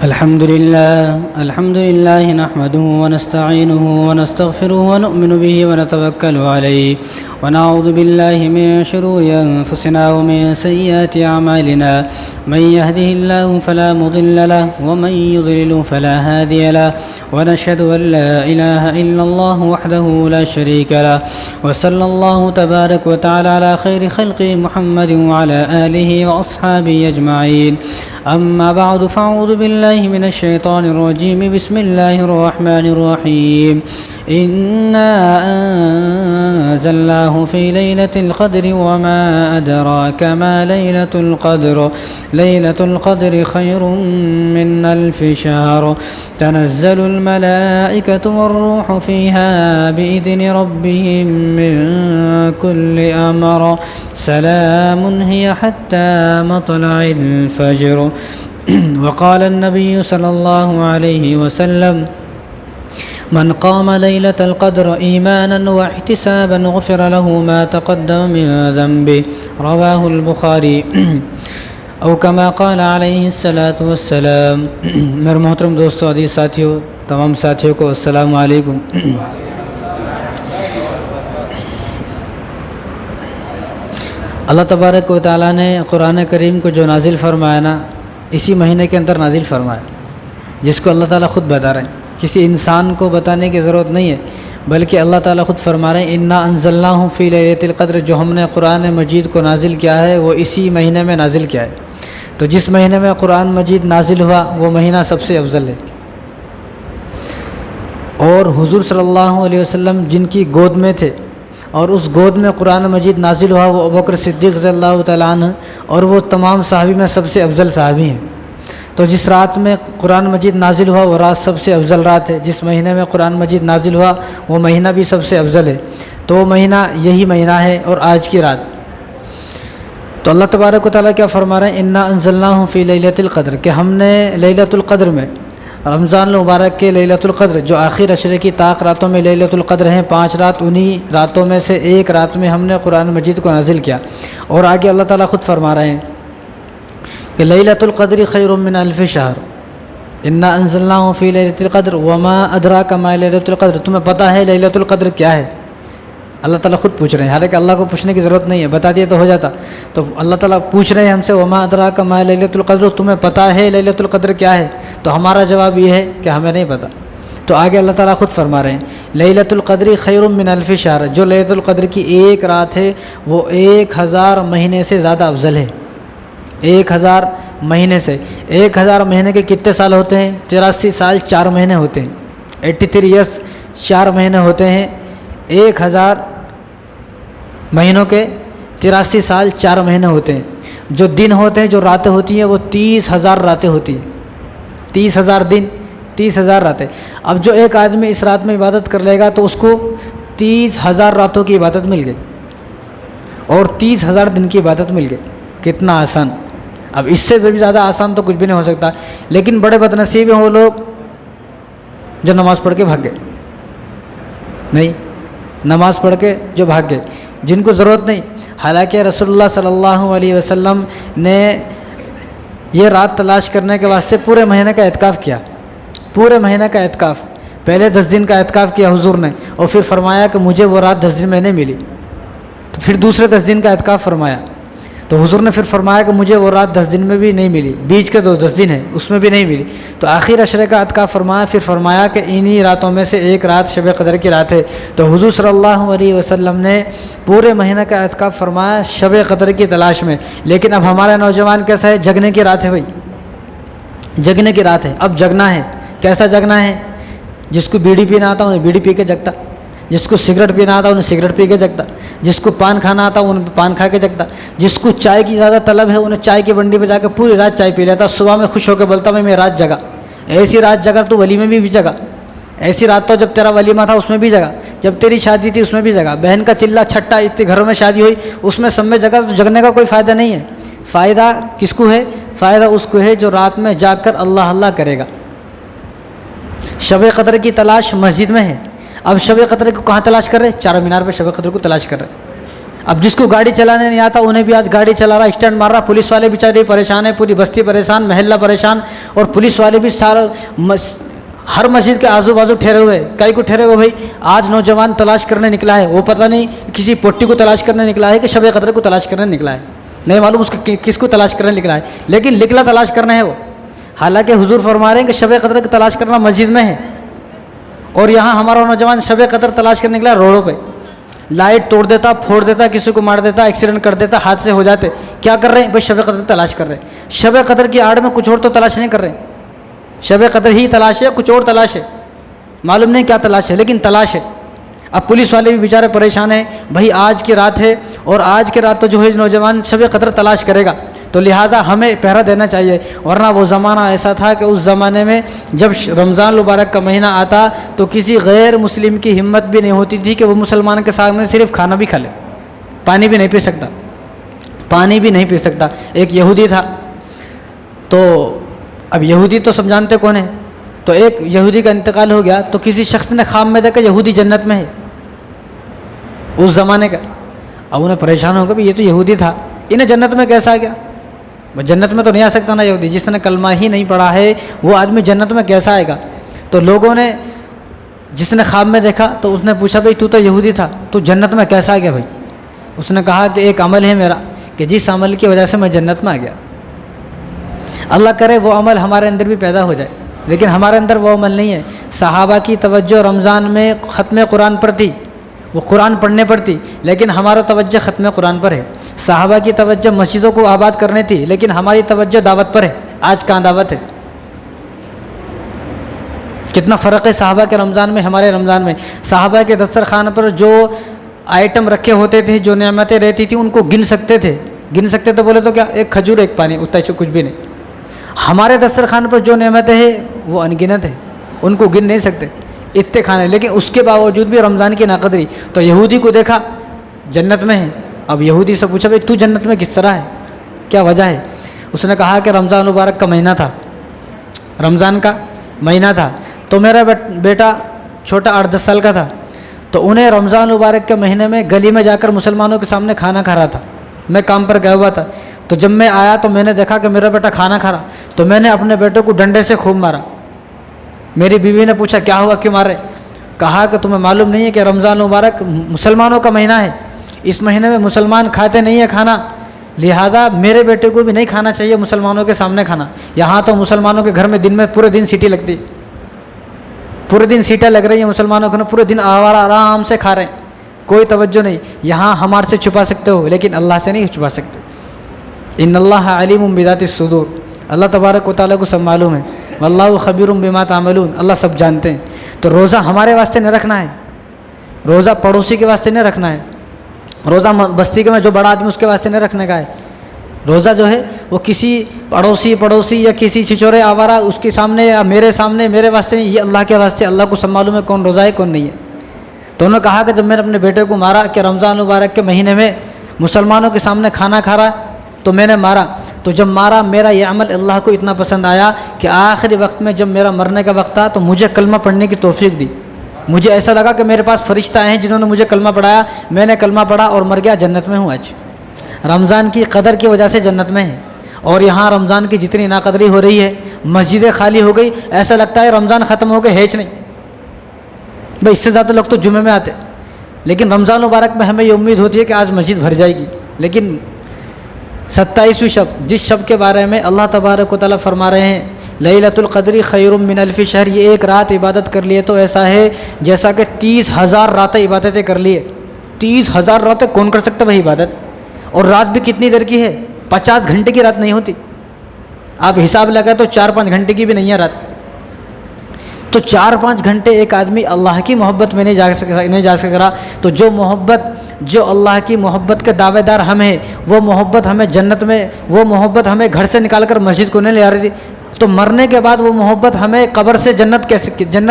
الحمد لله نحمده ونستعينه ونستغفره ونؤمن به ونتوكل عليه ونعوذ بالله من شرور أنفسنا ومن سيئات أعمالنا من يهده الله فلا مضل له ومن يضلل فلا هادي له ونشهد أن لا إله إلا الله وحده لا شريك له وصلى الله تبارك وتعالى على خير خلقه محمد وعلى آله وأصحابه أجمعين. أما بعد فأعوذ بالله من الشيطان الرجيم. بسم الله الرحمن الرحيم. إنا أنزلناه في ليلة القدر وما أدراك ما ليلة القدر. ليلة القدر خير من ألف شهر. تنزل الملائكة والروح فيها بإذن ربهم من كل أمر. سلام هي حتى مطلع الفجر. وقال النبي صلى الله عليه وسلم: من قام ليلة القدر إيمانا واحتسابا غفر له ما تقدم من ذنبه. رواه البخاري او كما قال علیہ الصلاۃ والسلام. میرے محترم دوستو، عزیز ساتھیوں، تمام ساتھیوں کو السلام علیکم. اللہ تبارک و تعالیٰ نے قرآن کریم کو جو نازل فرمایا نا، اسی مہینے کے اندر نازل فرمایا، جس کو اللہ تعالیٰ خود بتا رہے ہیں. کسی انسان کو بتانے کی ضرورت نہیں ہے، بلکہ اللہ تعالیٰ خود فرما رہے ہیں: انا انزلناہ فی لیلۃ القدر. جو ہم نے قرآن مجید کو نازل کیا ہے وہ اسی مہینے میں نازل کیا ہے. تو جس مہینے میں قرآن مجید نازل ہوا وہ مہینہ سب سے افضل ہے. اور حضور صلی اللہ علیہ وسلم جن کی گود میں تھے اور اس گود میں قرآن مجید نازل ہوا وہ ابوبکر صدیق رضی اللہ تعالیٰ عنہ، اور وہ تمام صحابی میں سب سے افضل صحابی ہیں. تو جس رات میں قرآن مجید نازل ہوا وہ رات سب سے افضل رات ہے. جس مہینے میں قرآن مجید نازل ہوا وہ مہینہ بھی سب سے افضل ہے. تو وہ مہینہ یہی مہینہ ہے اور آج کی رات. تو اللہ تبارک و تعالیٰ کیا فرما رہے ہیں؟ انا انزلناہ فی لیلۃ القدر، کہ ہم نے لیلۃ القدر میں، رمضان المبارک کے لیلۃ القدر جو آخر عشرے کی طاق راتوں میں لیلۃ القدر ہیں، 5 رات، انہی راتوں میں سے ایک رات میں ہم نے قرآن مجید کو نازل کیا. اور آگے اللہ تعالیٰ خود فرما رہے ہیں کہ لیلۃ القدر خیر من الف شہر. انا انزلناہ فی لیلۃ القدر وما ادراک ما لیلۃ القدر. تمہیں پتہ ہے لیلۃ القدر کیا ہے؟ اللہ تعالیٰ خود پوچھ رہے ہیں، حالانکہ اللہ کو پوچھنے کی ضرورت نہیں ہے، بتا دیا تو ہو جاتا. تو اللہ تعالیٰ پوچھ رہے ہیں ہم سے: وما ادراک ما لیلۃ القدر. تمہیں پتہ ہے لیلۃ القدر کیا ہے؟ تو ہمارا جواب یہ ہے کہ ہمیں نہیں پتہ. تو آگے اللہ تعالیٰ خود فرما رہے ہیں: لیلۃ القدر خیر من الف شہر. جو لیلۃ القدر کی ایک رات ہے وہ 1000 مہینے سے زیادہ افضل ہے. 1000 مہینے سے. 1000 مہینے کے کتنے سال ہوتے ہیں؟ 83 سال 4 مہینے ہوتے ہیں. 83 ایئرس 4 مہینے ہوتے ہیں. 1000 مہینوں کے 83 سال 4 مہینے ہوتے ہیں. جو دن ہوتے ہیں، جو راتیں ہوتی ہیں، وہ 30,000 راتیں ہوتی ہیں. 30,000 دن، 30,000 راتیں. اب جو ایک آدمی اس رات میں عبادت کر لے گا تو اس کو 30,000 راتوں کی عبادت مل گئی اور 30,000 دن کی عبادت مل گئی. کتنا آسان! اب اس سے بھی زیادہ آسان تو کچھ بھی نہیں ہو سکتا. لیکن بڑے بدنصیب ہیں وہ لوگ جو نماز پڑھ کے بھاگ گئے. نہیں، نماز پڑھ کے جو بھاگ گئے، جن کو ضرورت نہیں. حالانکہ رسول اللہ صلی اللہ علیہ وسلم نے یہ رات تلاش کرنے کے واسطے پورے مہینے کا اعتکاف کیا. پورے مہینے کا اعتکاف. پہلے 10 دن کا اعتکاف کیا حضور نے، اور پھر فرمایا کہ مجھے وہ رات 10 دن میں نہیں ملی. تو پھر دوسرے 10 دن کا اعتکاف فرمایا. تو حضور نے پھر فرمایا کہ مجھے وہ رات 10 دن میں بھی نہیں ملی. بیچ کے 10 دن ہیں اس میں بھی نہیں ملی. تو آخر عشرے کا اعتکاف فرمایا. پھر فرمایا کہ انہی راتوں میں سے ایک رات شب قدر کی رات ہے. تو حضور صلی اللہ علیہ وسلم نے پورے مہینہ کا اعتکاف فرمایا شب قدر کی تلاش میں. لیکن اب ہمارا نوجوان کیسا ہے؟ جگنے کی رات ہے بھائی، جگنے کی رات ہے. اب جگنا ہے. کیسا جگنا ہے؟ جس کو بیڑی پینا آتا انہیں بیڑی پی کے جگتا، جس کو سگریٹ پینا آتا انہیں سگریٹ پی کے جگتا، جس کو پان کھانا آتا انہیں پان کھا کے جگتا، جس کو چائے کی زیادہ طلب ہے انہیں چائے کی بنڈی پہ جا کے پوری رات چائے پی لیتا. صبح میں خوش ہو کے بولتا میں رات جگا. ایسی رات جگا تو ولیمے میں بھی جگا. ایسی رات تو جب تیرا ولیمہ تھا اس میں بھی جگا، جب تیری شادی تھی اس میں بھی جگا، بہن کا چلہ چھٹا اتنے گھروں میں شادی ہوئی اس میں سب میں جگا. تو جگنے کا کوئی فائدہ نہیں ہے. فائدہ کس کو ہے؟ فائدہ اس کو ہے جو رات میں جاگ کر اللہ اللہ کرے گا. شب قدر کی تلاش مسجد میں ہے. اب شب قدر کو کہاں تلاش کر رہے؟ چار مینار پہ شب قدر کو تلاش کر رہے. اب جس کو گاڑی چلانے نہیں آتا انہیں بھی آج گاڑی چلا رہا، اسٹینڈ مار رہا، پولیس والے بیچارے پریشان ہیں، پوری بستی پریشان، محلہ پریشان، اور پولیس والے بھی سارا ہر مسجد کے آزو بازو ٹھہرے ہوئے. کئی کو ٹھہرے ہوئے بھائی آج نوجوان تلاش کرنے نکلا ہے، وہ پتہ نہیں کسی پوٹی کو تلاش کرنے نکلا ہے کہ شب قدر کو تلاش کرنے نکلا ہے، نہیں معلوم اس کو کس کو تلاش کرنے نکلا ہے، لیکن نکلا تلاش کرنا ہے وہ. حالانکہ حضور فرما رہے ہیں کہ شب قدر کی تلاش کرنا مسجد میں ہے، اور یہاں ہمارا نوجوان شب قدر تلاش کرنے نکلا روڈوں پہ، لائٹ توڑ دیتا، پھوڑ دیتا، کسی کو مار دیتا، ایکسیڈنٹ کر دیتا، حادثے ہو جاتے. کیا کر رہے ہیں بھائی؟ شب قدر تلاش کر رہے ہیں. شب قدر کی آڑ میں کچھ اور تو تلاش نہیں کر رہے ہیں، شب قدر ہی تلاش ہے، کچھ اور تلاش ہے، معلوم نہیں کیا تلاش ہے، لیکن تلاش ہے. اب پولیس والے بھی بیچارے پریشان ہیں، بھائی آج کی رات ہے، اور آج کی رات تو جو ہے نوجوان شب قدر تلاش کرے گا، تو لہٰذا ہمیں پہرا دینا چاہیے. ورنہ وہ زمانہ ایسا تھا کہ اس زمانے میں جب رمضان المبارک کا مہینہ آتا تو کسی غیر مسلم کی ہمت بھی نہیں ہوتی تھی کہ وہ مسلمان کے سامنے صرف کھانا بھی کھا لے، پانی بھی نہیں پی سکتا، پانی بھی نہیں پی سکتا. ایک یہودی تھا، تو اب یہودی تو سب جانتے کون ہے، تو ایک یہودی کا انتقال ہو گیا، تو کسی شخص نے خواب میں دیکھا یہودی جنت میں ہے اس زمانے کا. اب انہیں پریشان ہو گیا بھی یہ تو یہودی تھا، انہیں جنت میں کیسا آ گیا؟ جنت میں تو نہیں آ سکتا نا یہودی، جس نے کلمہ ہی نہیں پڑھا ہے وہ آدمی جنت میں کیسا آئے گا؟ تو لوگوں نے جس نے خواب میں دیکھا تو اس نے پوچھا بھائی تو یہودی تھا، تو جنت میں کیسا آ گیا بھائی؟ اس نے کہا کہ ایک عمل ہے میرا کہ جس عمل کی وجہ سے میں جنت میں آ گیا. اللہ کرے وہ عمل ہمارے اندر بھی پیدا ہو جائے، لیکن ہمارے اندر وہ عمل نہیں ہے. صحابہ کی توجہ رمضان میں ختم قرآن پر تھی، وہ قرآن پڑھنے پر تھی، لیکن ہمارا توجہ ختم قرآن پر ہے. صحابہ کی توجہ مسجدوں کو آباد کرنے تھی، لیکن ہماری توجہ دعوت پر ہے. آج کہاں دعوت ہے؟ کتنا فرق ہے صحابہ کے رمضان میں ہمارے رمضان میں. صحابہ کے دسترخوان پر جو آئٹم رکھے ہوتے تھے، جو نعمتیں رہتی تھیں، ان کو گن سکتے تھے. گن سکتے تو بولے تو کیا، ایک کھجور ایک پانی، اتنا سے کچھ بھی نہیں. ہمارے دسترخوان پر جو نعمتیں ہیں وہ انگنت ہیں، ان کو گن نہیں سکتے، اتنے کھانے. لیکن اس کے باوجود بھی رمضان کی ناقدری. تو یہودی کو دیکھا جنت میں ہے. اب یہودی سے پوچھا بھائی تو جنت میں کس طرح ہے، کیا وجہ ہے؟ اس نے کہا کہ رمضان مبارک کا مہینہ تھا، رمضان کا مہینہ تھا، تو میرا بیٹا چھوٹا 8-10 سال کا تھا، تو انہیں رمضان مبارک کے مہینے میں گلی میں جا کر مسلمانوں کے سامنے کھانا کھا رہا تھا. میں کام پر گیا ہوا تھا، تو جب میں آیا تو میں نے دیکھا کہ میرا بیٹا کھانا کھا رہا، تو میں نے اپنے بیٹے کو ڈنڈے سے خوب مارا. میری بیوی نے پوچھا کیا ہوا، کیوں مارے؟ کہا کہ تمہیں معلوم نہیں ہے کہ رمضان مبارک مسلمانوں کا مہینہ ہے، اس مہینے میں مسلمان کھاتے نہیں ہیں کھانا، لہٰذا میرے بیٹے کو بھی نہیں کھانا چاہیے مسلمانوں کے سامنے کھانا. یہاں تو مسلمانوں کے گھر میں دن میں پورے دن سیٹی لگتی، پورے دن سیٹیں لگ رہی ہیں مسلمانوں کو، پورے دن آرام سے کھا رہے ہیں، کوئی توجہ نہیں. یہاں ہمارے سے چھپا سکتے ہو لیکن اللہ سے نہیں چھپا سکتے. ان اللہ علیم بذات الصدور، اللہ تبارک و تعالیٰ کو سب معلوم ہے. واللہ خبیر بما تعملون، اللہ سب جانتے ہیں. تو روزہ ہمارے واسطے نہیں رکھنا ہے، روزہ پڑوسی کے واسطے نہیں رکھنا ہے، روزہ بستی کے میں جو بڑا آدمی اس کے واسطے نہیں رکھنے کا ہے. روزہ جو ہے وہ کسی پڑوسی یا کسی چھچورے آوارہ اس کے سامنے یا میرے سامنے میرے واسطے نہیں، یہ اللہ کے واسطے. اللہ کو سب معلوم ہے کون روزہ ہے کون نہیں ہے. تو انہوں نے کہا کہ جب میں نے اپنے بیٹے کو مارا کہ رمضان مبارک کے مہینے میں مسلمانوں کے سامنے کھانا کھا رہا تو میں نے مارا. تو جب مارا میرا یہ عمل اللہ کو اتنا پسند آیا کہ آخری وقت میں جب میرا مرنے کا وقت تھا تو مجھے کلمہ پڑھنے کی توفیق دی. مجھے ایسا لگا کہ میرے پاس فرشتہ آئے ہیں جنہوں نے مجھے کلمہ پڑھایا، میں نے کلمہ پڑھا اور مر گیا، جنت میں ہوں. آج رمضان کی قدر کی وجہ سے جنت میں ہے. اور یہاں رمضان کی جتنی ناقدری ہو رہی ہے، مسجدیں خالی ہو گئی، ایسا لگتا ہے رمضان ختم ہو گئے، ہیچ نہیں بھائی. اس سے زیادہ لوگ تو جمعے میں آتے، لیکن رمضان مبارک میں ہمیں یہ امید ہوتی ہے کہ آج مسجد بھر جائے گی. لیکن 27ویں شب، جس شب کے بارے میں اللہ تبارک و تعالیٰ فرما رہے ہیں لیلۃ القدر خیر من الف شہر، یہ ایک رات عبادت کر لیے تو ایسا ہے جیسا کہ 30,000 راتیں عبادتیں کر لیے. 30,000 راتیں کون کر سکتا بھائی عبادت؟ اور رات بھی کتنی دیر کی ہے؟ 50 گھنٹے کی رات نہیں ہوتی. آپ حساب لگائیں تو 4-5 گھنٹے کی بھی نہیں ہے رات. تو 4-5 گھنٹے ایک آدمی اللہ کی محبت میں نہیں جا سکا. تو جو محبت، جو اللہ کی محبت کے دعوے دار ہم ہیں، وہ محبت ہمیں جنت میں، وہ محبت ہمیں گھر سے نکال کر مسجد کو نہیں لے آ رہی تھی، تو مرنے کے بعد وہ محبت ہمیں قبر سے جنت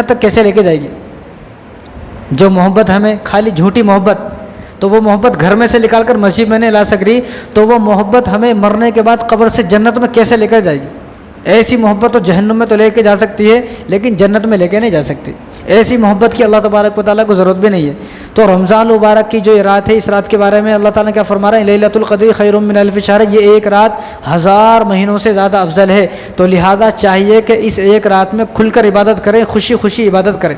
تک کیسے لے کے جائے گی؟ جو محبت ہمیں خالی جھوٹی محبت، تو وہ محبت گھر میں سے نکال کر مسجد میں نہیں لا سک رہی، تو وہ محبت ہمیں مرنے کے بعد قبر سے جنت میں کیسے لے کر جائے گی؟ ایسی محبت تو جہنم میں تو لے کے جا سکتی ہے لیکن جنت میں لے کے نہیں جا سکتی. ایسی محبت کی اللہ تبارک و تعالیٰ کو ضرورت بھی نہیں ہے. تو رمضان المبارک کی جو یہ رات ہے، اس رات کے بارے میں اللہ تعالیٰ کیا فرما رہے ہیں؟ لیلۃ القدر خیر من الف شہر، یہ ایک رات 1000 مہینوں سے زیادہ افضل ہے. تو لہذا چاہیے کہ اس ایک رات میں کھل کر عبادت کریں، خوشی خوشی عبادت کریں،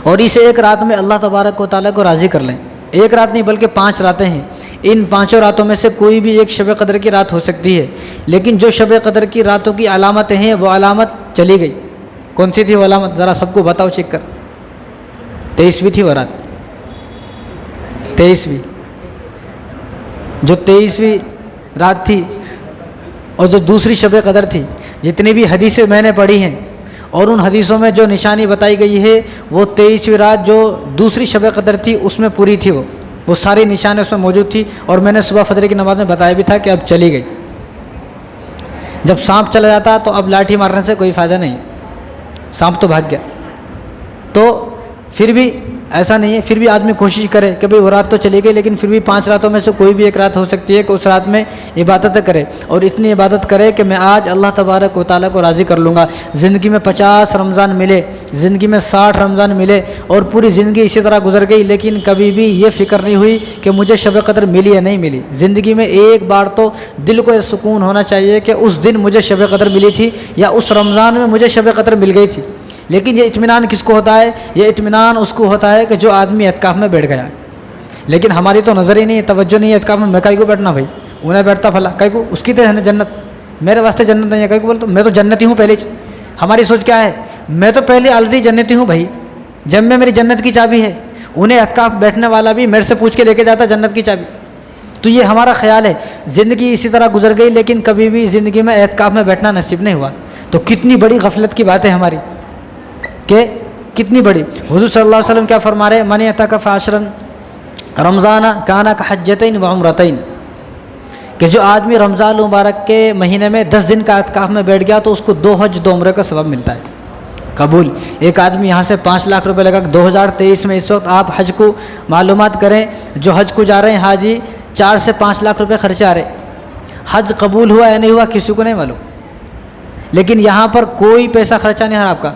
اور اس ایک رات میں اللہ تبارک و تعالیٰ کو راضی کر لیں. ایک رات نہیں بلکہ 5 راتیں ہیں. ان 5 راتوں میں سے کوئی بھی ایک شب قدر کی رات ہو سکتی ہے، لیکن جو شب قدر کی راتوں کی علامتیں ہیں وہ علامت چلی گئی. کون سی تھی وہ علامت؟ ذرا سب کو بتاؤ چیک کر. 23ویں تھی وہ رات، 23ویں. جو 23ویں رات تھی اور جو دوسری شب قدر تھی، جتنی بھی حدیثیں میں نے پڑھی ہیں اور ان حدیثوں میں جو نشانی بتائی گئی ہے، وہ 23ویں رات جو دوسری شب قدر تھی اس میں پوری تھی. وہ ساری نشانیں اس میں موجود تھی، اور میں نے صبح فجر کی نماز میں بتایا بھی تھا کہ اب چلی گئی. جب سانپ چلا جاتا تو اب لاٹھی مارنے سے کوئی فائدہ نہیں، سانپ تو بھاگ گیا. تو پھر بھی ایسا نہیں ہے، پھر بھی آدمی کوشش کرے کہ بھئی وہ رات تو چلی گئی لیکن پھر بھی 5 راتوں میں سے کوئی بھی ایک رات ہو سکتی ہے کہ اس رات میں عبادت کرے، اور اتنی عبادت کرے کہ میں آج اللہ تبارک و تعالیٰ کو راضی کر لوں گا. زندگی میں 50 رمضان ملے، زندگی میں 60 رمضان ملے، اور پوری زندگی اسی طرح گزر گئی، لیکن کبھی بھی یہ فکر نہیں ہوئی کہ مجھے شب قدر ملی یا نہیں ملی. زندگی میں ایک بار تو دل کو یہ سکون ہونا چاہیے کہ اس دن مجھے شب قدر ملی تھی، یا اس رمضان میں مجھے شب قدر مل گئی تھی. لیکن یہ اطمینان کس کو ہوتا ہے؟ یہ اطمینان اس کو ہوتا ہے کہ جو آدمی اعتکاف میں بیٹھ گیا ہے. لیکن ہماری تو نظر ہی نہیں ہے، توجہ نہیں ہے اعتکاف میں کہیں کو بیٹھنا بھائی، انہیں بیٹھتا پھلا کہیں کو، اس کی تو ہے نا جنت، میرے واسطے جنت نہیں ہے. کہیں کو بولتا میں تو جنتی ہوں پہلے. ہماری سوچ کیا ہے؟ میں تو پہلے آلریڈی جنتی ہوں بھائی، جب میں میری جنت کی چابی ہے. انہیں اعتکاف بیٹھنے والا بھی میرے سے پوچھ کے لے کے جاتا جنت کی چابی. تو یہ ہمارا خیال ہے. زندگی اسی طرح گزر گئی لیکن کبھی بھی زندگی میں اعتکاف میں بیٹھنا نصیب نہیں ہوا. تو کتنی بڑی غفلت کی بات ہے ہماری، کہ کتنی بڑی. حضور صلی اللہ علیہ وسلم کیا فرما رہے ہیں؟ من اعتکف عشرا رمضان کان کحجتین وعمرتین، کہ جو آدمی رمضان المبارک کے مہینے میں 10 دن کا اعتکاف میں بیٹھ گیا تو اس کو 2 حج 2 عمرے کا ثواب ملتا ہے. قبول. ایک آدمی یہاں سے 5 لاکھ روپے لگا. 2023 میں اس وقت آپ حج کو معلومات کریں، جو حج کو جا رہے ہیں حاجی 4 سے 5 لاکھ روپے خرچے آ رہے. حج قبول ہوا یا نہیں ہوا کسی کو نہیں معلوم، لیکن یہاں پر کوئی پیسہ خرچہ نہیں ہے آپ کا.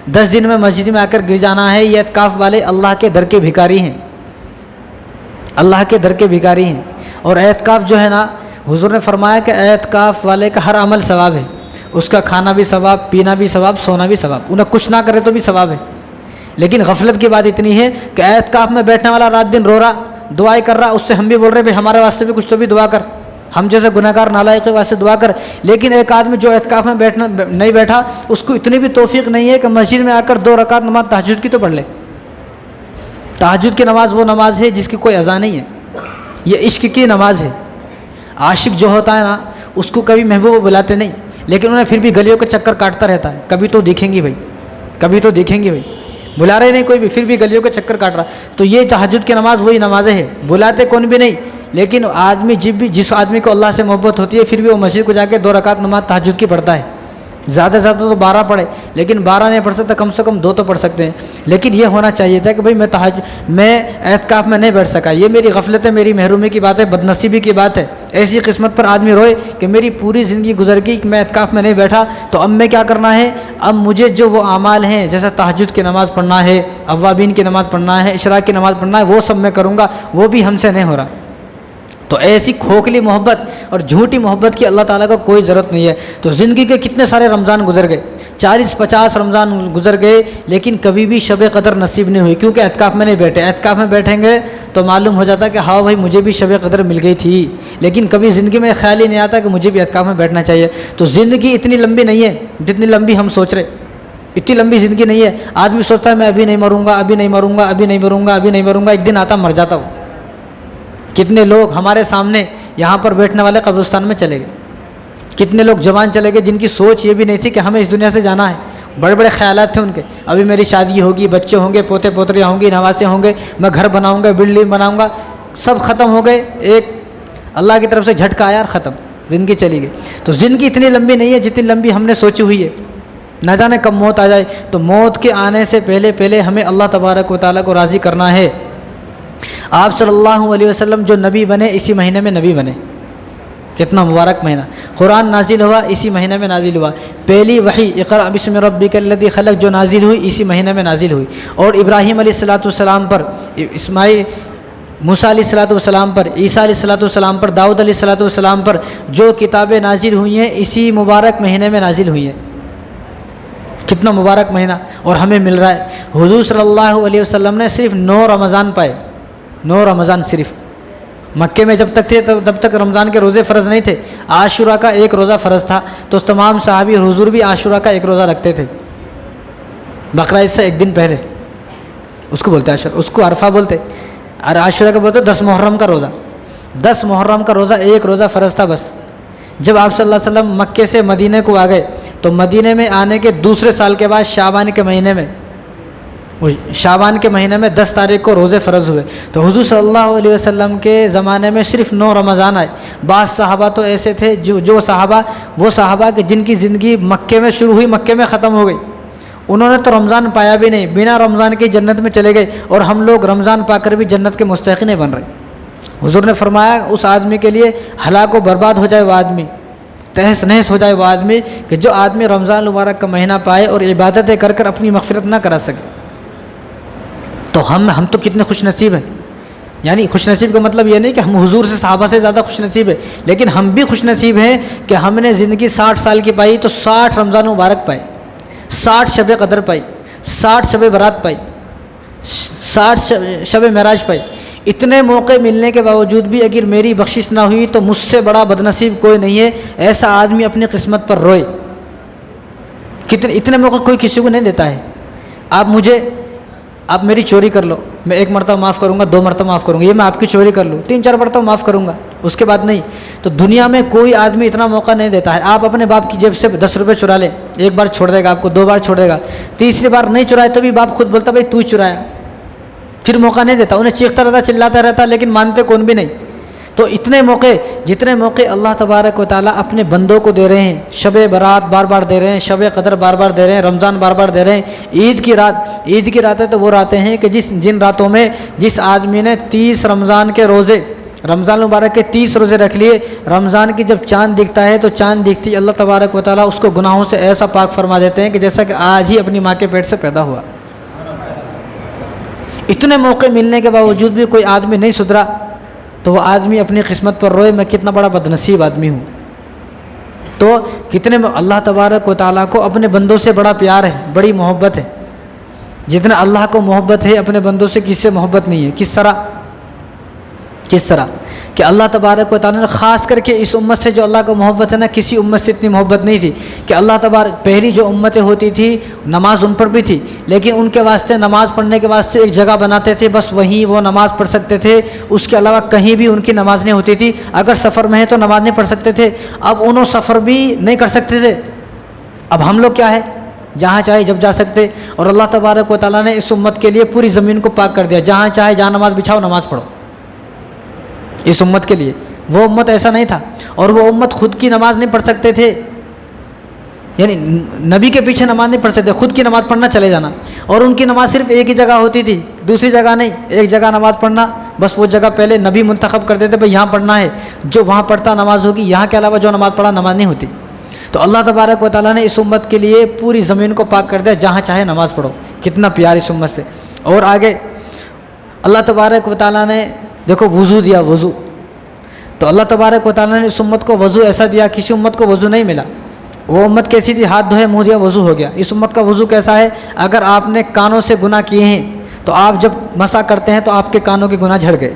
10 دن میں مسجد میں آ کر گر جانا ہے. یہ اعتکاف والے اللہ کے در کے بھکاری ہیں، اللہ کے در کے بھکاری ہیں. اور اعتکاف جو ہے نا، حضور نے فرمایا کہ اعتکاف والے کا ہر عمل ثواب ہے. اس کا کھانا بھی ثواب، پینا بھی ثواب، سونا بھی ثواب. انہیں کچھ نہ کرے تو بھی ثواب ہے. لیکن غفلت کی بات اتنی ہے کہ اعتکاف میں بیٹھنے والا رات دن رو رہا، دعائیں کر رہا. اس سے ہم بھی بول رہے بھائی ہمارے واسطے بھی کچھ تو بھی دعا کر، ہم جیسے گناہ گار نالائق کے واسطے دعا کر. لیکن ایک آدمی جو اعتکاف میں بیٹھنا نہیں بیٹھا، اس کو اتنی بھی توفیق نہیں ہے کہ مسجد میں آ کر 2 رکعت نماز تہجد کی تو پڑھ لے. تہجد کی نماز وہ نماز ہے جس کی کوئی اذان نہیں ہے، یہ عشق کی نماز ہے. عاشق جو ہوتا ہے نا، اس کو کبھی محبوب بلاتے نہیں، لیکن انہیں پھر بھی گلیوں کے چکر کاٹتا رہتا ہے. کبھی تو دیکھیں گی بھائی، کبھی تو دیکھیں گے بھائی، بلا رہے نہیں کوئی بھی، پھر بھی گلیوں کے چکر کاٹ رہا. تو یہ تہجد کی نماز وہی نمازیں ہیں، بلاتے کون بھی نہیں. لیکن آدمی جس آدمی کو اللہ سے محبت ہوتی ہے پھر بھی وہ مسجد کو جا کے 2 رکعت نماز تہجد کی پڑھتا ہے. زیادہ سے زیادہ تو 12 پڑھے، لیکن 12 نہیں پڑھ سکتا، کم سے کم 2 تو پڑھ سکتے ہیں. لیکن یہ ہونا چاہیے تھا کہ بھائی میں اعتکاف میں نہیں بیٹھ سکا. یہ میری غفلت ہے، میری محرومی کی بات ہے، بدنصیبی کی بات ہے. ایسی قسمت پر آدمی روئے کہ میری پوری زندگی گزر گئی کہ میں اعتکاف میں نہیں بیٹھا. تو اب میں کیا کرنا ہے؟ اب مجھے جو وہ اعمال ہیں جیسے تہجد کی نماز پڑھنا ہے، اوابین کی نماز پڑھنا ہے، اشراق کی نماز پڑھنا ہے، وہ سب میں کروں گا. وہ بھی ہم سے نہیں ہو رہا. تو ایسی کھوکھلی محبت اور جھوٹی محبت کی اللہ تعالیٰ کو کوئی ضرورت نہیں ہے. تو زندگی کے کتنے سارے رمضان گزر گئے، 40-50 رمضان گزر گئے، لیکن کبھی بھی شب قدر نصیب نہیں ہوئی، کیونکہ اعتکاف میں نہیں بیٹھے. اعتکاف میں بیٹھیں گے تو معلوم ہو جاتا کہ ہاں بھائی مجھے بھی شب قدر مل گئی تھی، لیکن کبھی زندگی میں خیال ہی نہیں آتا کہ مجھے بھی اعتکاف میں بیٹھنا چاہیے. تو زندگی اتنی لمبی نہیں ہے جتنی لمبی ہم سوچ رہے. اتنی لمبی زندگی نہیں ہے. آدمی سوچتا ہے میں ابھی نہیں مروں گا، ابھی نہیں مروں گا، ابھی نہیں مروں گا، ابھی نہیں مروں گا. ایک دن آتا مر جاتا ہوں. کتنے لوگ ہمارے سامنے یہاں پر بیٹھنے والے قبرستان میں چلے گئے. کتنے لوگ جوان چلے گئے جن کی سوچ یہ بھی نہیں تھی کہ ہمیں اس دنیا سے جانا ہے. بڑے بڑے خیالات تھے ان کے، ابھی میری شادی ہوگی، بچے ہوں گے، پوتے پوتریاں ہوں گی، نواسے ہوں گے، میں گھر بناؤں گا، بلڈنگ بناؤں گا. سب ختم ہو گئے. ایک اللہ کی طرف سے جھٹکا آیا اور ختم، زندگی چلی گئی. تو زندگی اتنی لمبی نہیں ہے جتنی لمبی ہم نے سوچی ہوئی ہے. نہ جانے کب موت آ جائے. تو موت کے آنے سے پہلے ہمیں اللہ تبارک و تعالیٰ کو راضی کرنا ہے. آپ صلی اللہ علیہ وسلم جو نبی بنے اسی مہینے میں نبی بنے. کتنا مبارک مہینہ. قرآن نازل ہوا اسی مہینے میں نازل ہوا. پہلی وحی اقرأ بسم ربک الذی خلق جو نازل ہوئی اسی مہینے میں نازل ہوئی. اور ابراہیم علیہ السلام پر، اسماعیل، موسیٰ علیہ السلام پر، عیسیٰ علیہ السلام پر، داؤد علیہ السلام پر جو کتابیں نازل ہوئی ہیں اسی مبارک مہینے میں نازل ہوئی ہیں. کتنا مبارک مہینہ اور ہمیں مل رہا ہے. حضور صلی اللہ علیہ وسلم نے صرف 9 رمضان پائے، 9 رمضان صرف. مکے میں جب تک تھے تب تک رمضان کے روزے فرض نہیں تھے. عاشورہ کا ایک روزہ فرض تھا تو تمام صحابی حضور بھی عاشورہ کا ایک روزہ رکھتے تھے. بقرہ عید سے ایک دن پہلے اس کو بولتے عاشورہ، اس کو عرفہ بولتے. اور عاشورہ کا بولتے 10 محرم کا روزہ. 10 محرم کا روزہ ایک روزہ فرض تھا بس. جب آپ صلی اللہ علیہ وسلم مکے سے مدینہ کو آ گئے تو مدینہ میں آنے کے دوسرے سال کے بعد شعبان کے مہینے میں 10 تاریخ کو روزے فرض ہوئے. تو حضور صلی اللہ علیہ وسلم کے زمانے میں صرف 9 رمضان آئے. بعض صحابہ تو ایسے تھے وہ صحابہ کہ جن کی زندگی مکے میں شروع ہوئی مکے میں ختم ہو گئی. انہوں نے تو رمضان پایا بھی نہیں، بنا رمضان کی جنت میں چلے گئے. اور ہم لوگ رمضان پا کر بھی جنت کے مستحق نہیں بن رہے. حضور نے فرمایا اس آدمی کے لیے ہلاک و برباد ہو جائے وہ آدمی، تہس نہس ہو جائے وہ آدمی کہ جو آدمی رمضان المبارک کا مہینہ پائے اور عبادتیں کر کر اپنی مغفرت نہ کرا سکے. تو ہم تو کتنے خوش نصیب ہیں. یعنی خوش نصیب کا مطلب یہ نہیں کہ ہم حضور سے صحابہ سے زیادہ خوش نصیب ہیں، لیکن ہم بھی خوش نصیب ہیں کہ ہم نے زندگی 60 سال کی پائی تو 60 رمضان مبارک پائے، 60 شب قدر پائی، 60 شب برات پائی، 60 شب معراج پائی. اتنے موقع ملنے کے باوجود بھی اگر میری بخشش نہ ہوئی تو مجھ سے بڑا بدنصیب کوئی نہیں ہے. ایسا آدمی اپنی قسمت پر روئے. اتنے موقع کوئی کسی کو نہیں دیتا ہے. آپ میری چوری کر لو، میں 1 مرتبہ معاف کروں گا، 2 مرتبہ معاف کروں گا. یہ میں آپ کی چوری کر لوں 3-4 مرتبہ معاف کروں گا، اس کے بعد نہیں. تو دنیا میں کوئی آدمی اتنا موقع نہیں دیتا ہے. آپ اپنے باپ کی جیب سے 10 روپے چرا لیں، 1 بار چھوڑ دے گا آپ کو، 2 بار چھوڑ دے گا، تیسری بار نہیں چرائے تو بھی باپ خود بولتا بھائی تو چرایا. پھر موقع نہیں دیتا. انہیں چیختا رہتا، چلاتا رہتا، لیکن مانتے کون بھی نہیں. تو اتنے موقع، جتنے موقع اللہ تبارک و تعالیٰ اپنے بندوں کو دے رہے ہیں، شب برات بار بار دے رہے ہیں، شب قدر بار بار دے رہے ہیں، رمضان بار بار دے رہے ہیں. عید کی راتیں تو وہ راتیں ہیں کہ جن راتوں میں جس آدمی نے 30 رمضان کے روزے، رمضان مبارک کے 30 روزے رکھ لیے، رمضان کی جب چاند دکھتا ہے تو چاند دکھتی اللہ تبارک و تعالیٰ اس کو گناہوں سے ایسا پاک فرما دیتے ہیں کہ جیسا کہ آج ہی اپنی ماں کے پیٹ سے پیدا ہوا. اتنے موقع ملنے کے باوجود بھی کوئی آدمی نہیں سدھرا تو وہ آدمی اپنی قسمت پر روئے میں کتنا بڑا بدنصیب آدمی ہوں. تو کتنے اللہ تبارک و تعالیٰ کو اپنے بندوں سے بڑا پیار ہے، بڑی محبت ہے. جتنا اللہ کو محبت ہے اپنے بندوں سے کس سے محبت نہیں ہے. کس طرح کہ اللہ تبارک و تعالیٰ نے خاص کر کے اس امت سے جو اللہ کو محبت ہے نا، کسی امت سے اتنی محبت نہیں تھی. کہ اللہ تبارک پہلی جو امتیں ہوتی تھی نماز ان پر بھی تھی، لیکن ان کے واسطے نماز پڑھنے کے واسطے ایک جگہ بناتے تھے، بس وہیں وہ نماز پڑھ سکتے تھے. اس کے علاوہ کہیں بھی ان کی نماز نہیں ہوتی تھی. اگر سفر میں ہے تو نماز نہیں پڑھ سکتے تھے. اب انہوں سفر بھی نہیں کر سکتے تھے. اب ہم لوگ کیا ہے، جہاں چاہے جب جا سکتے. اور اللہ تبارک و تعالیٰ نے اس امت کے لیے پوری زمین کو پاک کر دیا. جہاں چاہے جہاں نماز بچھاؤ، نماز پڑھو. اس امت کے لیے وہ امت ایسا نہیں تھا. اور وہ امت خود کی نماز نہیں پڑھ سکتے تھے، یعنی نبی کے پیچھے نماز نہیں پڑھ سکتے، خود کی نماز پڑھنا چلے جانا. اور ان کی نماز صرف ایک ہی جگہ ہوتی تھی، دوسری جگہ نہیں. ایک جگہ نماز پڑھنا، بس وہ جگہ پہلے نبی منتخب کرتے تھے بھائی یہاں پڑھنا ہے، جو وہاں پڑھتا نماز ہوگی. یہاں کے علاوہ جو نماز پڑھا نماز نہیں ہوتی. تو اللہ تبارک و تعالیٰ نے اس امت کے لیے پوری زمین کو پاک کر دیا، جہاں چاہے نماز پڑھو. کتنا پیار اس امت سے. اور آگے اللہ تبارک و تعالیٰ نے دیکھو وضو دیا، وضو. تو اللہ تبارک و تعالیٰ نے اس امت کو وضو ایسا دیا، کسی امت کو وضو نہیں ملا. وہ امت کیسی تھی، ہاتھ دھوئے منہ دیا وضو ہو گیا. اس امت کا وضو کیسا ہے، اگر آپ نے کانوں سے گناہ کیے ہیں تو آپ جب مسح کرتے ہیں تو آپ کے کانوں کے گناہ جھڑ گئے.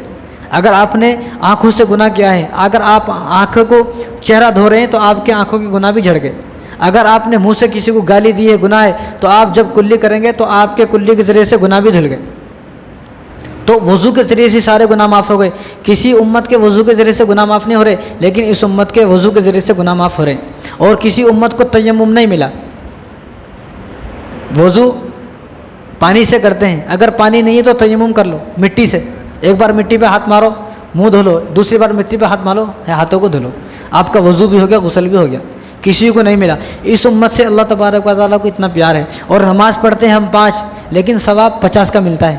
اگر آپ نے آنکھوں سے گناہ کیا ہے، اگر آپ آنکھوں کو چہرہ دھو رہے ہیں تو آپ کے آنکھوں کے گناہ بھی جھڑ گئے. اگر آپ نے منہ سے کسی کو گالی دی ہے، گناہ ہے، تو آپ جب کلی کریں گے تو آپ کے کلی کے ذریعے سے گناہ بھی دھل گئے. تو وضو کے ذریعے سے سارے گناہ معاف ہو گئے. کسی امت کے وضو کے ذریعے سے گناہ معاف نہیں ہو رہے، لیکن اس امت کے وضو کے ذریعے سے گناہ معاف ہو رہے ہیں. اور کسی امت کو تیمم نہیں ملا. وضو پانی سے کرتے ہیں، اگر پانی نہیں ہے تو تیمم کر لو مٹی سے. ایک بار مٹی پہ ہاتھ مارو، منہ دھو لو، دوسری بار مٹی پہ ہاتھ مارو، ہاتھوں کو دھو لو، آپ کا وضو بھی ہو گیا، غسل بھی ہو گیا. کسی کو نہیں ملا. اس امت سے اللہ تبارک و تعالیٰ کو اتنا پیار ہے. اور نماز پڑھتے ہیں ہم 5، لیکن ثواب 50 کا ملتا ہے.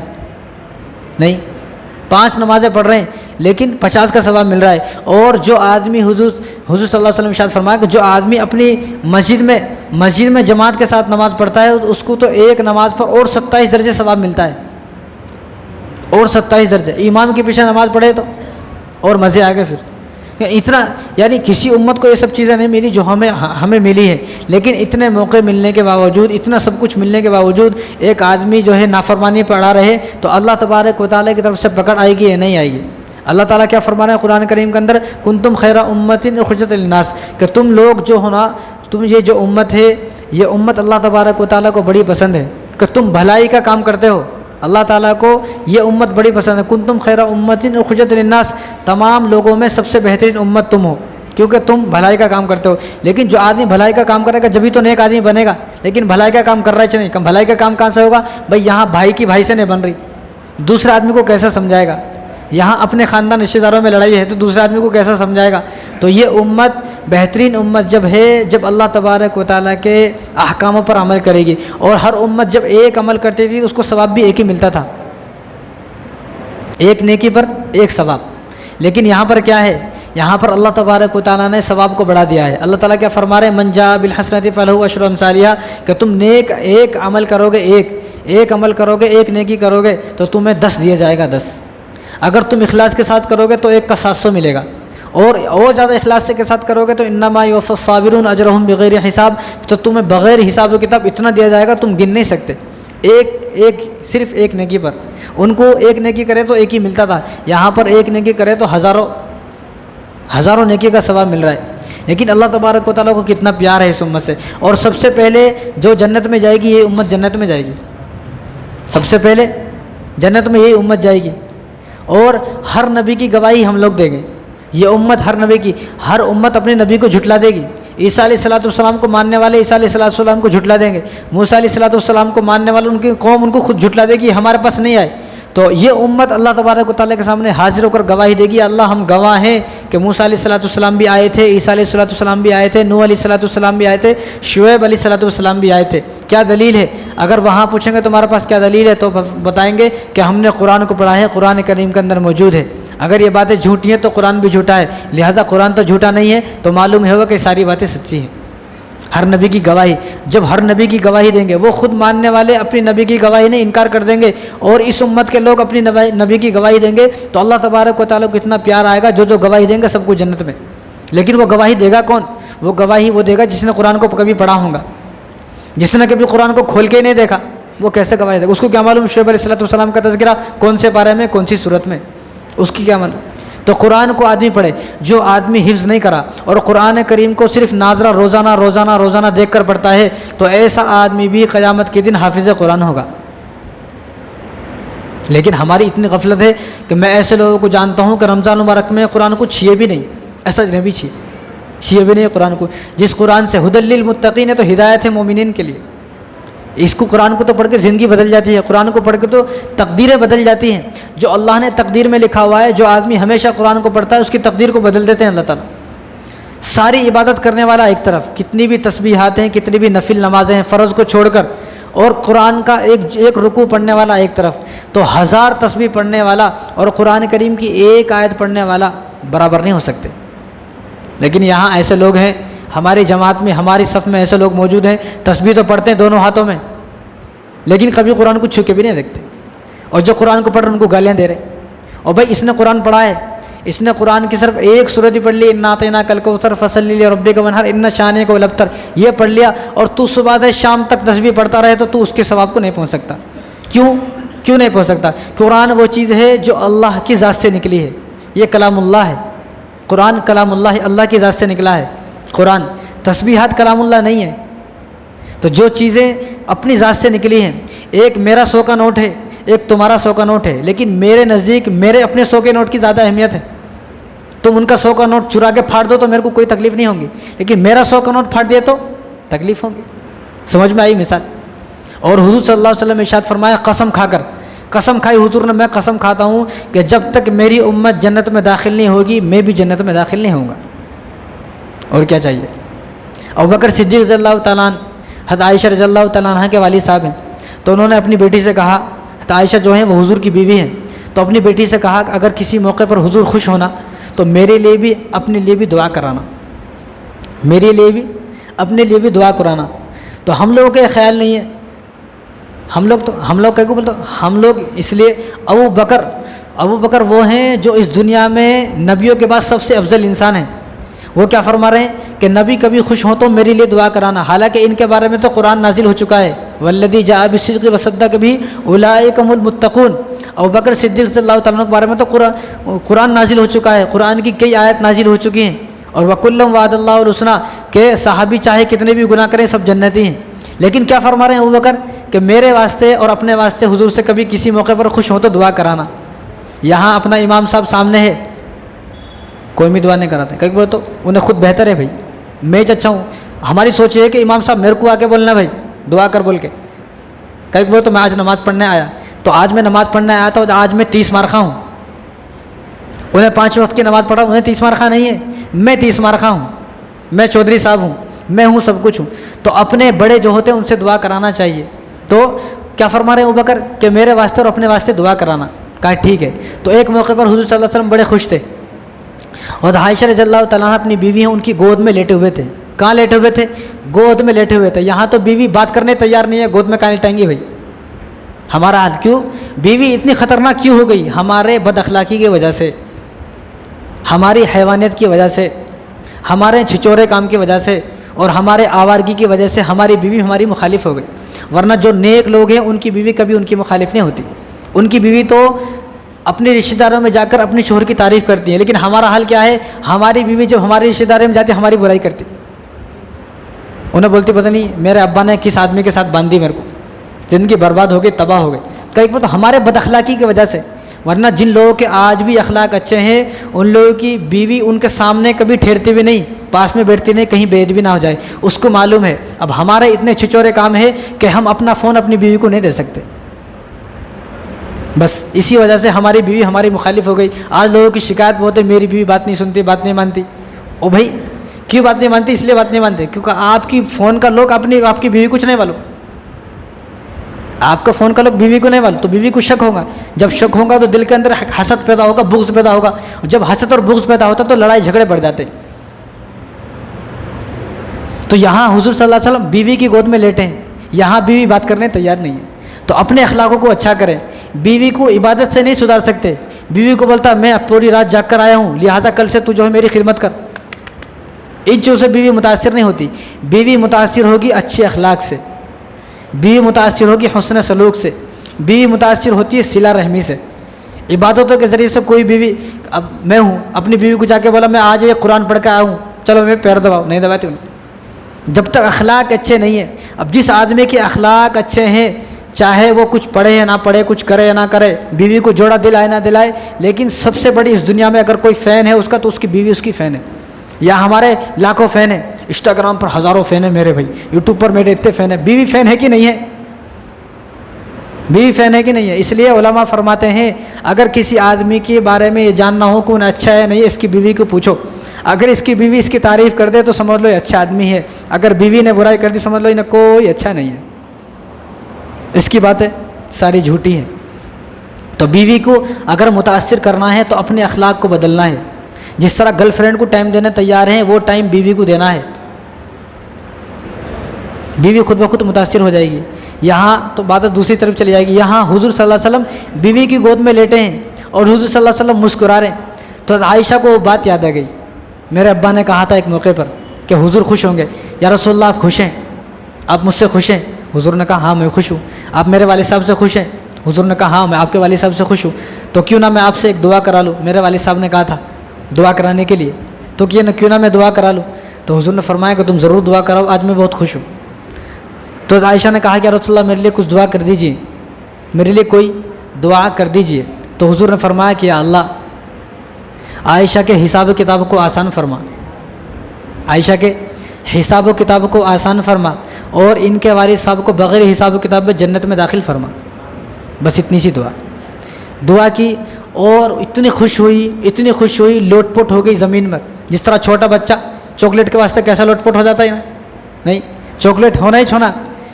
نہیں، 5 نمازیں پڑھ رہے ہیں لیکن 50 کا ثواب مل رہا ہے. اور جو آدمی حضور صلی اللہ علیہ وسلم ارشاد فرمایا کہ جو آدمی اپنی مسجد میں جماعت کے ساتھ نماز پڑھتا ہے اس کو تو ایک نماز پر اور 27 درجے ثواب ملتا ہے, اور 27 درجے. امام کے پیچھے نماز پڑھے تو اور مزے آ گئے. پھر اتنا یعنی کسی امت کو یہ سب چیزیں نہیں ملی جو ہمیں ملی ہے. لیکن اتنے موقع ملنے کے باوجود, اتنا سب کچھ ملنے کے باوجود ایک آدمی جو ہے نافرمانی پڑھا رہے تو اللہ تبارک و تعالیٰ کی طرف سے پکڑ آئے گی یا نہیں آئے گی؟ اللہ تعالیٰ کیا فرما رہے ہیں قرآن کریم کے اندر, کنتم خیر امت اخرجت للناس, کہ تم لوگ جو ہونا, تم یہ جو امت ہے یہ امت اللہ تبارک و تعالیٰ کو بڑی پسند ہے کہ تم بھلائی کا کام کرتے ہو. اللہ تعالیٰ کو یہ امت بڑی پسند ہے. کنتم خیر امت اخرجت للناس, تمام لوگوں میں سب سے بہترین امت تم ہو کیونکہ تم بھلائی کا کام کرتے ہو. لیکن جو آدمی بھلائی کا کام کرے گا جبھی تو نیک آدمی بنے گا. لیکن بھلائی کا کام کر رہا ہے نہیں, بھلائی کا کام کہاں سے ہوگا بھائی؟ یہاں بھائی کی بھائی سے نہیں بن رہی, دوسرے آدمی کو کیسا سمجھائے گا؟ یہاں اپنے خاندان رشتہ داروں میں لڑائی ہے تو دوسرے آدمی کو کیسا سمجھائے گا؟ تو یہ امت بہترین امت جب ہے جب اللہ تبارک و تعالیٰ کے احکاموں پر عمل کرے گی. اور ہر امت جب ایک عمل کرتی تھی تو اس کو ثواب بھی ایک ہی ملتا تھا, ایک نیکی پر ایک ثواب. لیکن یہاں پر کیا ہے؟ یہاں پر اللہ تبارک و تعالیٰ نے ثواب کو بڑھا دیا ہے. اللہ تعالیٰ کیا فرما رہے ہیں, من جاء بالحسنۃ فلہ عشر امثالھا, کہ تم نیک ایک عمل کرو گے, ایک عمل کرو گے, ایک نیکی کرو گے تو تمہیں 10 دیا جائے گا. 10 اگر تم اخلاص کے ساتھ کرو گے تو ایک کا 700 ملے گا, اور زیادہ اخلاص کے ساتھ کرو گے تو انما یوفی الصابرون اجرهم بغیر حساب, تو تمہیں بغیر حساب و کتاب اتنا دیا جائے گا تم گن نہیں سکتے. صرف ایک نیکی پر. ان کو ایک نیکی کرے تو ایک ہی ملتا تھا, یہاں پر ایک نیکی کرے تو ہزاروں نیکی کا ثواب مل رہا ہے. لیکن اللہ تبارک و تعالیٰ کو کتنا پیار ہے اس امت سے. اور سب سے پہلے جو جنت میں جائے گی یہ امت جنت میں جائے گی, سب سے پہلے جنت میں یہی امت جائے گی. اور ہر نبی کی گواہی ہم لوگ دیں گے. یہ امت ہر امت اپنے نبی کو جھٹلا دے گی. عیسیٰ علیہ السلام کو ماننے والے عیسیٰ علیہ السلام کو جھٹلا دیں گے. موسیٰ علیہ السلام کو ماننے والے ان کی قوم ان کو خود جھٹلا دے گی, ہمارے پاس نہیں آئے. تو یہ امت اللہ تبارک و تعالیٰ کے سامنے حاضر ہو کر گواہی دے گی, اللہ ہم گواہ ہیں کہ موسیٰ علیہ السلام بھی آئے تھے, عیسیٰ علیہ السلام بھی آئے تھے, نوح علیہ السلام بھی آئے تھے, شعیب علیہ السلام بھی آئے تھے. کیا دلیل ہے؟ اگر وہاں پوچھیں گے تمہارے پاس کیا دلیل ہے تو بتائیں گے کہ ہم نے قرآن کو پڑھا ہے, قرآن کریم کے اندر موجود ہے. اگر یہ باتیں جھوٹی ہیں تو قرآن بھی جھوٹا ہے, لہذا قرآن تو جھوٹا نہیں ہے تو معلوم ہوگا کہ ساری باتیں سچی ہیں. ہر نبی کی گواہی, جب ہر نبی کی گواہی دیں گے, وہ خود ماننے والے اپنی نبی کی گواہی نہیں انکار کر دیں گے, اور اس امت کے لوگ اپنی نبی کی گواہی دیں گے, تو اللہ تبارک و تعالیٰ کو اتنا پیار آئے گا. جو گواہی دیں گے سب کو جنت میں. لیکن وہ گواہی دے گا کون؟ وہ گواہی وہ دے گا جس نے قرآن کو کبھی پڑھا ہوگا. جس نے کبھی قرآن کو کھول کے ہی نہیں دیکھا وہ کیسے گواہی دے گا؟ اس کو کیا معلوم شعیب علیہ السلام کا تذکرہ کون سے پارے میں کون سی صورت میں, اس کی کیا معلوم؟ تو قرآن کو آدمی پڑھے. جو آدمی حفظ نہیں کرا اور قرآن کریم کو صرف ناظرہ روزانہ دیکھ کر پڑھتا ہے تو ایسا آدمی بھی قیامت کے دن حافظ قرآن ہوگا. لیکن ہماری اتنی غفلت ہے کہ میں ایسے لوگوں کو جانتا ہوں کہ رمضان مبارک میں قرآن کو چھیے بھی نہیں, ایسا نبی چھیے بھی نہیں قرآن کو. جس قرآن سے ہدی للمتقین ہے تو ہدایت ہے مومنین کے لیے. اس کو قرآن کو تو پڑھ کے زندگی بدل جاتی ہے, قرآن کو پڑھ کے تو تقدیریں بدل جاتی ہیں. جو اللہ نے تقدیر میں لکھا ہوا ہے, جو آدمی ہمیشہ قرآن کو پڑھتا ہے اس کی تقدیر کو بدل دیتے ہیں اللہ تعالیٰ. ساری عبادت کرنے والا ایک طرف, کتنی بھی تسبیحات ہیں, کتنی بھی نفل نمازیں ہیں فرض کو چھوڑ کر, اور قرآن کا ایک رکوع پڑھنے والا ایک طرف, تو 1000 تسبیح پڑھنے والا اور قرآن کریم کی ایک آیت پڑھنے والا برابر نہیں ہو سکتے. لیکن یہاں ایسے لوگ ہیں, ہماری جماعت میں ہماری صف میں ایسے لوگ موجود ہیں, تسبیح تو پڑھتے ہیں دونوں ہاتھوں میں لیکن کبھی قرآن کو چھو کے بھی نہیں دیکھتے. اور جو قرآن کو پڑھ رہے ان کو گالیاں دے رہے. اور بھائی اس نے قرآن پڑھا ہے, اس نے قرآن کی صرف ایک سورت ہی پڑھ لی, انا اعطیناک الکوثر فصلی لربک وانحر ان شانک هو الابتر, یہ پڑھ لیا اور تو صبح سے شام تک تسبیح پڑھتا رہے تو اس کے ثواب کو نہیں پہنچ سکتا. کیوں نہیں پہنچ سکتا؟ قرآن وہ چیز ہے جو اللہ کی ذات سے نکلی ہے. یہ کلام اللہ ہے. قرآن کلام اللہ ہے, اللہ کی ذات سے نکلا ہے قرآن. تسبیحات کلام اللہ نہیں ہے. تو جو چیزیں اپنی ذات سے نکلی ہیں, ایک میرا 100 کا نوٹ ہے, ایک تمہارا 100 کا نوٹ ہے, لیکن میرے نزدیک میرے اپنے 100 کے نوٹ کی زیادہ اہمیت ہے. تم ان کا 100 کا نوٹ چرا کے پھاڑ دو تو میرے کو کوئی تکلیف نہیں ہوگی, لیکن میرا 100 کا نوٹ پھاڑ دیا تو تکلیف ہوگی. سمجھ میں آئی مثال؟ اور حضور صلی اللہ علیہ وسلم نے ارشاد فرمایا, قسم کھائی حضور نے, میں قسم کھاتا ہوں کہ جب تک میری امت جنت میں داخل نہیں ہوگی میں بھی جنت میں داخل نہیں ہوں گا. اور کیا چاہیے؟ ابوبکر صدیق رضی اللہ تعالیٰ عنہ, حضرت عائشہ رضی اللہ تعالیٰ عنہ کے والد صاحب ہیں, تو انہوں نے اپنی بیٹی سے کہا, حضرت عائشہ جو ہیں وہ حضور کی بیوی ہیں, تو اپنی بیٹی سے کہا کہ اگر کسی موقع پر حضور خوش ہونا تو میرے لیے بھی اپنے لیے بھی دعا کرانا، میرے لیے بھی اپنے لیے بھی دعا کرانا۔ تو ہم لوگوں کا یہ خیال نہیں ہے، ہم لوگ کیا بولتے ہم لوگ اس لیے ابو بکر وہ ہیں جو اس دنیا میں نبیوں کے بعد سب سے افضل انسان ہیں۔ وہ کیا فرما رہے ہیں کہ نبی کبھی خوش ہوں تو میرے لیے دعا کرانا، حالانکہ ان کے بارے میں تو قرآن نازل ہو چکا ہے، والذی جاء بالصدق وصدق بہ اولئک هم المتقون۔ ابو بکر صدیق صلی اللہ تعالیٰ عنہ کے بارے میں تو قرآن نازل ہو چکا ہے، قرآن کی کئی آیت نازل ہو چکی ہیں، اور وکلم وعد اللہ الحسنی کہ صحابی چاہے کتنے بھی گناہ کریں سب جنتی ہیں۔ لیکن کیا فرما رہے ہیں ابو بکر کہ میرے واسطے اور اپنے واسطے حضور سے کبھی کسی موقع پر خوش ہوں تو دعا کرانا۔ یہاں اپنا امام صاحب سامنے ہے، کوئی بھی دعا نہیں کراتے، کئی بار تو انہیں خود بہتر ہے بھائی میں اچھا ہوں، ہماری سوچ یہ ہے کہ امام صاحب میرے کو آ کے بولنا بھائی دعا کر بول کے۔ کئی بار تو میں آج نماز پڑھنے آیا تو آج میں نماز پڑھنے آیا تھا، آج میں 30 مارخہ ہوں، انہیں 5 وقت کی نماز پڑھا، انہیں 30 مارخہ نہیں ہے، میں 30 مارخہ ہوں، میں چودھری صاحب ہوں، میں ہوں سب کچھ ہوں۔ تو اپنے بڑے جو ہوتے ہیں ان سے دعا کرانا چاہیے۔ تو کیا فرما رہے ہیں ابوبکر کہ میرے واسطے اور اپنے واسطے دعا کرانا، کہا ٹھیک ہے۔ تو ایک موقع پر حضور صلی اللہ علیہ وسلم بڑے خوش تھے، اور عائشہ رضی اللہ تعالیٰ عنہ اپنی بیوی ہیں ان کی گود میں لیٹے ہوئے تھے۔ کہاں لیٹے ہوئے تھے؟ گود میں لیٹے ہوئے تھے۔ یہاں تو بیوی بات کرنے تیار نہیں ہے، گود میں کہاں لٹائیں گی بھائی؟ ہمارا حال کیوں؟ بیوی اتنی خطرناک کیوں ہو گئی؟ ہمارے بد اخلاقی کی وجہ سے، ہماری حیوانیت کی وجہ سے، ہمارے چھچورے کام کی وجہ سے، اور ہمارے آوارگی کی وجہ سے ہماری بیوی ہماری مخالف ہو گئی۔ ورنہ جو نیک لوگ ہیں ان کی بیوی کبھی ان کی مخالف نہیں ہوتی، ان کی بیوی تو اپنے رشتہ داروں میں جا کر اپنے شوہر کی تعریف کرتی ہے۔ لیکن ہمارا حال کیا ہے؟ ہماری بیوی جب ہمارے رشتہ داروں میں جاتی ہے ہماری برائی کرتی، انہیں بولتی پتہ نہیں میرے ابا نے کس آدمی کے ساتھ باندھی، میرے کو زندگی برباد ہو گئی، تباہ ہو گئی۔ کئی بار تو ہمارے بد اخلاقی کی وجہ سے۔ ورنہ جن لوگوں کے آج بھی اخلاق اچھے ہیں ان لوگوں کی بیوی ان کے سامنے کبھی ٹھہرتی بھی نہیں، پاس میں بیٹھتی نہیں، کہیں بے ادبی نہ ہو جائے، اس کو معلوم ہے۔ اب ہمارے اتنے چھچورے کام ہے کہ ہم اپنا فون اپنی بیوی کو نہیں دے سکتے، بس اسی وجہ سے ہماری بیوی ہماری مخالف ہو گئی۔ آج لوگوں کی شکایت بہت ہے، میری بیوی بات نہیں سنتی، بات نہیں مانتی۔ او بھائی کیوں بات نہیں مانتی؟ اس لیے بات نہیں مانتے کیونکہ آپ کی فون کا لوگ آپ کی بیوی کچھ نہیں معلوم، آپ کا فون کا لوگ بیوی کو نہیں معلوم، تو بیوی کو شک ہوگا، جب شک ہوگا تو دل کے اندر حسد پیدا ہوگا، بغض پیدا ہوگا، جب حسد اور بغض پیدا ہوتا تو لڑائی جھگڑے بڑھ جاتے۔ تو یہاں حضور صلی اللہ علیہ وسلم بیوی کی گود میں لیٹے ہیں، یہاں بیوی بات کرنے تیار نہیں ہے۔ تو اپنے اخلاقوں کو اچھا کریں۔ بیوی کو عبادت سے نہیں سدھار سکتے، بیوی کو بولتا میں اب پوری رات جاگ کر آیا ہوں لہٰذا کل سے تو جو ہے میری خدمت کر، ان چیزوں سے بیوی متاثر نہیں ہوتی۔ بیوی متاثر ہوگی اچھے اخلاق سے، بیوی متاثر ہوگی حسن سلوک سے، بیوی متاثر ہوتی ہے صلہ رحمی سے، عبادتوں کے ذریعے سے۔ کوئی بیوی، اب میں ہوں، اپنی بیوی کو جا کے بولا میں آج یہ قرآن پڑھ کے آیا ہوں، چلو میں پیر دباؤ، نہیں دباتی ہوں جب تک اخلاق اچھے نہیں ہیں۔ اب جس آدمی کے اخلاق اچھے ہیں چاہے وہ کچھ پڑھے یا نہ پڑھے، کچھ کرے یا نہ کرے، بیوی کو جوڑا دلائے نہ دلائے، لیکن سب سے بڑی اس دنیا میں اگر کوئی فین ہے اس کا تو اس کی بیوی اس کی فین ہے۔ یا ہمارے لاکھوں فین ہیں، انسٹاگرام پر ہزاروں فین ہیں میرے بھائی، یوٹیوب پر میرے اتنے فین ہیں، بیوی فین ہے کہ نہیں ہے؟ بیوی فین ہے کہ نہیں ہے؟ اس لیے علماء فرماتے ہیں اگر کسی آدمی کے بارے میں یہ جاننا ہو کہ انہیں اچھا ہے نہیں، اس کی بیوی کو پوچھو۔ اگر اس کی بیوی اس کی تعریف کر دے تو سمجھ لو یہ اچھا آدمی ہے، اگر بیوی نے برائی کر دی سمجھ لو انہیں کوئی اچھا نہیں ہے، اس کی باتیں ساری جھوٹی ہیں۔ تو بیوی کو اگر متاثر کرنا ہے تو اپنے اخلاق کو بدلنا ہے۔ جس طرح گرل فرینڈ کو ٹائم دینے تیار ہیں وہ ٹائم بیوی کو دینا ہے، بیوی خود بخود متاثر ہو جائے گی۔ یہاں تو بات دوسری طرف چلی جائے گی۔ یہاں حضور صلی اللہ علیہ وسلم بیوی کی گود میں لیٹے ہیں اور حضور صلی اللہ علیہ وسلم مسکرا رہے ہیں، تو عائشہ کو وہ بات یاد آ گئی۔ میرے ابا نے کہا تھا ایک موقع پر کہ حضور خوش ہوں گے، یا رسول اللہ آپ خوش ہیں، آپ مجھ سے خوش ہیں؟ حضور نے کہا ہاں میں خوش ہوں۔ آپ میرے والد صاحب سے خوش ہیں؟ حضور نے کہا ہاں میں آپ کے والد صاحب سے خوش ہوں۔ تو کیوں نہ میں آپ سے ایک دعا کرا لوں؟ میرے والد صاحب نے کہا تھا دعا کرانے کے لیے، تو کیوں نہ میں دعا کرا لوں؟ تو حضور نے فرمایا کہ تم ضرور دعا کراؤ، آج میں بہت خوش ہوں۔ تو عائشہ نے کہا کہ رسول اللہ میرے لیے کچھ دعا کر دیجیے، میرے لیے کوئی دعا کر دیجیے۔ تو حضور نے فرمایا کہ یا اللہ عائشہ کے حساب و کتاب کو آسان فرما، عائشہ کے حساب و کتاب کو آسان فرما، اور ان کے والد صاحب کو بغیر حساب و کتاب میں جنت میں داخل فرما۔ بس اتنی سی دعا کی، اور اتنی خوش ہوئی لوٹ پوٹ ہو گئی زمین میں۔ جس طرح چھوٹا بچہ چاکلیٹ کے واسطے کیسا لوٹ پوٹ ہو جاتا ہے نا، نہیں چاکلیٹ ہونا ہی چھونا،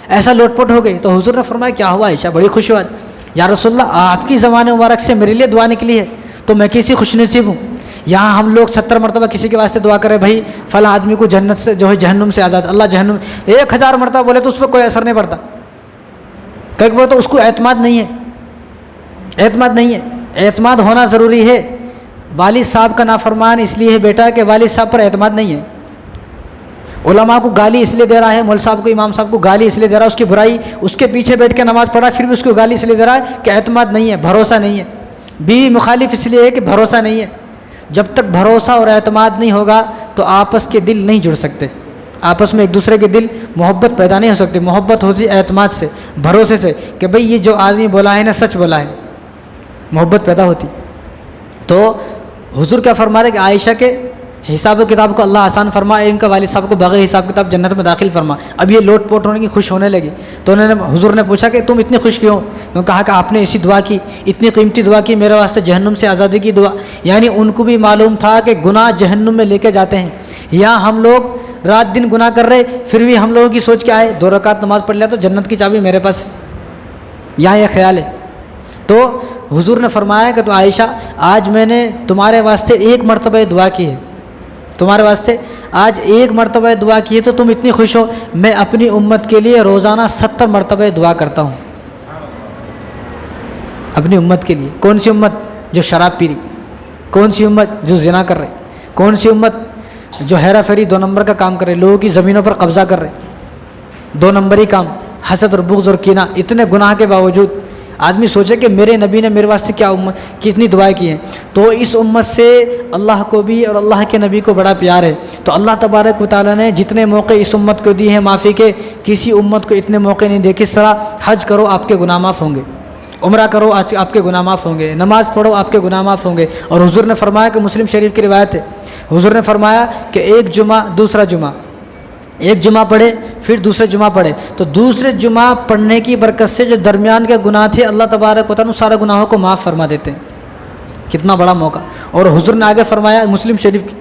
ایسا لوٹ پوٹ ہو گئی۔ تو حضور نے فرمایا کیا ہوا عائشہ؟ بڑی خوش ہوا۔ یا رسول اللہ آپ کی زبان مبارک سے میرے لیے دعا نکلی ہے تو میں کیسی خوش نصیب ہوں۔ یہاں ہم لوگ 70 مرتبہ کسی کے واسطے دعا کرے بھائی فلاں آدمی کو جنت سے جو ہے جہنم سے آزاد، اللہ جہنم 1000 مرتبہ بولے تو اس پہ کوئی اثر نہیں پڑتا، کئی بار تو اس کو اعتماد نہیں ہے، اعتماد نہیں ہے۔ اعتماد ہونا ضروری ہے۔ والد صاحب کا نافرمان اس لیے ہے بیٹا کہ والد صاحب پر اعتماد نہیں ہے، علماء کو گالی اس لیے دے رہا ہے، مول صاحب کو امام صاحب کو گالی اس لیے دے رہا ہے، اس کی برائی اس کے پیچھے بیٹھ کے نماز پڑھا پھر بھی اس کو گالی اس لیے دے رہا ہے کہ اعتماد نہیں ہے، بھروسہ نہیں ہے۔ بیوی مخالف اس لیے ہے کہ بھروسہ نہیں ہے۔ جب تک بھروسہ اور اعتماد نہیں ہوگا تو آپس کے دل نہیں جڑ سکتے، آپس میں ایک دوسرے کے دل محبت پیدا نہیں ہو سکتی۔ محبت ہوتی اعتماد سے، بھروسے سے کہ بھئی یہ جو آدمی بولا ہے نا سچ بولا ہے، محبت پیدا ہوتی۔ تو حضور کیا فرما رہے کہ عائشہ کے حساب و کتاب کو اللہ آسان فرما، ان کا والد صاحب کو بغیر حساب کتاب جنت میں داخل فرما۔ اب یہ لوٹ پوٹ ہونے کی خوش ہونے لگی تو انہوں نے حضور نے پوچھا کہ تم اتنی خوش کیوں؟ تو کہا کہ آپ نے ایسی دعا کی، اتنی قیمتی دعا کی میرے واسطے جہنم سے آزادی کی دعا۔ یعنی ان کو بھی معلوم تھا کہ گناہ جہنم میں لے کے جاتے ہیں۔ یہاں ہم لوگ رات دن گناہ کر رہے پھر بھی ہم لوگوں کی سوچ کیا ہے 2 رکعت نماز پڑھ لیا تو جنت کی چابی میرے پاس، یہاں یہ خیال ہے۔ تو حضور نے فرمایا کہ تو عائشہ آج میں نے تمہارے واسطے 1 مرتبہ دعا کی ہے، تمہارے واسطے آج 1 مرتبہ دعا کی ہے تو تم اتنی خوش ہو۔ میں اپنی امت کے لیے روزانہ 70 مرتبہ دعا کرتا ہوں، اپنی امت کے لیے۔ کون سی امت؟ جو شراب پی رہی، کون سی امت؟ جو زنا کر رہے، کون سی امت؟ جو ہیرا پھیری 2 نمبر کا کام کر رہے، لوگوں کی زمینوں پر قبضہ کر رہے، 2 نمبری کام، حسد اور بغض اور کینہ، اتنے گناہ کے باوجود آدمی سوچے کہ میرے نبی نے میرے واسطے کیا کتنی دعائیں کی ہیں۔ تو اس امت سے اللہ کو بھی اور اللہ کے نبی کو بڑا پیار ہے۔ تو اللہ تبارک و تعالیٰ نے جتنے موقع اس امت کو دیے ہیں معافی کے، کسی امت کو اتنے موقع نہیں دیے۔ کس طرح؟ حج کرو آپ کے گناہ معاف ہوں گے، عمرہ کرو آپ کے گناہ معاف ہوں گے، نماز پڑھو آپ کے گناہ معاف ہوں گے۔ اور حضور نے فرمایا کہ مسلم شریف کی روایت ہے، حضور نے فرمایا کہ ایک جمعہ دوسرا جمعہ، ایک جمعہ پڑھے پھر دوسرے جمعہ پڑھے تو دوسرے جمعہ پڑھنے کی برکت سے جو درمیان کے گناہ تھے اللہ تبارک و تعالیٰ سارے گناہوں کو معاف فرما دیتے ہیں۔ کتنا بڑا موقع۔ اور حضور نے آگے فرمایا، مسلم شریف کی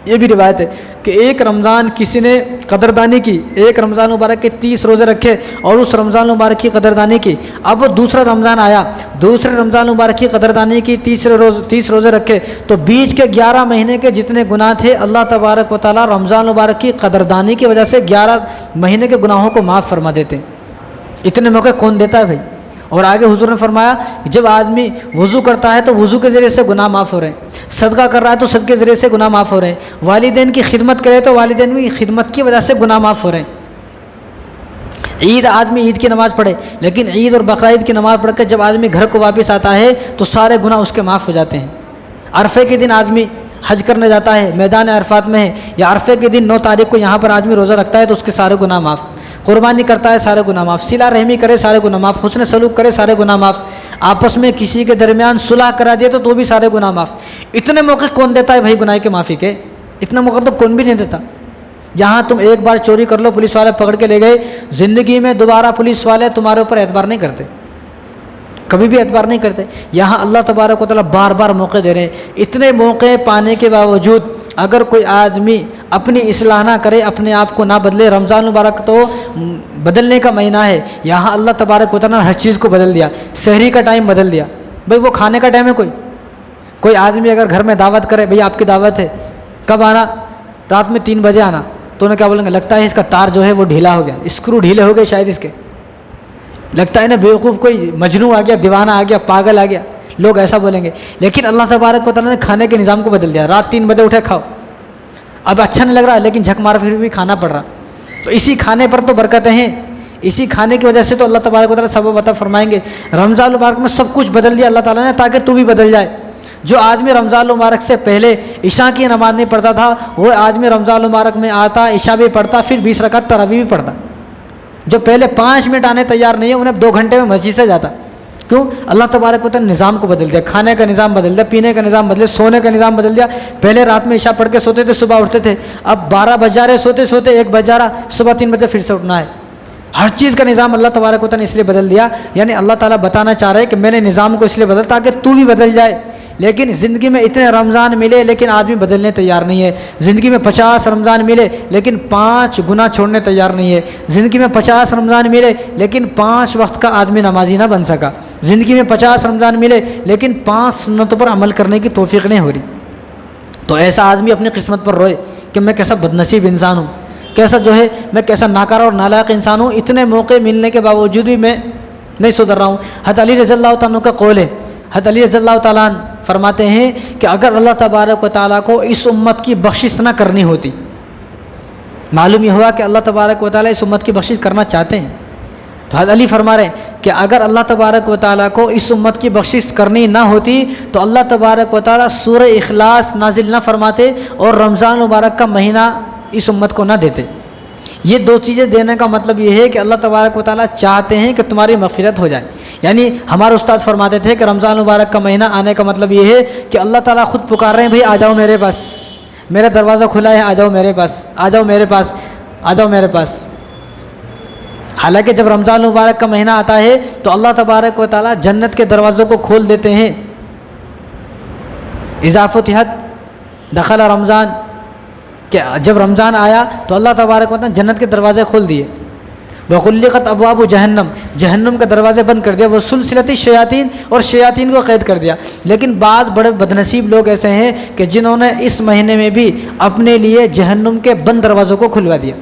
یہ بھی روایت ہے کہ ایک رمضان کسی نے قدردانی کی، ایک رمضان مبارک کے 30 روزے رکھے اور اس رمضان مبارک کی قدردانی کی۔ اب وہ دوسرا رمضان آیا، دوسرے رمضان مبارک کی قدردانی کی، 30 روزے رکھے تو بیچ کے 11 مہینے کے جتنے گناہ تھے اللہ تبارک و تعالیٰ رمضان مبارک کی قدردانی کی وجہ سے 11 مہینے کے گناہوں کو معاف فرما دیتے ہیں۔ اتنے موقع کون دیتا ہے بھائی؟ اور آگے حضور نے فرمایا کہ جب آدمی وضو کرتا ہے تو وضو کے ذریعے سے گناہ معاف ہو رہے ہیں، صدقہ کر رہا ہے تو صدقے کے ذریعے سے گناہ معاف ہو رہے ہیں، والدین کی خدمت کرے تو والدین کی خدمت کی وجہ سے گناہ معاف ہو رہے ہیں۔ عید، آدمی عید کی نماز پڑھے لیکن عید اور بقرعید کی نماز پڑھ کے جب آدمی گھر کو واپس آتا ہے تو سارے گناہ اس کے معاف ہو جاتے ہیں۔ عرفے کے دن آدمی حج کرنے جاتا ہے، میدان عرفات میں ہے، یا عرفے کے دن 9 تاریخ کو یہاں پر آدمی روزہ رکھتا ہے تو اس کے سارے گناہ معاف، قربانی کرتا ہے سارے گناہ معاف، صلہ رحمی کرے سارے گناہ معاف، حسن سلوک کرے سارے گناہ معاف، آپس میں کسی کے درمیان صلح کرا دے تو بھی سارے گناہ معاف۔ اتنے موقع کون دیتا ہے بھائی گناہ کے معافی کے؟ اتنا موقع تو کون بھی نہیں دیتا۔ جہاں تم ایک بار چوری کر لو پولیس والے پکڑ کے لے گئے، زندگی میں دوبارہ پولیس والے تمہارے اوپر اعتبار نہیں کرتے، کبھی بھی اعتبار نہیں کرتے۔ یہاں اللہ تبارک و تعالیٰ بار بار موقع دے رہے ہیں۔ اتنے موقع پانے کے باوجود اگر کوئی آدمی اپنی اصلاح نہ کرے، اپنے آپ کو نہ بدلے، رمضان مبارک تو بدلنے کا مہینہ ہے، یہاں اللہ تبارک و تعالیٰ نے ہر چیز کو بدل دیا۔ سحری کا ٹائم بدل دیا، بھائی وہ کھانے کا ٹائم ہے۔ کوئی آدمی اگر گھر میں دعوت کرے، بھئی آپ کی دعوت ہے، کب آنا؟ رات میں 3 بجے آنا، تو انہیں کیا بولیں گے؟ لگتا ہے اس کا تار جو ہے وہ ڈھیلا ہو گیا، اسکرو ڈھیلے ہو گئے شاید اس کے، لگتا ہے نا بیوقوف کوئی مجنون آ گیا، دیوانہ آ گیا، پاگل آ گیا، لوگ ایسا بولیں گے۔ لیکن اللہ تبارک و تعالیٰ نے کھانے کے نظام کو بدل دیا، رات 3 بجے اٹھے کھاؤ، اب اچھا نہیں لگ رہا لیکن جھک مار پھر بھی کھانا پڑ رہا۔ تو اسی کھانے پر تو برکتیں ہیں، اسی کھانے کی وجہ سے تو اللہ تبارک و تعالیٰ سبب عطا فرمائیں گے۔ رمضان مبارک میں سب کچھ بدل دیا اللہ تعالیٰ نے تاکہ تو بھی بدل جائے۔ جو آدمی رمضان مبارک سے پہلے عشاء کی نماز نہیں پڑھتا تھا، وہ آدمی رمضان مبارک میں آتا، عشاء بھی پڑھتا، پھر 20 رکعت تراویح بھی پڑھتا۔ جو پہلے 5 منٹ آنے تیار نہیں ہے انہیں 2 گھنٹے میں مسجد سے جاتا۔ کیوں؟ اللہ تبارک و تعالیٰ نے نظام کو بدل دیا، کھانے کا نظام بدل دیا، پینے کا نظام بدل دیا، سونے کا نظام بدل دیا۔ پہلے رات میں عشاء پڑھ کے سوتے تھے، صبح اٹھتے تھے، اب 12 بج جا رہے سوتے سوتے، 1 بج جا رہا، صبح 3 بجے پھر سے اٹھنا ہے۔ ہر چیز کا نظام اللہ تبارک و تعالیٰ نے اس لیے بدل دیا، یعنی اللہ تعالیٰ بتانا چاہ رہے ہیں کہ میں نے نظام کو اس لیے بدلا تاکہ تو بھی بدل جائے۔ لیکن زندگی میں اتنے رمضان ملے لیکن آدمی بدلنے تیار نہیں ہے. زندگی میں 50 رمضان ملے لیکن 5 گناہ چھوڑنے تیار نہیں ہے. زندگی میں 50 رمضان ملے لیکن 5 وقت کا آدمی نمازی نہ بن سکا. زندگی میں 50 رمضان ملے لیکن 5 سنتوں پر عمل کرنے کی توفیق نہیں ہو رہی. تو ایسا آدمی اپنی قسمت پر روئے کہ میں کیسا بدنصیب انسان ہوں, کیسا جو ہے میں کیسا ناکارہ اور نالائق انسان ہوں, اتنے موقع ملنے کے باوجود بھی میں نہیں سدھر رہا ہوں. حضرت علی رضی اللہ تعالیٰ عنہ کا قول ہے, حضرت علی رضی اللہ تعالیٰ عنہ فرماتے ہیں کہ اگر اللہ تبارک و تعالیٰ کو اس امت کی بخشش نہ کرنی ہوتی, معلوم یہ ہوا کہ اللہ تبارک و تعالیٰ اس امت کی بخشش کرنا چاہتے ہیں, تو حضرت علی فرما رہے ہیں کہ اگر اللہ تبارک و تعالیٰ کو اس امت کی بخشش کرنی نہ ہوتی تو اللہ تبارک و تعالیٰ سورہ اخلاص نازل نہ فرماتے اور رمضان مبارک کا مہینہ اس امت کو نہ دیتے. یہ 2 چیزیں دینے کا مطلب یہ ہے کہ اللہ تبارک و تعالیٰ چاہتے ہیں کہ تمہاری مغفرت ہو جائے. یعنی ہمارے استاد فرماتے تھے کہ رمضان مبارک کا مہینہ آنے کا مطلب یہ ہے کہ اللہ تعالیٰ خود پکار رہے ہیں, بھائی آ جاؤ میرے پاس, میرا دروازہ کھلا ہے, آ جاؤ میرے پاس, آ جاؤ میرے پاس, آ جاؤ میرے پاس. حالانکہ جب رمضان مبارک کا مہینہ آتا ہے تو اللہ تبارک و تعالیٰ جنت کے دروازوں کو کھول دیتے ہیں. اذا فتحت دخل رمضان, کہ جب رمضان آیا تو اللہ تبارک و تعالیٰ جنت کے دروازے کھول دیے. وغلقت ابواب جہنم, جہنم کے دروازے بند کر دیا. وہ سلسلتی شیاطین, اور شیاطین کو قید کر دیا. لیکن بعض بڑے بدنصیب لوگ ایسے ہیں کہ جنہوں نے اس مہینے میں بھی اپنے لیے جہنم کے بند دروازوں کو کھلوا دیا,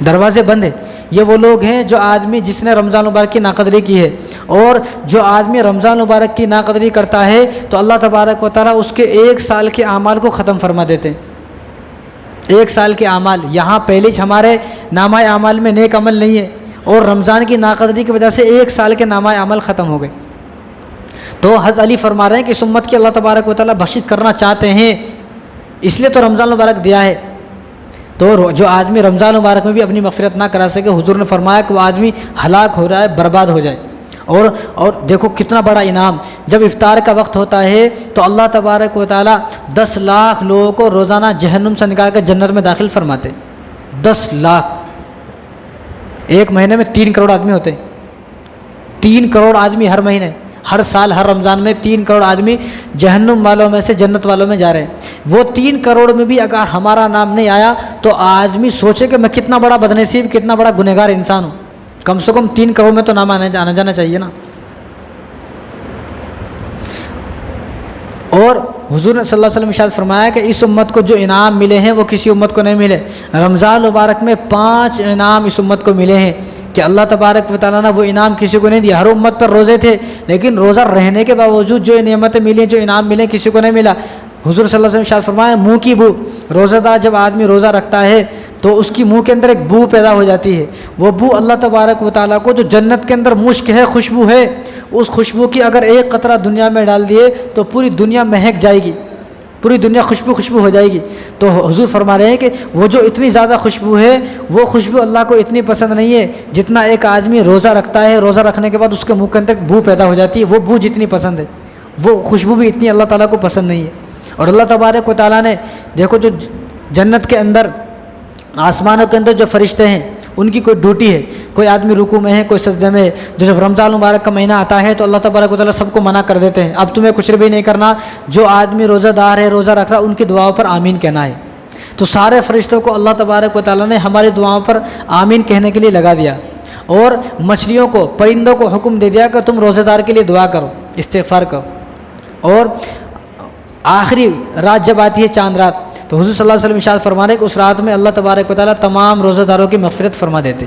دروازے بند ہیں. یہ وہ لوگ ہیں جو آدمی جس نے رمضان مبارک کی ناقدری کی ہے, اور جو آدمی رمضان مبارک کی ناقدری کرتا ہے تو اللہ تبارک و تعالیٰ اس کے 1 سال کے اعمال کو ختم فرما دیتے ہیں. 1 سال کے اعمال, یہاں پہلے ہمارے نامہ اعمال میں نیک عمل نہیں ہے, اور رمضان کی ناقدری کی وجہ سے 1 سال کے نامہ اعمال ختم ہو گئے. تو حضرت علی فرما رہے ہیں کہ اس امت کی اللہ تبارک و تعالیٰ بخشش کرنا چاہتے ہیں, اس لیے تو رمضان مبارک دیا ہے. تو جو آدمی رمضان مبارک میں بھی اپنی مغفرت نہ کرا سکے, حضور نے فرمایا کہ وہ آدمی ہلاک ہو جائے, برباد ہو جائے. اور دیکھو کتنا بڑا انعام, جب افطار کا وقت ہوتا ہے تو اللہ تبارک و تعالیٰ 10 لاکھ لوگوں کو روزانہ جہنم سے نکال کر جنت میں داخل فرماتے. 10 لاکھ, ایک مہینے میں 3 کروڑ آدمی ہوتے ہیں. 3 کروڑ آدمی ہر مہینے, ہر سال, ہر رمضان میں 3 کروڑ آدمی جہنم والوں میں سے جنت والوں میں جا رہے ہیں. وہ 3 کروڑ میں بھی اگر ہمارا نام نہیں آیا تو آدمی سوچے کہ میں کتنا بڑا بدنصیب, کتنا بڑا گنہگار انسان ہوں. کم سے کم 3 کروڑ میں تو نام آنا جانا چاہیے نا. اور حضور نے صلی اللہ علیہ وسلم ارشاد فرمایا کہ اس امت کو جو انعام ملے ہیں وہ کسی امت کو نہیں ملے. رمضان مبارک میں 5 انعام اس امت کو ملے ہیں کہ اللہ تبارک و تعالیٰ نے وہ انعام کسی کو نہیں دیا. ہر امت پر روزے تھے لیکن روزہ رہنے کے باوجود جو نعمتیں ملی, جو انعام ملے, کسی کو نہیں ملا. حضور صلی اللہ علیہ وسلم ارشاد فرمایا منہ کی بو, روزہ دار جب آدمی روزہ رکھتا ہے تو اس کی منہ کے اندر ایک بو پیدا ہو جاتی ہے. وہ بو اللہ تبارک و تعالیٰ کو جو جنت کے اندر مشک ہے, خوشبو ہے, اس خوشبو کی اگر ایک قطرہ دنیا میں ڈال دیے تو پوری دنیا مہک جائے گی, پوری دنیا خوشبو ہو جائے گی. تو حضور فرما رہے ہیں کہ وہ جو اتنی زیادہ خوشبو ہے, وہ خوشبو اللہ کو اتنی پسند نہیں ہے جتنا ایک آدمی روزہ رکھتا ہے, روزہ رکھنے کے بعد اس کے منہ کے اندر بو پیدا ہو جاتی ہے. وہ بو جتنی پسند ہے, وہ خوشبو بھی اتنی اللہ تعالیٰ کو پسند نہیں ہے. اور اللہ تبارک و تعالیٰ نے دیکھو جو جنت کے اندر, آسمانوں کے اندر جو فرشتے ہیں, ان کی کوئی ڈیوٹی ہے. کوئی آدمی رکوع میں ہے, کوئی سجدے میں ہے. جو جب رمضان مبارک کا مہینہ آتا ہے تو اللہ تبارک و تعالیٰ سب کو منع کر دیتے ہیں, اب تمہیں کچھ بھی نہیں کرنا. جو آدمی روزہ دار ہے, روزہ رکھ رہا, ان کی دعاؤں پر آمین کہنا ہے. تو سارے فرشتوں کو اللہ تبارک و تعالیٰ نے ہماری دعاؤں پر آمین کہنے کے لیے لگا دیا. اور مچھلیوں کو, پرندوں کو حکم دے دیا کہ تم روزہ دار کے لیے دعا کرو, استغفار کرو. اور آخری رات جب آتی ہے, چاند رات, تو حضور صلی اللہ علیہ وسلم ارشاد فرمانے کہ اس رات میں اللہ تبارک و تعالیٰ تمام روزہ داروں کی مغفرت فرما دیتے,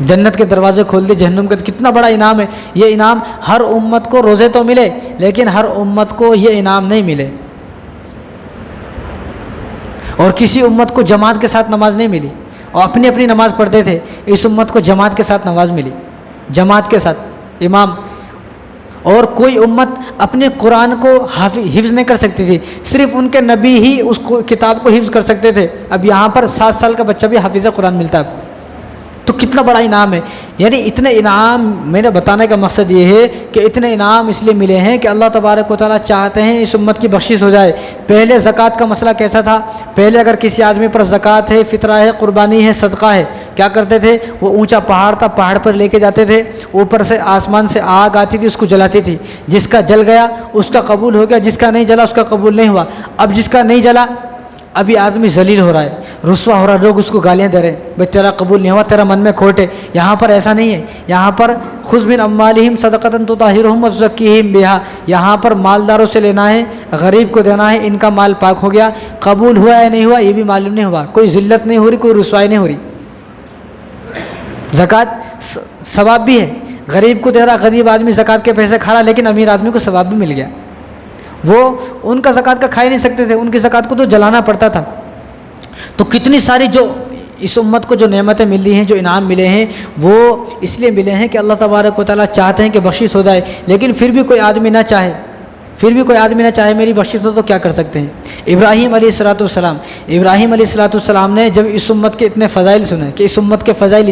جنت کے دروازے کھول دے, جہنم کے. کتنا بڑا انعام ہے یہ. انعام ہر امت کو روزے تو ملے لیکن ہر امت کو یہ انعام نہیں ملے. اور کسی امت کو جماعت کے ساتھ نماز نہیں ملی, اور اپنی اپنی نماز پڑھتے تھے. اس امت کو جماعت کے ساتھ نماز ملی, جماعت کے ساتھ امام. اور کوئی امت اپنے قرآن کو حفظ نہیں کر سکتی تھی, صرف ان کے نبی ہی اس کتاب کو حفظ کر سکتے تھے. اب یہاں پر 7 سال کا بچہ بھی حافظ قرآن ملتا ہے آپ کو. تو کتنا بڑا انعام ہے. یعنی اتنے انعام, میرے بتانے کا مقصد یہ ہے کہ اتنے انعام اس لیے ملے ہیں کہ اللہ تبارک و تعالیٰ چاہتے ہیں اس امت کی بخشش ہو جائے. پہلے زکوٰۃ کا مسئلہ کیسا تھا؟ پہلے اگر کسی آدمی پر زکوٰۃ ہے, فطرہ ہے, قربانی ہے, صدقہ ہے, کیا کرتے تھے؟ وہ اونچا پہاڑ تھا، پہاڑ پر لے کے جاتے تھے، اوپر سے آسمان سے آگ آتی تھی، اس کو جلاتی تھی، جس کا جل گیا اس کا قبول ہو گیا، جس کا نہیں جلا اس کا قبول نہیں ہوا۔ اب جس کا نہیں جلا، ابھی آدمی ذلیل ہو رہا ہے، رسوا ہو رہا ہے، لوگ اس کو گالیاں دے رہے ہیں، بھائی تیرا قبول نہیں ہوا، تیرا من میں کھوٹ ہے۔ یہاں پر ایسا نہیں ہے، یہاں پر خذ من اموالہم صدقۃ تطہرہم وتزکیہم بہا، یہاں پر مالداروں سے لینا ہے، غریب کو دینا ہے، ان کا مال پاک ہو گیا۔ قبول ہوا یا نہیں ہوا یہ بھی معلوم نہیں ہوا، کوئی ذلت نہیں ہو رہی، کوئی رسوائی نہیں ہو رہی۔ زکوٰۃ ثواب بھی ہے، غریب کو دے رہا، غریب آدمی زکوٰۃ کے پیسے کھا رہا، لیکن امیر آدمی کو ثواب بھی مل گیا۔ وہ ان کا زکوٰۃ کا کھا ہی نہیں سکتے تھے، ان کی زکوٰۃ کو تو جلانا پڑتا تھا۔ تو کتنی ساری جو اس امت کو جو نعمتیں ملی ہیں، جو انعام ملے ہیں، وہ اس لیے ملے ہیں کہ اللہ تبارک و تعالیٰ چاہتے ہیں کہ بخشش ہو جائے، لیکن پھر بھی کوئی آدمی نہ چاہے میری بخشش ہو تو کیا کر سکتے ہیں؟ ابراہیم علیہ الصلوۃ والسلام نے جب اس امت کے اتنے فضائل سنے کہ اس امت کے فضائل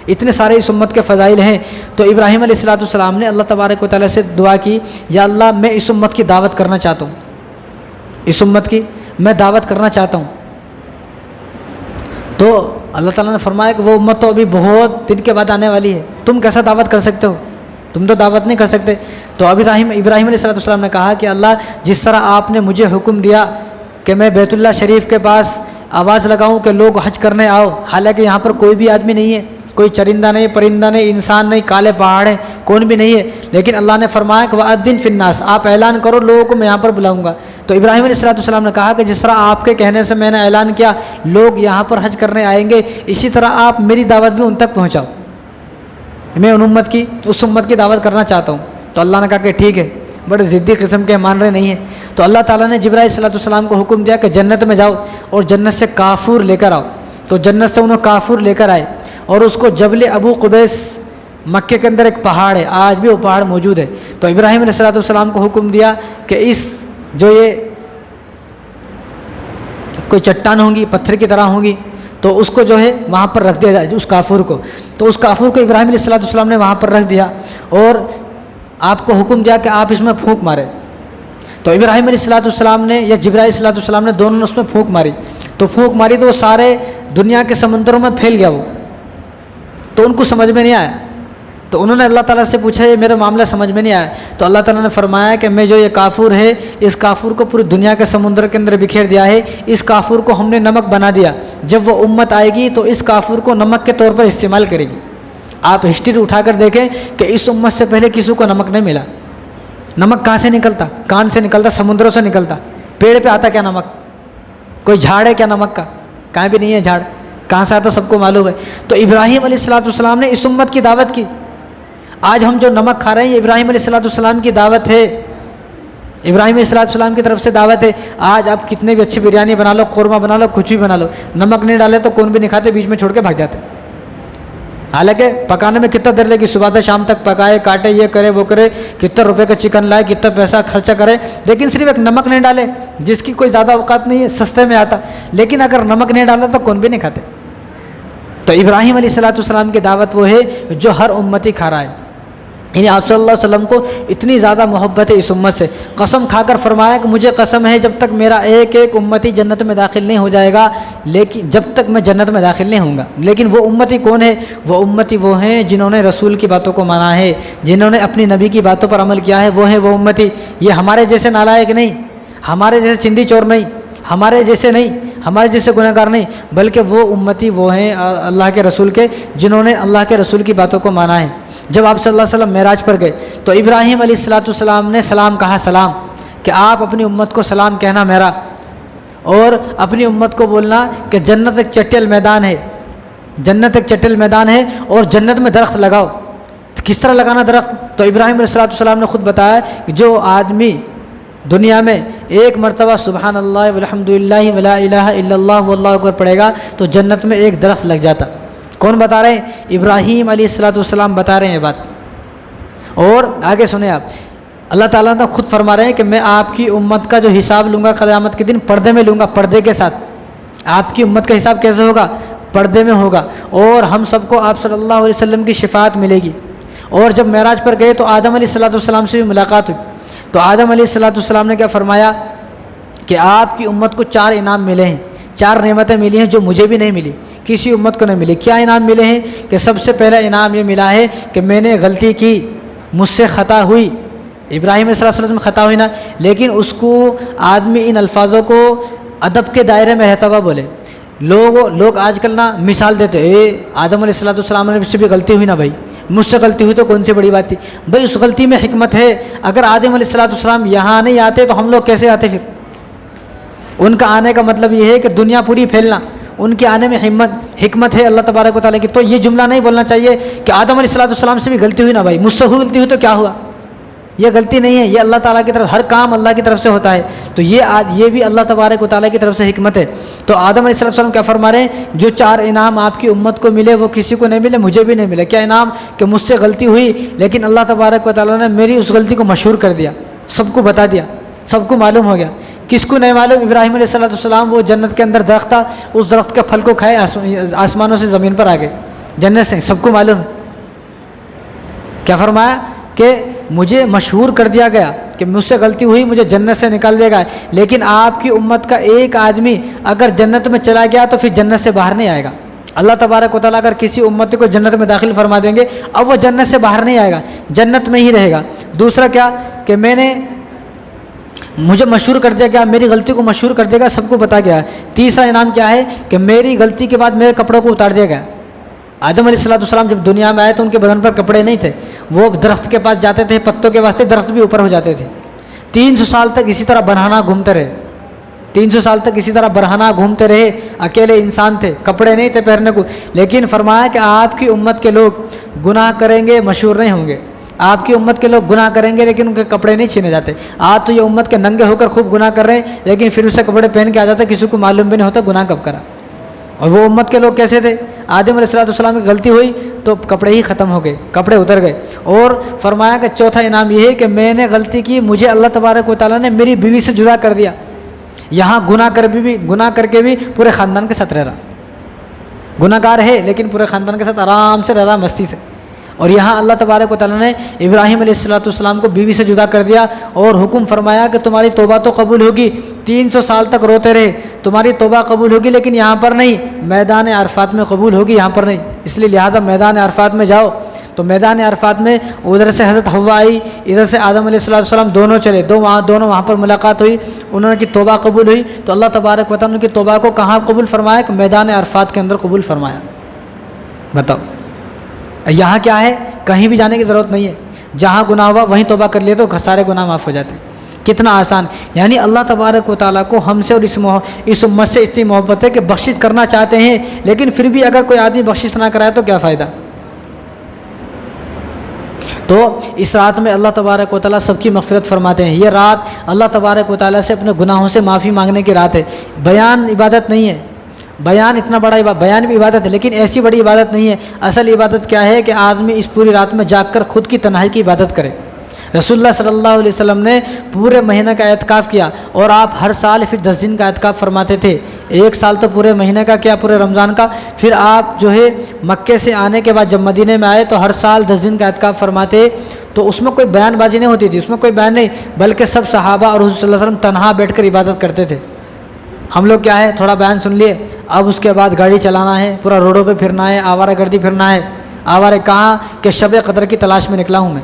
اتنے سارے اس امت کے فضائل ہیں، تو ابراہیم علیہ الصلوۃ والسلام نے اللہ تبارک و تعالیٰ سے دعا کی، یا اللہ میں اس امت کی دعوت کرنا چاہتا ہوں، اس امت کی میں دعوت کرنا چاہتا ہوں۔ تو اللہ تعالیٰ نے فرمایا کہ وہ امت تو ابھی بہت دن کے بعد آنے والی ہے، تم کیسا دعوت کر سکتے ہو؟ تم تو دعوت نہیں کر سکتے۔ تو ابراہیم علیہ السلام نے کہا کہ اللہ جس طرح آپ نے مجھے حکم دیا کہ میں بیت اللہ شریف کے پاس آواز لگاؤں کہ لوگ حج کرنے آؤ، حالانکہ یہاں پر کوئی بھی آدمی نہیں ہے، کوئی چرندہ نہیں، پرندہ نہیں، انسان نہیں، کالے پہاڑ ہیں، کون بھی نہیں ہے، لیکن اللہ نے فرمایا کہ وَأَذِّن فِي النَّاسِ، آپ اعلان کرو لوگوں کو، میں یہاں پر بلاؤں گا۔ تو ابراہیم علیہ السلام نے کہا کہ جس طرح آپ کے کہنے سے میں نے اعلان کیا لوگ یہاں پر حج کرنے آئیں گے، اسی طرح آپ میری دعوت بھی ان تک پہنچاؤ، میں اس امت کی دعوت کرنا چاہتا ہوں۔ تو اللہ نے کہا کہ ٹھیک ہے، بڑے ضدی قسم کے مان رہے نہیں ہیں۔ تو اللہ تعالیٰ نے جبرائیل علیہ السلام کو حکم دیا کہ جنت میں جاؤ اور جنت سے کافور لے کر آؤ۔ تو جنت سے انہوں کافور لے کر آئے اور اس کو جبل ابو قبیس، مکے کے اندر ایک پہاڑ ہے، آج بھی وہ پہاڑ موجود ہے۔ تو ابراہیم علیہ السلام کو حکم دیا کہ یہ کوئی چٹان ہوں گی، پتھر کی طرح ہوں گی، تو اس کو جو ہے وہاں پر رکھ دیا جائے، اس کافور کو۔ تو اس کافور کو ابراہیم علیہ السلام نے وہاں پر رکھ دیا اور آپ کو حکم دیا کہ آپ اس میں پھونک مارے۔ تو ابراہیم علیہ السلام نے یا جبرائیل علیہ السلام نے دونوں نے اس میں پھونک ماری، تو وہ سارے دنیا کے سمندروں میں پھیل گیا وہ۔ تو ان کو سمجھ میں نہیں آیا، تو انہوں نے اللہ تعالیٰ سے پوچھا یہ میرا معاملہ سمجھ میں نہیں آیا۔ تو اللہ تعالیٰ نے فرمایا کہ میں جو یہ کافور ہے، اس کافور کو پوری دنیا کے سمندر کے اندر بکھیر دیا ہے، اس کافور کو ہم نے نمک بنا دیا، جب وہ امت آئے گی تو اس کافور کو نمک کے طور پر استعمال کرے گی۔ آپ ہسٹری اٹھا کر دیکھیں کہ اس امت سے پہلے کسی کو نمک نہیں ملا۔ نمک کہاں سے نکلتا؟ کان سے نکلتا، سمندروں سے نکلتا، پیڑ پہ آتا کیا نمک؟ کوئی جھاڑ ہے کیا نمک کا؟ کہیں بھی نہیں ہے جھاڑ، کہاں سے آتا سب کو معلوم ہے۔ تو ابراہیم علیہ السلام نے اس امت کی دعوت کی۔ آج ہم جو نمک کھا رہے ہیں یہ ابراہیم علیہ السلام کی دعوت ہے، ابراہیم علیہ السلام کی طرف سے دعوت ہے۔ آج آپ کتنے بھی اچھی بریانی بنا لو، قورمہ بنا لو، کچھ بھی بنا لو، نمک نہیں ڈالے تو کون بھی نہیں کھاتے، بیچ میں چھوڑ کے بھاگ جاتے۔ حالانکہ پکانے میں کتنا دیر لگی، صبح سے شام تک پکائے، کاٹے، یہ کرے وہ کرے، کتنا روپے کا چکن لائے، کتنا پیسہ خرچہ کرے، لیکن صرف ایک نمک نہیں ڈالے، جس کی کوئی زیادہ اوقات نہیں ہے، سستے میں آتا، لیکن اگر نمک نہیں ڈالا تو کون بھی نہیں کھاتے۔ تو ابراہیم علیہ السلام کی دعوت وہ ہے جو ہر امتی کھا رہا ہے، یعنی آپ صلی اللہ علیہ وسلم کو اتنی زیادہ محبت ہے اس امت سے، قسم کھا کر فرمایا کہ مجھے قسم ہے جب تک میرا ایک ایک امتی جنت میں داخل نہیں ہو جائے گا، لیکن جب تک میں جنت میں داخل نہیں ہوں گا۔ لیکن وہ امتی کون ہے؟ وہ امتی وہ ہیں جنہوں نے رسول کی باتوں کو مانا ہے، جنہوں نے اپنی نبی کی باتوں پر عمل کیا ہے، وہ ہیں وہ امتی۔ یہ ہمارے جیسے نالائق نہیں، ہمارے جیسے چندی چور نہیں، ہمارے جیسے گناہ گار نہیں، بلکہ وہ امتی وہ ہیں اللہ کے رسول کے، جنہوں نے اللہ کے رسول کی باتوں کو مانا ہے۔ جب آپ صلی اللہ علیہ وسلم معراج پر گئے تو ابراہیم علیہ السلام نے سلام کہا، سلام، کہ آپ اپنی امت کو سلام کہنا میرا، اور اپنی امت کو بولنا کہ جنت ایک چٹیل میدان ہے، جنت ایک چٹیل میدان ہے، اور جنت میں درخت لگاؤ۔ کس طرح لگانا درخت؟ تو ابراہیم علیہ السلام نے خود بتایا کہ جو آدمی دنیا میں ایک مرتبہ سبحان اللہ والحمد للہ ولا الہ الا اللہ واللہ اکبر پڑھے گا تو جنت میں ایک درخت لگ جاتا۔ کون بتا رہے ہیں؟ ابراہیم علیہ السلام بتا رہے ہیں یہ بات۔ اور آگے سنیں آپ، اللہ تعالیٰ نے خود فرما رہے ہیں کہ میں آپ کی امت کا جو حساب لوں گا قیامت کے دن پردے میں لوں گا، پردے کے ساتھ۔ آپ کی امت کا حساب کیسے ہوگا؟ پردے میں ہوگا، اور ہم سب کو آپ صلی اللہ علیہ وسلم کی شفاعت ملے گی۔ اور جب معراج پر گئے تو آدم علیہ السلام سے بھی ملاقات ہوئی، تو آدم علیہ السلام نے کیا فرمایا کہ آپ کی امت کو 4 انعام ملے ہیں، 4 نعمتیں ملی ہیں جو مجھے بھی نہیں ملی۔ کسی امت کو نہیں ملی۔ کیا انعام ملے ہیں کہ سب سے پہلا انعام یہ ملا ہے کہ میں نے غلطی کی، مجھ سے خطا ہوئی۔ ابراہیم علیہ السلام میں خطا ہوئی نا، لیکن اس کو آدمی ان الفاظوں کو ادب کے دائرے میں رہتا ہوا بولے۔ لوگ آج کل نا مثال دیتے، آدم علیہ السلام نے سے بھی غلطی ہوئی نا بھائی، مجھ سے غلطی ہوئی تو کون سی بڑی بات تھی؟ بھائی اس غلطی میں حکمت ہے۔ اگر آدم علیہ السلام یہاں نہیں آتے تو ہم لوگ کیسے آتے پھر؟ ان کا آنے کا مطلب یہ ہے کہ دنیا پوری پھیلنا، ان کے آنے میں حکمت ہے اللہ تبارک و تعالیٰ کی۔ تو یہ جملہ نہیں بولنا چاہیے کہ آدم علیہ السلام سے بھی غلطی ہوئی نا بھائی، مجھ سے غلطی ہوئی تو کیا ہوا؟ یہ غلطی نہیں ہے، یہ اللہ تعالیٰ کی طرف، ہر کام اللہ کی طرف سے ہوتا ہے۔ تو یہ بھی اللہ تبارک و تعالیٰ کی طرف سے حکمت ہے۔ تو آدم علیہ السلام کیا فرما رہے ہیں؟ جو 4 انعام آپ کی امت کو ملے وہ کسی کو نہیں ملے، مجھے بھی نہیں ملے۔ کیا انعام؟ کہ مجھ سے غلطی ہوئی لیکن اللہ تبارک و تعالیٰ نے میری اس غلطی کو مشہور کر دیا، سب کو بتا دیا، سب کو معلوم ہو گیا۔ کس کو نہیں معلوم؟ ابراہیم علیہ السلام، وہ جنت کے اندر درخت تھا، اس درخت کے پھل کو کھائے، آسمانوں سے زمین پر آ گئے، جنت سے، سب کو معلوم ہے۔ کیا فرمایا؟ کہ مجھے مشہور کر دیا گیا کہ مجھ سے غلطی ہوئی، مجھے جنت سے نکال دیا گیا۔ لیکن آپ کی امت کا ایک آدمی اگر جنت میں چلا گیا تو پھر جنت سے باہر نہیں آئے گا۔ اللہ تبارک و تعالیٰ اگر کسی امت کو جنت میں داخل فرما دیں گے، اب وہ جنت سے باہر نہیں آئے گا، جنت میں ہی رہے گا۔ دوسرا کیا؟ کہ مجھے مشہور کر دیا گیا، میری غلطی کو مشہور کر دیا گیا، سب کو بتا گیا۔ تیسرا انعام کیا ہے؟ کہ میری غلطی کے بعد میرے کپڑوں کو اتار دیا گیا۔ آدم علیہ السلام جب دنیا میں آئے تو ان کے بدن پر کپڑے نہیں تھے، وہ درخت کے پاس جاتے تھے، پتوں کے واسطے درخت بھی اوپر ہو جاتے تھے۔ 300 سال تک اسی طرح برہنہ گھومتے رہے، 300 سال تک اسی طرح برہنہ گھومتے رہے، اکیلے انسان تھے، کپڑے نہیں تھے پہننے کو۔ لیکن فرمایا کہ آپ کی امت کے لوگ گناہ کریں گے، مشہور نہیں ہوں گے۔ آپ کی امت کے لوگ گناہ کریں گے لیکن ان کے کپڑے نہیں چھینے جاتے۔ آج تو یہ امت کے ننگے ہو کر خوب گناہ کر رہے ہیں لیکن پھر اسے کپڑے پہن کے آ جاتا ہے، کسی کو معلوم بھی نہیں ہوتا گناہ کب کرا۔ اور وہ امت کے لوگ کیسے تھے؟ آدم علیہ السلام کی غلطی ہوئی تو کپڑے ہی ختم ہو گئے، کپڑے اتر گئے۔ اور فرمایا کہ چوتھا انعام یہ ہے کہ میں نے غلطی کی، مجھے اللہ تبارک و تعالیٰ نے میری بیوی سے جدا کر دیا۔ یہاں گناہ کر کے بھی پورے خاندان کے ساتھ رہ رہا، گناہ گار ہے لیکن پورے خاندان کے ساتھ آرام سے رہ رہا، مستی سے۔ اور یہاں اللہ تبارک و تعالیٰ نے ابراہیم علیہ السلام کو بیوی سے جدا کر دیا اور حکم فرمایا کہ تمہاری توبہ تو قبول ہوگی، 300 سال تک روتے رہے، تمہاری توبہ قبول ہوگی لیکن یہاں پر نہیں، میدان عرفات میں قبول ہوگی، یہاں پر نہیں۔ اس لیے لہٰذا میدان عرفات میں جاؤ۔ تو میدان عرفات میں ادھر سے حضرت حوا آئی، ادھر سے آدم علیہ السلام، دونوں چلے، دونوں وہاں پر ملاقات ہوئی، انہوں کی توبہ قبول ہوئی۔ تو اللہ تبارک و تعالیٰ نے کی توبہ کو کہاں قبول فرمایا؟ کہ میدان عرفات کے اندر قبول فرمایا۔ بتاؤ یہاں کیا ہے؟ کہیں بھی جانے کی ضرورت نہیں ہے، جہاں گناہ ہوا وہیں توبہ کر لیے تو سارے گناہ معاف ہو جاتے ہیں۔ کتنا آسان! یعنی اللہ تبارک و تعالیٰ کو ہم سے اور اس امت سے اتنی محبت ہے کہ بخشش کرنا چاہتے ہیں، لیکن پھر بھی اگر کوئی آدمی بخشش نہ کرائے تو کیا فائدہ؟ تو اس رات میں اللہ تبارک و تعالیٰ سب کی مغفرت فرماتے ہیں۔ یہ رات اللہ تبارک و تعالیٰ سے اپنے گناہوں سے معافی مانگنے کی رات ہے۔ بیان عبادت نہیں ہے، بیان اتنا بڑا بیان بھی عبادت ہے لیکن ایسی بڑی عبادت نہیں ہے۔ اصل عبادت کیا ہے؟ کہ آدمی اس پوری رات میں جاگ کر خود کی تنہائی کی عبادت کرے۔ رسول اللہ صلی اللہ علیہ وسلم نے پورے مہینے کا اعتکاف کیا اور آپ ہر سال پھر 10 دن کا اعتکاف فرماتے تھے۔ ایک سال تو پورے مہینے کا کیا، پورے رمضان کا۔ پھر آپ جو ہے مکے سے آنے کے بعد جب مدینے میں آئے تو ہر سال 10 دن کا اعتکاف فرماتے۔ تو اس میں کوئی بیان بازی نہیں ہوتی تھی، اس میں کوئی بیان نہیں، بلکہ سب صحابہ اور حضور صلی اللہ علیہ وسلم تنہا بیٹھ کر عبادت کرتے تھے۔ ہم لوگ کیا ہے، تھوڑا بیان سن لیے، اب اس کے بعد گاڑی چلانا ہے، پورا روڈوں پہ پھرنا ہے، آوارہ گردی پھرنا ہے۔ آوارہ کہاں کہ شب قدر کی تلاش میں نکلا ہوں میں،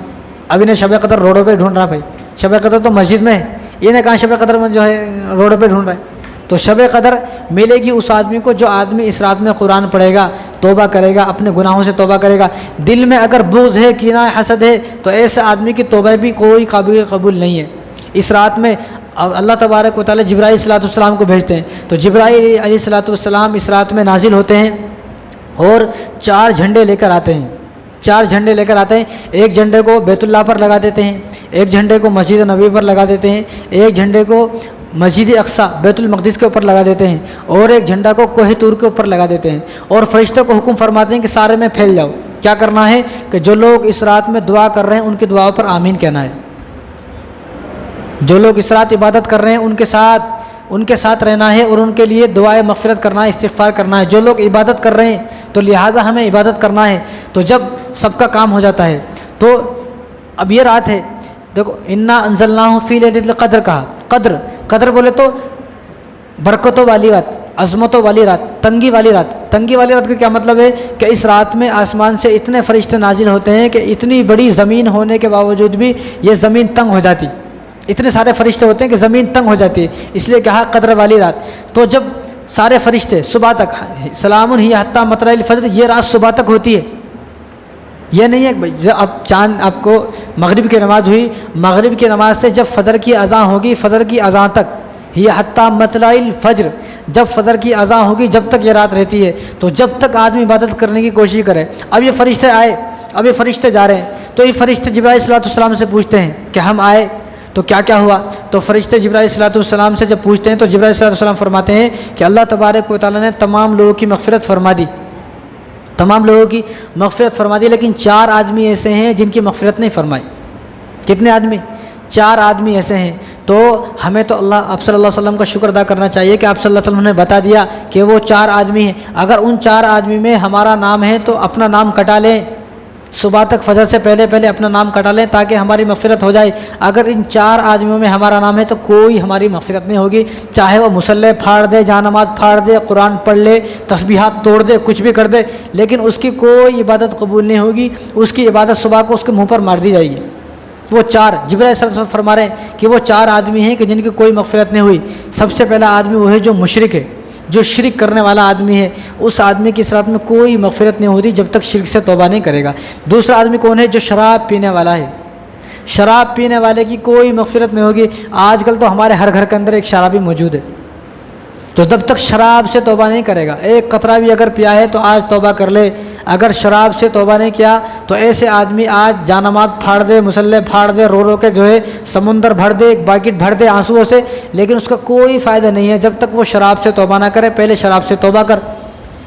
ابھی نے شب قدر روڈوں پہ ڈھونڈ رہا بھائی، شب قدر تو مسجد میں ہے، یہ نے کہاں شب قدر میں جو ہے روڈوں پہ ڈھونڈ رہا ہے۔ تو شب قدر ملے گی اس آدمی کو جو آدمی اس رات میں قرآن پڑھے گا، توبہ کرے گا، اپنے گناہوں سے توبہ کرے گا۔ دل میں اگر بغض ہے، کینہ حسد ہے تو ایسے آدمی کی توبہ بھی کوئی قابل قبول نہیں ہے۔ اس رات میں اللہ تبارک و تعالیٰ جبرائیل علیہ السلام کو بھیجتے ہیں، تو جبرائیل علیہ السلام اس رات میں نازل ہوتے ہیں اور 4 جھنڈے لے کر آتے ہیں، 4 جھنڈے لے کر آتے ہیں۔ ایک جھنڈے کو بیت اللہ پر لگا دیتے ہیں، ایک جھنڈے کو مسجد نبوی پر لگا دیتے ہیں، ایک جھنڈے کو مسجد اقصی بیت المقدس کے اوپر لگا دیتے ہیں، اور ایک جھنڈا کو کوہ طور کے اوپر لگا دیتے ہیں، اور فرشتوں کو حکم فرماتے ہیں کہ سارے میں پھیل جاؤ۔ کیا کرنا ہے؟ کہ جو لوگ اس رات میں دعا کر رہے ہیں ان کی دعاؤں پر آمین کہنا ہے۔ جو لوگ اس رات عبادت کر رہے ہیں ان کے ساتھ رہنا ہے اور ان کے لیے دعائے مغفرت کرنا ہے، استغفار کرنا ہے۔ جو لوگ عبادت کر رہے ہیں تو لہٰذا ہمیں عبادت کرنا ہے۔ تو جب سب کا کام ہو جاتا ہے تو اب یہ رات ہے، دیکھو انا انزلناہ فی لیلۃ القدر، کہا قدر بولے تو برکتوں والی رات، عظمتوں والی رات، تنگی والی رات۔ تنگی والی رات کا کیا مطلب ہے کہ اس رات میں آسمان سے اتنے فرشتے نازل ہوتے ہیں کہ اتنی بڑی زمین ہونے کے باوجود بھی یہ زمین تنگ ہو جاتی، اتنے سارے فرشتے ہوتے ہیں کہ زمین تنگ ہو جاتی ہے، اس لیے کہا قدر والی رات۔ تو جب سارے فرشتے صبح تک، سلام ہی حتی مطلع الفجر، یہ رات صبح تک ہوتی ہے، یہ نہیں ہے کہ اب چاند آپ کو مغرب کی نماز ہوئی، مغرب کی نماز سے جب فجر کی اذان ہوگی، فجر کی اذان تک، یہ حتی مطلع الفجر، جب فجر کی اذان ہوگی جب تک یہ رات رہتی ہے۔ تو جب تک آدمی عبادت کرنے کی کوشش کرے۔ اب یہ فرشتے آئے، اب یہ فرشتے جا رہے ہیں، تو یہ فرشتے جبرائیل صلی اللہ علیہ وسلم سے پوچھتے ہیں کہ ہم آئے تو کیا کیا ہوا؟ تو فرشتے جبرائیل صلی اللہ علیہ وسلم سے جب پوچھتے ہیں تو جبرائیل صلی اللہ علیہ وسلم فرماتے ہیں کہ اللہ تبارک و تعالیٰ نے تمام لوگوں کی مغفرت فرما دی، تمام لوگوں کی مغفرت فرما دی، لیکن 4 آدمی ایسے ہیں جن کی مغفرت نہیں فرمائی۔ کتنے آدمی؟ 4 آدمی ایسے ہیں۔ تو ہمیں تو آپ صلی اللہ علیہ وسلم کا شکر ادا کرنا چاہیے کہ آپ صلی اللہ علیہ وسلم نے بتا دیا کہ وہ 4 آدمی ہیں۔ اگر ان 4 آدمی میں ہمارا نام ہے تو اپنا نام کٹا لیں، صبح تک فجر سے پہلے پہلے اپنا نام کٹا لیں تاکہ ہماری مغفرت ہو جائے۔ اگر ان 4 آدمیوں میں ہمارا نام ہے تو کوئی ہماری مغفرت نہیں ہوگی، چاہے وہ مصلی پھاڑ دے، جہاں نماز پھاڑ دے، قرآن پڑھ لے، تسبیحات توڑ دے، کچھ بھی کر دے، لیکن اس کی کوئی عبادت قبول نہیں ہوگی، اس کی عبادت صبح کو اس کے منہ پر مار دی جائے گی۔ وہ 4 جبرائیل صلی اللہ علیہ وسلم فرما رہے ہیں کہ وہ 4 آدمی ہیں کہ جن کی کوئی مغفرت نہیں ہوئی۔ سب سے پہلا آدمی وہ ہے جو مشرک ہے، جو شرک کرنے والا آدمی ہے، اس آدمی کی اس رات میں کوئی مغفرت نہیں ہوتی جب تک شرک سے توبہ نہیں کرے گا۔ دوسرا آدمی کون ہے؟ جو شراب پینے والا ہے، شراب پینے والے کی کوئی مغفرت نہیں ہوگی۔ آج کل تو ہمارے ہر گھر کے اندر ایک شرابی موجود ہے، تو جب تک شراب سے توبہ نہیں کرے گا، ایک قطرہ بھی اگر پیا ہے تو آج توبہ کر لے۔ اگر شراب سے توبہ نہیں کیا تو ایسے آدمی آج جانماز پھاڑ دے، مصلی پھاڑ دے، رو رو کے جو ہے سمندر بھر دے، ایک باکٹ بھر دے آنسوؤں سے، لیکن اس کا کوئی فائدہ نہیں ہے جب تک وہ شراب سے توبہ نہ کرے۔ پہلے شراب سے توبہ کر۔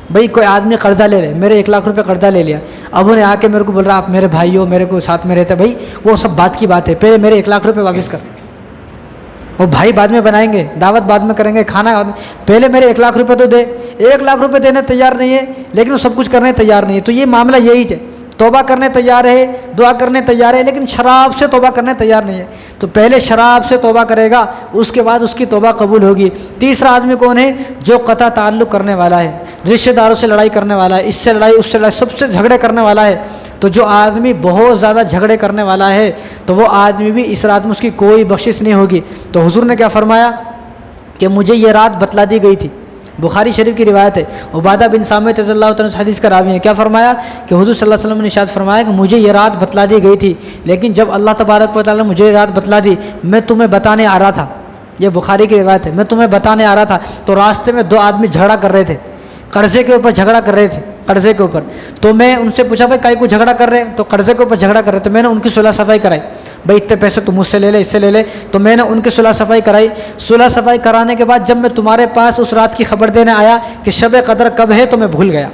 بھئی کوئی آدمی قرضہ لے لے، میرے 1 لاکھ روپے قرضہ لے لیا، اب انہیں آ کے میرے کو بول رہا آپ میرے بھائی ہو، میرے کو ساتھ میں رہتے، بھائی وہ سب بات کی بات ہے، پہلے میرے 1 لاکھ روپے واپس کر۔ وہ بھائی بعد میں بنائیں گے، دعوت بعد میں کریں گے، کھانا، پہلے میرے 1 لاکھ روپے تو دے۔ 1 لاکھ روپے دینے تیار نہیں ہے، لیکن وہ سب کچھ کرنے تیار نہیں ہے۔ تو یہ معاملہ یہی ہے، توبہ کرنے تیار ہے، دعا کرنے تیار ہے، لیکن شراب سے توبہ کرنے تیار نہیں ہے۔ تو پہلے شراب سے توبہ کرے گا، اس کے بعد اس کی توبہ قبول ہوگی۔ تیسرا آدمی کون ہے؟ جو قطع تعلق کرنے والا ہے، رشتہ داروں سے لڑائی کرنے والا ہے، اس سے لڑائی اس سے لڑائی، سب سے جھگڑے کرنے والا ہے۔ تو جو آدمی بہت زیادہ جھگڑے کرنے والا ہے تو وہ آدمی بھی اس رات میں اس کی کوئی بخشش نہیں ہوگی۔ تو حضور نے کیا فرمایا کہ مجھے یہ رات بتلا دی گئی تھی، بخاری شریف کی روایت ہے، عبادہ بن صامت رضی اللہ تعالیٰ حدیث کا راوی ہے۔ کیا فرمایا کہ حضور صلی اللہ علیہ وسلم نے ارشاد فرمایا کہ مجھے یہ رات بتلا دی گئی تھی، لیکن جب اللہ تبارک و تعالیٰ نے مجھے یہ رات بتلا دی، میں تمہیں بتانے آ رہا تھا، یہ بخاری کی روایت ہے، میں تمہیں بتانے آ رہا تھا تو راستے میں 2 آدمی جھگڑا کر رہے تھے، قرضے کے اوپر جھگڑا کر رہے تھے، قرضے کے اوپر۔ تو میں ان سے پوچھا بھائی کائی کو جھگڑا کر رہے ہیں؟ تو قرضے کے اوپر جھگڑا کر رہے، تو میں نے ان کی صلح صفائی کرائی، بھائی اتنے پیسے تم مجھ سے لے لے، اس سے لے لے، تو میں نے ان کی صلح صفائی کرائی۔ صلح صفائی کرانے کے بعد جب میں تمہارے پاس اس رات کی خبر دینے آیا کہ شب قدر کب ہے، تو میں بھول گیا۔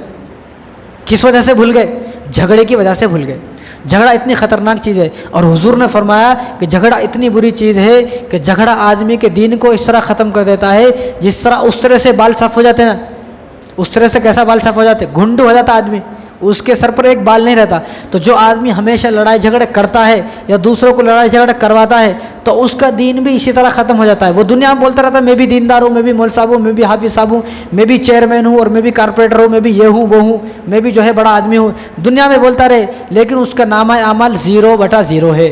کس وجہ سے بھول گئے؟ جھگڑے کی وجہ سے بھول گئے۔ جھگڑا اتنی خطرناک چیز ہے، اور حضور نے فرمایا کہ جھگڑا اتنی بری چیز ہے کہ جھگڑا آدمی کے دین کو اس طرح ختم کر دیتا ہے جس طرح اس طرح سے بال صاف ہو جاتے ہیں نا، اس طرح سے کیسا بال صاف ہو جاتے، گھنڈو ہو جاتا آدمی، اس کے سر پر ایک بال نہیں رہتا۔ تو جو آدمی ہمیشہ لڑائی جھگڑے کرتا ہے یا دوسروں کو لڑائی جھگڑے کرواتا ہے تو اس کا دین بھی اسی طرح ختم ہو جاتا ہے۔ وہ دنیا میں بولتا رہتا ہے میں بھی دیندار ہوں، میں بھی مول صاحب ہوں، میں بھی حافظ صاحب ہوں، میں بھی چیئرمین ہوں، اور میں بھی کارپوریٹر ہوں، میں بھی یہ ہوں وہ ہوں، میں بھی جو ہے بڑا آدمی ہوں، دنیا میں بولتا رہے، لیکن اس کا نامہ اعمال 0/0 ہے۔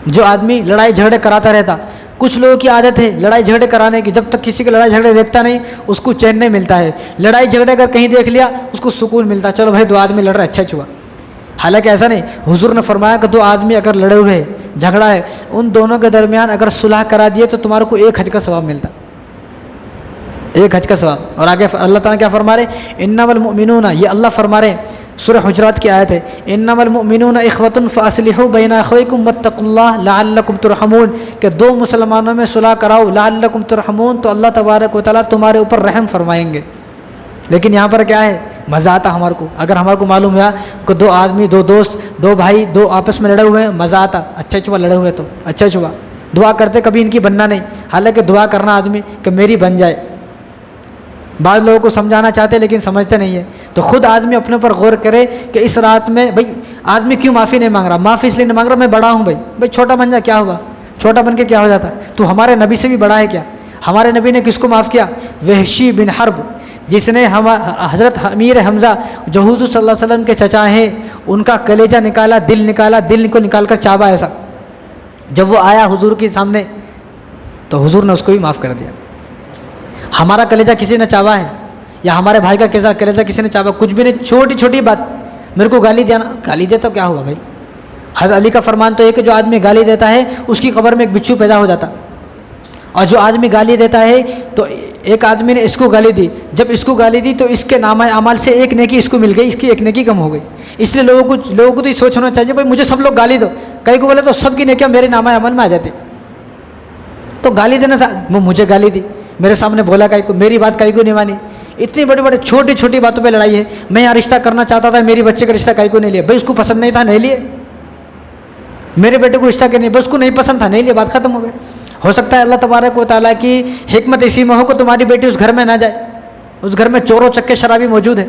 جو آدمی لڑائی جھگڑے کراتا رہتا، کچھ لوگوں کی عادت ہے لڑائی جھگڑے کرانے کی، جب تک کسی کے لڑائی جھگڑے دیکھتا نہیں اس کو چین نہیں ملتا ہے۔ لڑائی جھگڑے اگر کہیں دیکھ لیا اس کو سکون ملتا ہے، چلو بھائی 2 آدمی لڑ رہے اچھا چھوا۔ حالانکہ ایسا نہیں، حضور نے فرمایا کہ 2 آدمی اگر لڑے ہوئے جھگڑا ہے، ان دونوں کے درمیان اگر صلح کرا دیے تو تمہارے کو 1 حج کا ثواب ملتا، 1 حج کا ثواب۔ اور آگے اللہ تعالیٰ کیا فرما رہے؟ انما المؤمنون، یہ اللہ فرما رہے ہیں، سورہ حجرات کی آیت ہے، انما المؤمنون اخوۃ فاصلحوا بین اخویکم واتقوا اللہ لعلکم ترحمون، کہ 2 مسلمانوں میں صلح کراؤ، لعلکم ترحمون، تو اللہ تبارک و تعالیٰ تمہارے اوپر رحم فرمائیں گے۔ لیکن یہاں پر کیا ہے؟ مزہ آتا ہمارے کو، اگر ہمارے کو معلوم ہوا کہ 2 آدمی 2 دوست 2 بھائی 2 آپس میں لڑے ہوئے ہیں، مزہ آتا، اچھا چھوا لڑے ہوئے تو اچھا چھوا، دعا کرتے کبھی ان کی بننا نہیں، حالانکہ دعا کرنا آدمی کہ میری بن جائے۔ بعض لوگوں کو سمجھانا چاہتے لیکن سمجھتے نہیں ہے، تو خود آدمی اپنے اوپر غور کرے کہ اس رات میں بھائی آدمی کیوں معافی نہیں مانگ رہا؟ معافی اس لیے نہیں مانگ رہا میں بڑا ہوں، بھائی چھوٹا بن جا، کیا ہوگا؟ چھوٹا بن کے کیا ہو جاتا؟ تو ہمارے نبی سے بھی بڑا ہے کیا؟ ہمارے نبی نے کس کو معاف کیا؟ وحشی بن حرب، جس نے حضرت امیر حمزہ جو حضور صلی اللہ علیہ وسلم کے چچا ہیں ان کا کلیجہ نکالا، دل کو نکال کر چابا ایسا۔ جب وہ آیا حضور کے سامنے تو حضور نے اس کو بھی معاف کر دیا۔ ہمارا کلیجہ کسی نے چابا ہے یا ہمارے بھائی کا کلیجہ کسی نے چابا؟ کچھ بھی نہیں، چھوٹی چھوٹی بات میرے کو گالی دیا نا، گالی دے تو کیا ہوا بھائی؟ حضرت علی کا فرمان تو ہے کہ جو آدمی گالی دیتا ہے اس کی قبر میں ایک بچھو پیدا ہو جاتا، اور جو آدمی گالی دیتا ہے تو ایک آدمی نے اس کو گالی دی، جب اس کو گالی دی تو اس کے نامہ اعمال سے ایک نیکی اس کو مل گئی، اس کی ایک نیکی کم ہو گئی۔ اس لیے لوگوں کو تو یہ سوچ ہونا چاہیے بھائی مجھے سب لوگ گالی دو، کئی کو بولے تو سب کی نیکیاں میرے نامہ اعمال میں آ جاتی۔ تو گالی دینا مجھے گالی دی، میرے سامنے بولا کئی کو، میری بات کئی کو نہیں مانی، اتنی بڑی چھوٹی چھوٹی باتوں پہ لڑائی ہے۔ میں یہاں رشتہ کرنا چاہتا تھا، میری بچے کا رشتہ کئی کو نہیں لیا، بھائی اس کو پسند نہیں تھا نہیں لیے، میرے بیٹے کو رشتہ نہیں، بس اس کو نہیں پسند تھا نہیں لیا، بات ختم ہو گئی۔ ہو سکتا ہے اللہ تبارک و تعالیٰ کی حکمت اسی میں ہو کہ تمہاری بیٹی اس گھر میں نہ جائے، اس گھر میں چوروں چکے شرابی موجود ہے،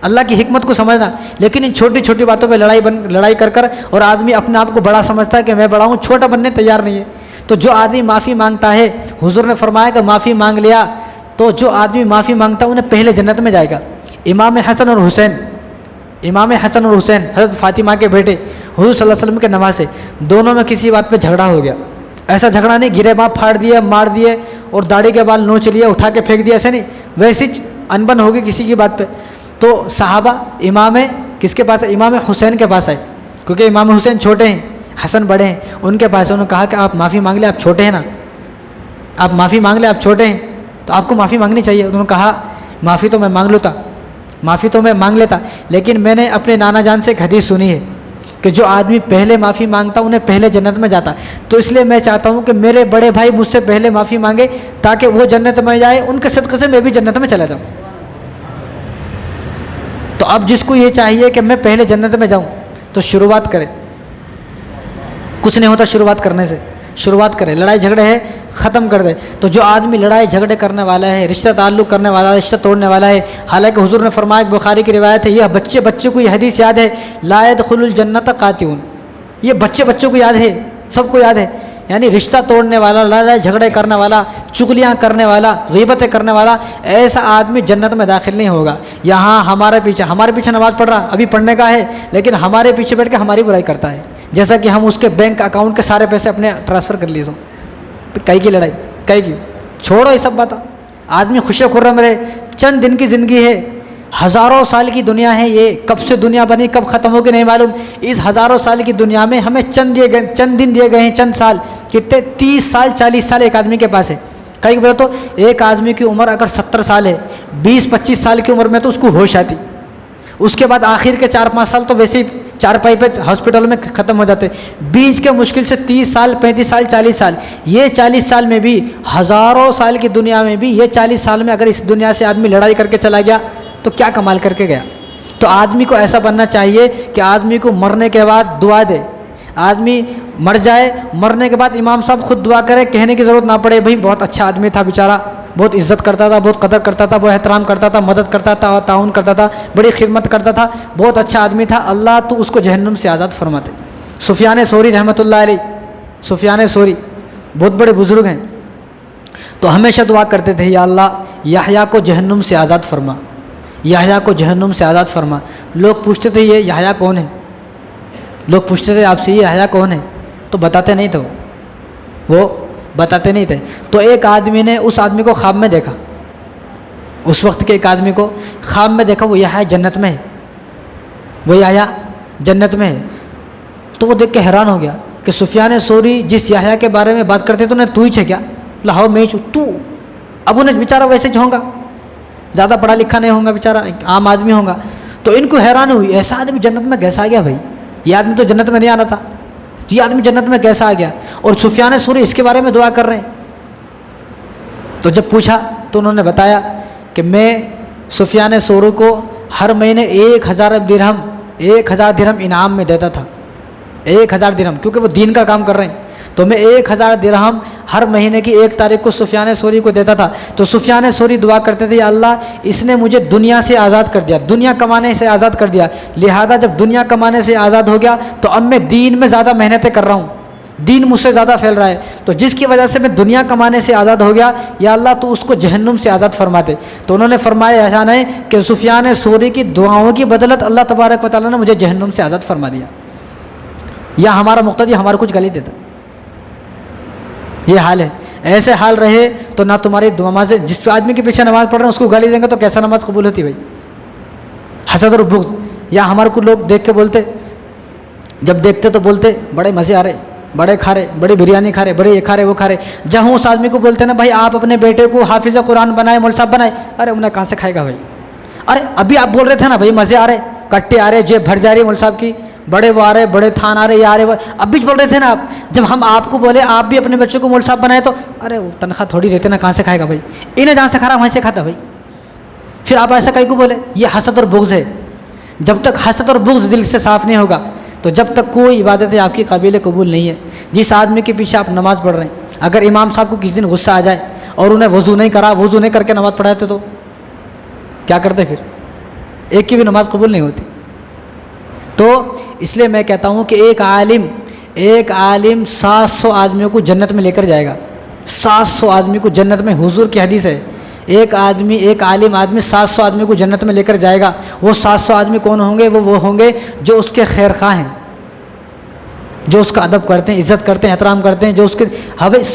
اللہ کی حکمت کو سمجھنا۔ لیکن ان چھوٹی چھوٹی باتوں پہ لڑائی کر اور آدمی اپنے آپ کو بڑا سمجھتا ہے کہ میں بڑا ہوں، چھوٹا بننے تیار نہیں ہے۔ تو جو آدمی معافی مانگتا ہے، حضور نے فرمایا کہ معافی مانگ لیا تو جو آدمی معافی مانگتا ہے انہیں پہلے جنت میں جائے گا۔ امام حسن اور حسین حضرت فاطمہ کے بیٹے حضور صلی اللہ علیہ وسلم کے نواسے، دونوں میں کسی بات پہ جھگڑا ہو گیا۔ ایسا جھگڑا نہیں گرے باپ پھاڑ دیے، مار دیے اور داڑھی کے بال نوچ لیے، اٹھا کے پھینک دیا، ایسے نہیں، ویسی انبن ہوگی کسی کی بات پہ۔ تو صحابہ امام کس کے پاس ہے؟ امام حسین کے پاس آئے، کیونکہ امام حسین چھوٹے ہیں، حسن بڑے ہیں، ان کے پاس انہوں نے کہا کہ آپ معافی مانگ لیں، آپ چھوٹے ہیں نا، آپ معافی مانگ لیں، آپ چھوٹے ہیں تو آپ کو معافی مانگنی چاہیے۔ انہوں نے کہا معافی تو میں مانگ لیتا، لیکن میں نے اپنے نانا جان سے ایک حدیث سنی ہے کہ جو آدمی پہلے معافی مانگتا انہیں پہلے جنت میں جاتا، تو اس لیے میں چاہتا ہوں کہ میرے بڑے بھائی مجھ سے پہلے معافی مانگے تاکہ وہ جنت میں جائے، ان کے صدقے سے میں بھی جنت میں چلا جاؤں۔ تو اب جس کو یہ چاہیے کہ میں پہلے جنت میں جاؤں تو شروعات کرے، کچھ نہیں ہوتا شروعات کرنے سے، شروعات کرے، لڑائی جھگڑے ہے ختم کر دے۔ تو جو آدمی لڑائی جھگڑے کرنے والا ہے، رشتہ تعلق کرنے والا ہے، رشتہ توڑنے والا ہے، حالانکہ حضور نے فرمایا، بخاری کی روایت ہے، یہ بچے کو یہ حدیث یاد ہے، لا يدخل الجنت قاطعون، یہ بچوں کو یاد ہے، سب کو یاد ہے، یعنی رشتہ توڑنے والا، لڑائی جھگڑے کرنے والا، چغلیاں کرنے والا، غیبتیں کرنے والا، ایسا آدمی جنت میں داخل نہیں ہوگا۔ یہاں ہمارے پیچھے نماز پڑھ رہا، ابھی پڑھنے کا ہے، لیکن ہمارے پیچھے بیٹھ کے ہماری برائی کرتا ہے، جیسا کہ ہم اس کے بینک اکاؤنٹ کے سارے پیسے اپنے ٹرانسفر کر لیے۔ کئی کی لڑائی، کئی کی چھوڑو یہ سب بات، آدمی خوشی خرم رہے، چند دن کی زندگی ہے، ہزاروں سال کی دنیا ہے، یہ کب سے دنیا بنی کب ختم ہوگی نہیں معلوم۔ اس ہزاروں سال کی دنیا میں ہمیں چند دن دیے گئے ہیں، چند سال، کتنے 30 سال 40 سال ایک آدمی کے پاس ہے۔ کئی بولے تو ایک آدمی کی عمر اگر 70 سال ہے، 20-25 سال کی عمر میں تو اس کو ہوش آتی، اس کے بعد آخر کے 4-5 سال تو ویسے ہی چارپائی پہ ہاسپٹل میں ختم ہو جاتے، بیچ کے مشکل سے 30 سال 35 سال 40 سال، یہ 40 سال میں بھی، ہزاروں سال کی دنیا میں بھی یہ 40 سال میں اگر اس دنیا سے آدمی لڑائی کر کے چلا گیا تو کیا کمال کر کے گیا۔ تو آدمی کو ایسا بننا چاہیے کہ آدمی کو مرنے کے بعد دعا دے، آدمی مر جائے، مرنے کے بعد امام صاحب خود دعا کرے، کہنے کی ضرورت نہ پڑے، بھائی بہت اچھا آدمی تھا بیچارہ، بہت عزت کرتا تھا، بہت قدر کرتا تھا، بہت احترام کرتا تھا، مدد کرتا تھا، تعاون کرتا تھا، بڑی خدمت کرتا تھا، بہت اچھا آدمی تھا، اللہ تو اس کو جہنم سے آزاد فرماتے۔ سفیان ثوری رحمۃ اللہ علیہ، سفیان ثوری بہت بڑے بزرگ ہیں، تو ہمیشہ دعا کرتے تھے، یا اللہ یحییٰ کو جہنم سے آزاد فرما، یحییٰ کو جہنم سے آزاد فرما۔ لوگ پوچھتے تھے یہ یحییٰ کون ہے، لوگ پوچھتے تھے آپ سے یہ یحییٰ کون ہے، تو بتاتے نہیں تھے، وہ بتاتے نہیں تھے۔ تو ایک آدمی نے اس آدمی کو خواب میں دیکھا، اس وقت کے ایک آدمی کو خواب میں دیکھا، وہ یحییٰ جنت میں ہے، وہ یحییٰ جنت میں ہے۔ تو وہ دیکھ کے حیران ہو گیا کہ سفیان ثوری جس یحییٰ کے بارے میں بات کرتے تو انہیں تو ہی چھے کیا، لاہو میں ہی چھو تو، اب انہیں بیچارہ ویسے ہی ہوں گا، زیادہ پڑھا لکھا نہیں ہوں گا بیچارہ، ایک عام آدمی ہوں گا۔ تو ان کو حیران ہوئی، ایسا آدمی جنت میں کیسا آ گیا بھائی، یہ آدمی تو جنت میں نہیں آنا تھا، یہ آدمی جنت میں کیسا آ گیا، اور سفیان ثوری اس کے بارے میں دعا کر رہے ہیں۔ تو جب پوچھا تو انہوں نے بتایا کہ میں سفیان ثوری کو ہر مہینے 1000 درہم انعام میں دیتا تھا، 1000 درہم، کیونکہ وہ دین کا کام کر رہے ہیں، تو میں 1000 درہم ہر مہینے کی 1 تاریخ کو سفیان ثوری کو دیتا تھا۔ تو سفیان ثوری دعا کرتے تھے، یا اللہ اس نے مجھے دنیا سے آزاد کر دیا، دنیا کمانے سے آزاد کر دیا، لہذا جب دنیا کمانے سے آزاد ہو گیا تو اب میں دین میں زیادہ محنتیں کر رہا ہوں، دین مجھ سے زیادہ پھیل رہا ہے، تو جس کی وجہ سے میں دنیا کمانے سے آزاد ہو گیا، یا اللہ تو اس کو جہنم سے آزاد فرما دے۔ تو انہوں نے فرمایا ایسا نہیں کہ سفیان ثوری کی دعاؤں کی بدولت اللہ تبارک و تعالیٰ نے مجھے جہنم سے آزاد فرما دیا، یا ہمارا مقتدی ہمارا کچھ گالی دیتا۔ یہ حال ہے، ایسے حال رہے تو نہ تمہاری نماز، جس آدمی کے پیچھے نماز پڑھ رہے ہیں اس کو گالی دیں گے تو کیسا نماز قبول ہوتی بھائی؟ حسد اور بغض، یا ہمارے کو لوگ دیکھ کے بولتے، جب دیکھتے تو بولتے بڑے مزے آ رہے، بڑے کھا رہے، بڑی بریانی کھا رہے، بڑے یہ کھا رہے وہ کھا رہے۔ جہاں اس آدمی کو بولتے نا بھائی آپ اپنے بیٹے کو حافظ قرآن بنائے، مول صاحب بنائے، ارے انہیں کہاں سے کھائے گا بھائی؟ ارے ابھی آپ بول رہے تھے نا بھائی مزے آ رہے، کٹے آ رہے، جیب بھر جا رہی ہے مول صاحب کی، بڑے وہ آ رہے، بڑے تھان آ رہے، یہ آ رہے، اب بھی بول رہے تھے نا آپ۔ جب ہم آپ کو بولے آپ بھی اپنے بچوں کو مول صاحب بنائے تو ارے وہ تنخواہ تھوڑی رہتے نا، کہاں سے کھائے گا بھائی؟ انہیں جہاں سے کھا رہا وہیں سے کھاتا بھائی۔ پھر آپ ایسا کہیں کو بولے، یہ حسد اور بغض ہے۔ جب تک حسد اور بغض دل سے صاف نہیں ہوگا تو جب تک کوئی عبادت آپ کی قابل قبول نہیں ہے۔ جس آدمی کے پیچھے آپ نماز پڑھ رہے ہیں، اگر امام صاحب کو کسی دن غصہ آ جائے اور انہیں وضو نہیں کرا، وضو نہیں کر کے نماز پڑھاتے تو کیا کرتے؟ پھر ایک کی بھی نماز قبول نہیں ہوتی۔ تو اس لیے میں کہتا ہوں کہ ایک عالم 700 آدمیوں کو جنت میں لے کر جائے گا، 700 آدمی کو جنت میں، حضور کی حدیث ہے، ایک عالم آدمی 700 آدمی کو جنت میں لے کر جائے گا۔ وہ 700 آدمی کون ہوں گے؟ وہ ہوں گے جو اس کے خیر خواہ ہیں، جو اس کا ادب کرتے ہیں، عزت کرتے ہیں، احترام کرتے ہیں، جو اس کے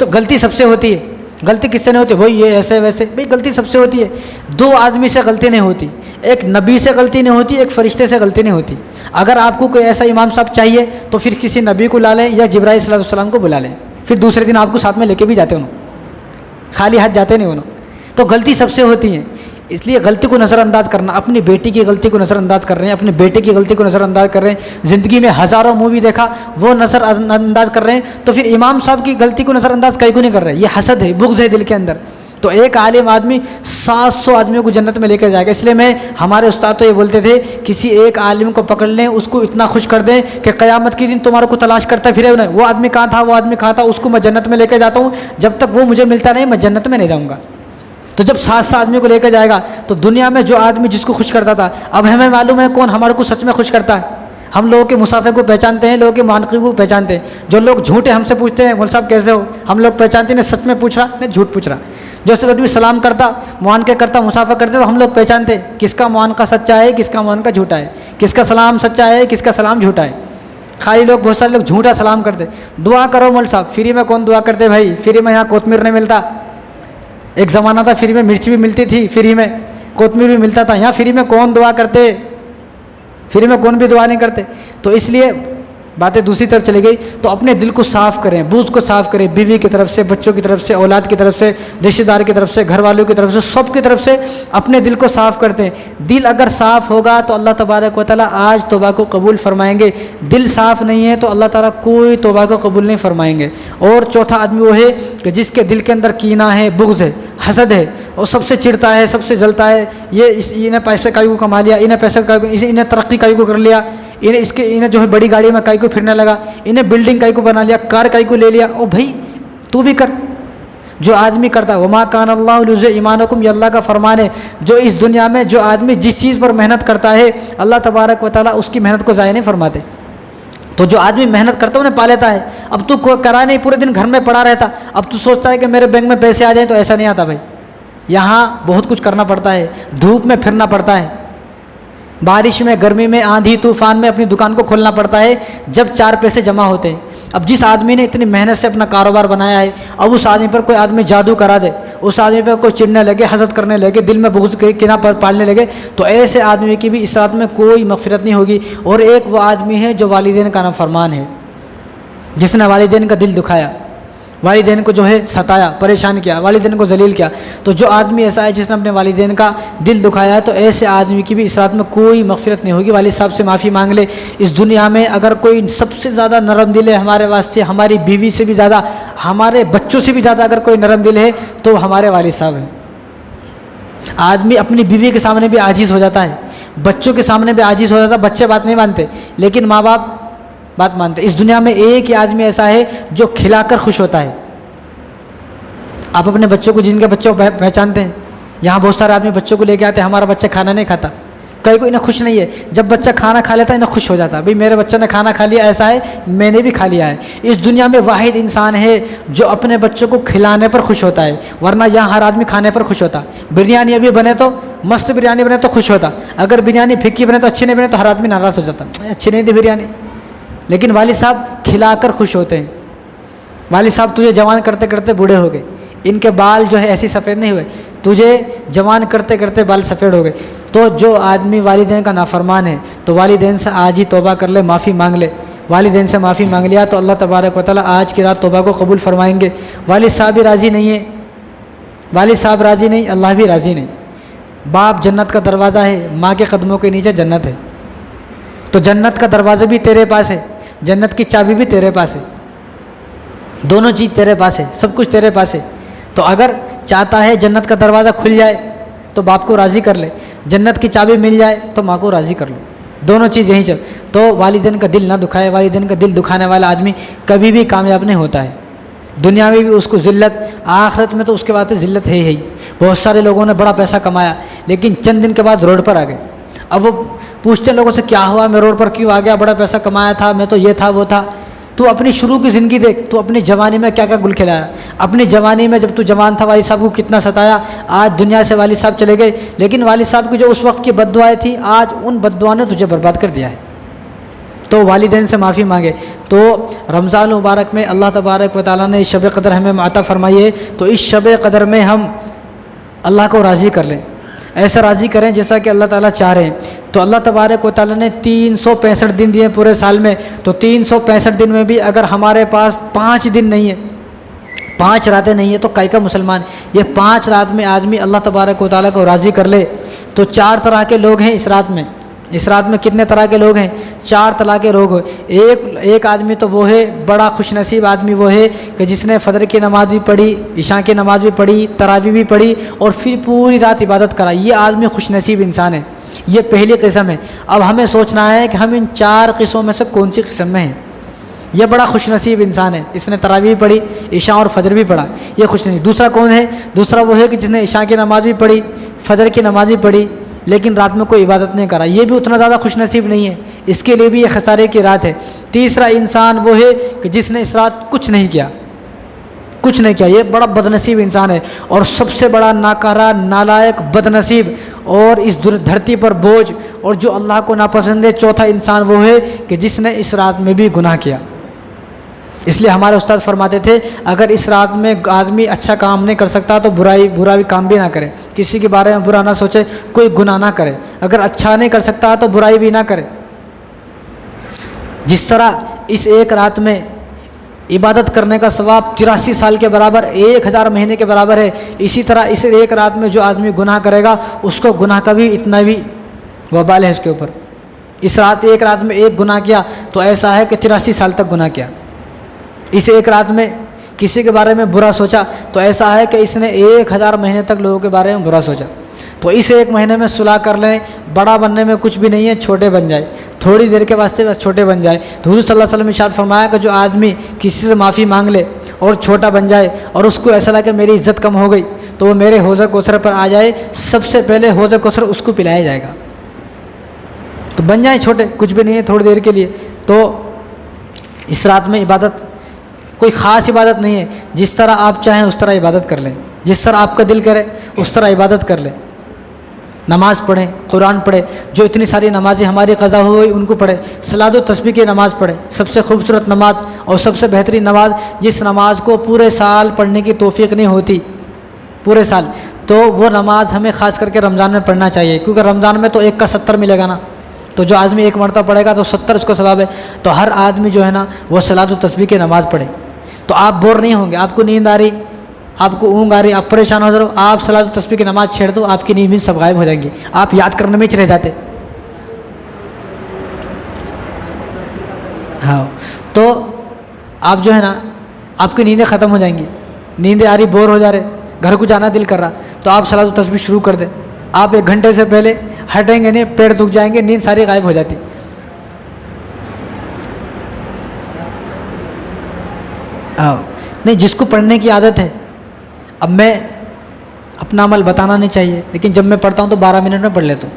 غلطی سب سے ہوتی ہے۔ غلطی کس سے نہیں ہوتی بھائی؟ یہ ایسے ویسے بھائی، غلطی سب سے ہوتی ہے۔ 2 آدمی سے غلطی نہیں ہوتی، ایک نبی سے غلطی نہیں ہوتی، ایک فرشتے سے غلطی نہیں ہوتی۔ اگر آپ کو کوئی ایسا امام صاحب چاہیے تو پھر کسی نبی کو لا لیں یا جبرائیل صلی اللہ علیہ وسلم کو بلا لیں، پھر دوسرے دن آپ کو ساتھ میں لے کے بھی جاتے انہوں، خالی ہاتھ جاتے نہیں انہوں۔ تو غلطی سب سے ہوتی ہے، اس لیے غلطی کو نظر انداز کرنا، اپنی بیٹی کی غلطی کو نظر انداز کر رہے ہیں، اپنے بیٹے کی غلطی کو نظر انداز کر رہے ہیں، زندگی میں ہزاروں مووی دیکھا وہ نظر انداز کر رہے ہیں، تو پھر امام صاحب کی غلطی کو نظر انداز کہیں کو نہیں کر رہے۔ یہ حسد ہے، بغض ہے دل کے اندر۔ تو ایک عالم آدمی 700 آدمیوں کو جنت میں لے کر جائے گا۔ اس لیے ہمارے استاد تو یہ بولتے تھے، کسی ایک عالم کو پکڑ لیں، اس کو اتنا خوش کر دیں کہ قیامت کے دن تمہارے کو تلاش کرتا پھرے، وہ آدمی کہاں تھا، وہ آدمی کہاں تھا، اس کو میں جنت میں لے کے جاتا ہوں، جب تک وہ مجھے ملتا نہیں میں جنت میں نہیں جاؤں گا۔ تو جب 700 آدمی کو لے کے جائے گا تو دنیا میں جو آدمی جس کو خوش کرتا تھا، اب ہمیں معلوم ہے کون ہمارے کو سچ میں خوش کرتا ہے۔ ہم لوگوں کے مسافر کو پہچانتے ہیں، لوگوں کے مانقب کو پہچانتے ہیں۔ جو لوگ جھوٹے ہم سے پوچھتے ہیں مول صاحب کیسے ہو، ہم لوگ پہچانتے ہیں سچ میں پوچھ رہا نہیں جھوٹ پوچھ رہا۔ جو سب آدمی سلام کرتا، معانقے کرتا، مسافر کرتے تو ہم لوگ پہچانتے ہیں کس کا معانقہ سچا ہے، کس کا معانقہ جھوٹا ہے، کس کا سلام سچا ہے، کس کا سلام جھوٹا ہے۔ خالی لوگ، بہت سارے لوگ جھوٹا سلام کرتے۔ دعا کرو مول صاحب، فری میں کون دعا کرتے بھائی؟ فری میں یہاں کوتمیر نہیں ملتا۔ ایک زمانہ تھا فری میں مرچ بھی ملتی تھی، فری میں کوتمیر بھی ملتا تھا، یہاں فری میں کون دعا کرتے؟ فری میں کون بھی دعا نہیں کرتے۔ تو اس لیے باتیں دوسری طرف چلی گئی۔ تو اپنے دل کو صاف کریں، بغض کو صاف کریں، بیوی کی طرف سے، بچوں کی طرف سے، اولاد کی طرف سے، رشتہ دار کی طرف سے، گھر والوں کی طرف سے، سب کی طرف سے اپنے دل کو صاف کرتے ہیں۔ دل اگر صاف ہوگا تو اللہ تبارک و تعالیٰ آج توبہ کو قبول فرمائیں گے۔ دل صاف نہیں ہے تو اللہ تعالیٰ کوئی توبہ کو قبول نہیں فرمائیں گے۔ اور چوتھا آدمی وہ ہے کہ جس کے دل کے اندر کینہ ہے، بغض ہے، حسد ہے، اور سب سے چڑھتا ہے، سب سے جلتا ہے، انہیں پیسے کائی کو کما لیا، انہیں پیسے انہیں ترقی کائی کو کر لیا، انہیں جو ہے بڑی گاڑی میں کائی کو پھرنے لگا، انہیں بلڈنگ کائی کو بنا لیا، کار کائی کو لے لیا۔ او بھائی تو بھی کر۔ جو آدمی کرتا ہے، وما کان اللہ لیضیع ایمانکم، یہ اللہ کا فرمان ہے، جو اس دنیا میں جو آدمی جس چیز پر محنت کرتا ہے اللہ تبارک و تعالیٰ اس کی محنت کو ضائع نہیں فرماتے۔ تو جو آدمی محنت کرتا ہے انہیں پا لیتا ہے۔ اب تو کرا نہیں، پورے دن گھر میں پڑا رہتا، اب تو سوچتا ہے کہ میرے بینک میں پیسے آ جائیں، تو ایسا نہیں آتا بھائی۔ یہاں بہت کچھ کرنا پڑتا ہے، دھوپ میں پھرنا پڑتا ہے، بارش میں، گرمی میں، آندھی طوفان میں اپنی دکان کو کھولنا پڑتا ہے، جب 4 پیسے جمع ہوتے ہیں۔ اب جس آدمی نے اتنی محنت سے اپنا کاروبار بنایا ہے، اب اس آدمی پر کوئی آدمی جادو کرا دے، اس آدمی پر کوئی چڑھنے لگے، حسد کرنے لگے، دل میں بغض کے کینہ پر پالنے لگے، تو ایسے آدمی کی بھی اس رات میں کوئی مغفرت نہیں ہوگی۔ اور ایک وہ آدمی ہے جو والدین کا نافرمان ہے، جس نے والدین کا دل دکھایا، والدین کو جو ہے ستایا، پریشان کیا، والدین کو ذلیل کیا۔ تو جو آدمی ایسا ہے جس نے اپنے والدین کا دل دکھایا ہے، تو ایسے آدمی کی بھی اس رات میں کوئی مغفرت نہیں ہوگی۔ والد صاحب سے معافی مانگ لے۔ اس دنیا میں اگر کوئی سب سے زیادہ نرم دل ہے ہمارے واسطے، ہماری بیوی سے بھی زیادہ، ہمارے بچوں سے بھی زیادہ اگر کوئی نرم دل ہے تو ہمارے والد صاحب ہیں۔ آدمی اپنی بیوی کے سامنے بھی عاجز ہو جاتا ہے، بچوں کے سامنے بھی عاجز ہو جاتا ہے۔ بچے بات نہیں مانتے لیکن ماں باپ بات مانتے۔ اس دنیا میں ایک ہی آدمی ایسا ہے جو کھلا کر خوش ہوتا ہے۔ آپ اپنے بچوں کو، جن کے بچوں کو پہچانتے ہیں، یہاں بہت سارے آدمی بچوں کو لے کے آتے ہیں، ہمارا بچہ کھانا نہیں کھاتا، کئی کو انہیں خوش نہیں ہے، جب بچہ کھانا کھا لیتا ہے انہیں خوش ہو جاتا ہے، بھئی میرے بچے نے کھانا کھا لیا، ایسا ہے میں نے بھی کھا لیا ہے۔ اس دنیا میں واحد انسان ہے جو اپنے بچوں کو کھلانے پر خوش ہوتا ہے، ورنہ یہاں ہر آدمی کھانے پر خوش ہوتا ہے۔ بریانی ابھی بنے تو مست بریانی بنے تو خوش ہوتا، اگر بریانی پھیکی بنے تو اچھی نہیں بنے تو ہر آدمی ناراض ہو جاتا، اچھی نہیں تھی بریانی۔ لیکن والد صاحب کھلا کر خوش ہوتے ہیں۔ والد صاحب تجھے جوان کرتے کرتے بوڑھے ہو گئے، ان کے بال جو ہے ایسی سفید نہیں ہوئے، تجھے جوان کرتے کرتے بال سفید ہو گئے۔ تو جو آدمی والدین کا نافرمان ہے تو والدین سے آج ہی توبہ کر لے، معافی مانگ لے۔ والدین سے معافی مانگ لیا تو اللہ تبارک و تعالیٰ آج کی رات توبہ کو قبول فرمائیں گے۔ والد صاحب بھی راضی نہیں ہے، والد صاحب راضی نہیں، اللہ بھی راضی نہیں۔ باپ جنت کا دروازہ ہے، ماں کے قدموں کے نیچے جنت ہے، تو جنت کا دروازہ بھی تیرے پاس ہے، جنت کی چابی بھی تیرے پاس ہے، دونوں چیز تیرے پاس ہے، سب کچھ تیرے پاس ہے۔ تو اگر چاہتا ہے جنت کا دروازہ کھل جائے تو باپ کو راضی کر لے، جنت کی چابی مل جائے تو ماں کو راضی کر لو، دونوں چیز یہیں چل۔ تو والدین کا دل نہ دکھائے، والدین کا دل دکھانے والا آدمی کبھی بھی کامیاب نہیں ہوتا ہے، دنیا میں بھی اس کو ذلت، آخرت میں تو اس کے بعد ذلت ہے ہی۔ بہت سارے لوگوں نے بڑا پیسہ کمایا لیکن چند دن کے بعد روڈ پر آ گئے، اب وہ پوچھتے ہیں لوگوں سے کیا ہوا، میں روڈ پر کیوں آ گیا، بڑا پیسہ کمایا تھا، میں تو یہ تھا وہ تھا۔ تو اپنی شروع کی زندگی دیکھ، تو اپنی جوانی میں کیا کیا گل کھلایا، اپنی جوانی میں جب تو جوان تھا والد صاحب کو کتنا ستایا، آج دنیا سے والد صاحب چلے گئے، لیکن والد صاحب کی جو اس وقت کی بد دعائیں تھیں آج ان بد دعاؤں نے تجھے برباد کر دیا ہے۔ تو والدین سے معافی مانگے۔ تو رمضان المبارک میں اللہ تبارک و تعالیٰ نے شب قدر ہمیں عطا فرمائی ہے، تو اس شب قدر میں ہم اللہ کو راضی کر لیں، ایسا راضی کریں جیسا کہ اللہ تعالیٰ چاہ رہے ہیں۔ تو اللہ تبارک و تعالیٰ نے 365 دن دیے پورے سال میں، تو 365 دن میں بھی اگر ہمارے پاس 5 دن نہیں ہے، 5 راتیں نہیں ہیں، تو کئی کا مسلمان یہ 5 رات میں آدمی اللہ تبارک و تعالیٰ کو راضی کر لے تو 4 طرح کے لوگ ہیں اس رات میں۔ اس رات میں کتنے طرح کے لوگ ہیں؟ 4 طرح کے لوگ ہیں۔ ایک آدمی تو وہ ہے بڑا خوش نصیب آدمی، وہ ہے کہ جس نے فجر کی نماز بھی پڑھی، عشاء کی نماز بھی پڑھی، تراویح بھی پڑھی اور پھر پوری رات عبادت کرا، یہ آدمی خوش نصیب انسان ہے، یہ پہلی قسم ہے۔ اب ہمیں سوچنا ہے کہ ہم ان 4 قسموں میں سے کون سی قسم میں ہیں۔ یہ بڑا خوش نصیب انسان ہے، اس نے تراویح بھی پڑھی، عشاء اور فجر بھی پڑھا، یہ خوش نصیب۔ دوسرا کون ہے؟ دوسرا وہ ہے کہ جس نے عشاء کی نماز بھی پڑھی، فجر کی نماز بھی پڑھی لیکن رات میں کوئی عبادت نہیں کرا، یہ بھی اتنا زیادہ خوش نصیب نہیں ہے، اس کے لیے بھی یہ خسارے کی رات ہے۔ تیسرا انسان وہ ہے کہ جس نے اس رات کچھ نہیں کیا، کچھ نہیں کیا، یہ بڑا بد نصیب انسان ہے اور سب سے بڑا ناکارہ، نالائق، بد نصیب اور اس دھرتی پر بوجھ اور جو اللہ کو ناپسند ہے۔ چوتھا انسان وہ ہے کہ جس نے اس رات میں بھی گناہ کیا۔ اس لیے ہمارے استاد فرماتے تھے اگر اس رات میں آدمی اچھا کام نہیں کر سکتا تو برا کام بھی نہ کرے، کسی کے بارے میں برا نہ سوچے، کوئی گناہ نہ کرے، اگر اچھا نہیں کر سکتا تو برائی بھی نہ کرے۔ جس طرح اس ایک رات میں عبادت کرنے کا ثواب 83 سال کے برابر، 1000 مہینے کے برابر ہے، اسی طرح اس ایک رات میں جو آدمی گناہ کرے گا اس کو گناہ کا بھی اتنا بھی وبال ہے اس کے اوپر۔ اس ایک رات میں ایک گناہ کیا تو ایسا ہے کہ 83 سال تک گناہ کیا۔ اس ایک رات میں کسی کے بارے میں برا سوچا تو ایسا ہے کہ اس نے 1000 مہینے تک لوگوں کے بارے میں برا سوچا۔ تو اس ایک مہینے میں صلح کر لیں، بڑا بننے میں کچھ بھی نہیں ہے، چھوٹے بن جائے، تھوڑی دیر کے واسطے بس چھوٹے بن جائے۔ تو حضور صلی اللہ علیہ وسلم نے ارشاد فرمایا کہ جو آدمی کسی سے معافی مانگ لے اور چھوٹا بن جائے اور اس کو ایسا لگے کہ میری عزت کم ہو گئی تو وہ میرے حوض کوثر پر آ جائے، سب سے پہلے حوض کوثر اس کو پلایا جائے گا۔ تو بن جائیں چھوٹے، کچھ بھی نہیں ہے، تھوڑی دیر کے لیے۔ تو اس رات میں عبادت کوئی خاص عبادت نہیں ہے، جس طرح آپ چاہیں اس طرح عبادت کر لیں، جس طرح آپ کا دل کرے اس طرح عبادت کر لیں۔ نماز پڑھیں، قرآن پڑھیں، جو اتنی ساری نمازیں ہماری قضا ہوئی ان کو پڑھیں، صلاۃ و تسبیح کی نماز پڑھیں، سب سے خوبصورت نماز اور سب سے بہترین نماز، جس نماز کو پورے سال پڑھنے کی توفیق نہیں ہوتی پورے سال، تو وہ نماز ہمیں خاص کر کے رمضان میں پڑھنا چاہیے، کیونکہ رمضان میں تو 1 کا 70 ملے گا نا، تو جو آدمی 1 مرتبہ پڑھے گا تو 70 اس کو ثواب ہے۔ تو ہر آدمی جو ہے نا وہ صلاۃ و تسبیح کی نماز پڑھے، تو آپ بور نہیں ہوں گے، آپ کو نیند آ رہی، آپ کو اونگ آ رہی، آپ پریشان ہو رہے ہو، آپ صلاۃ و تسبیح کی نماز چھیڑ دو، آپ کی نیند بھی سب غائب ہو جائیں گی، آپ یاد کرنے میں چلے جاتے۔ ہاں، تو آپ جو ہے نا آپ کی نیندیں ختم ہو جائیں گی، نیندیں آ رہی، بور ہو جا رہے، گھر کو جانا دل کر رہا، تو آپ صلاۃ و تسبیح شروع کر دیں۔ آپ 1 گھنٹے سے پہلے ہٹیں گے نہیں، پیڑ دکھ جائیں گے، نیند ساری غائب ہو جاتی۔ ہاں نہیں، جس کو پڑھنے کی عادت ہے، اب میں اپنا عمل بتانا نہیں چاہیے لیکن جب میں پڑھتا ہوں تو 12 منٹ میں پڑھ لیتا ہوں،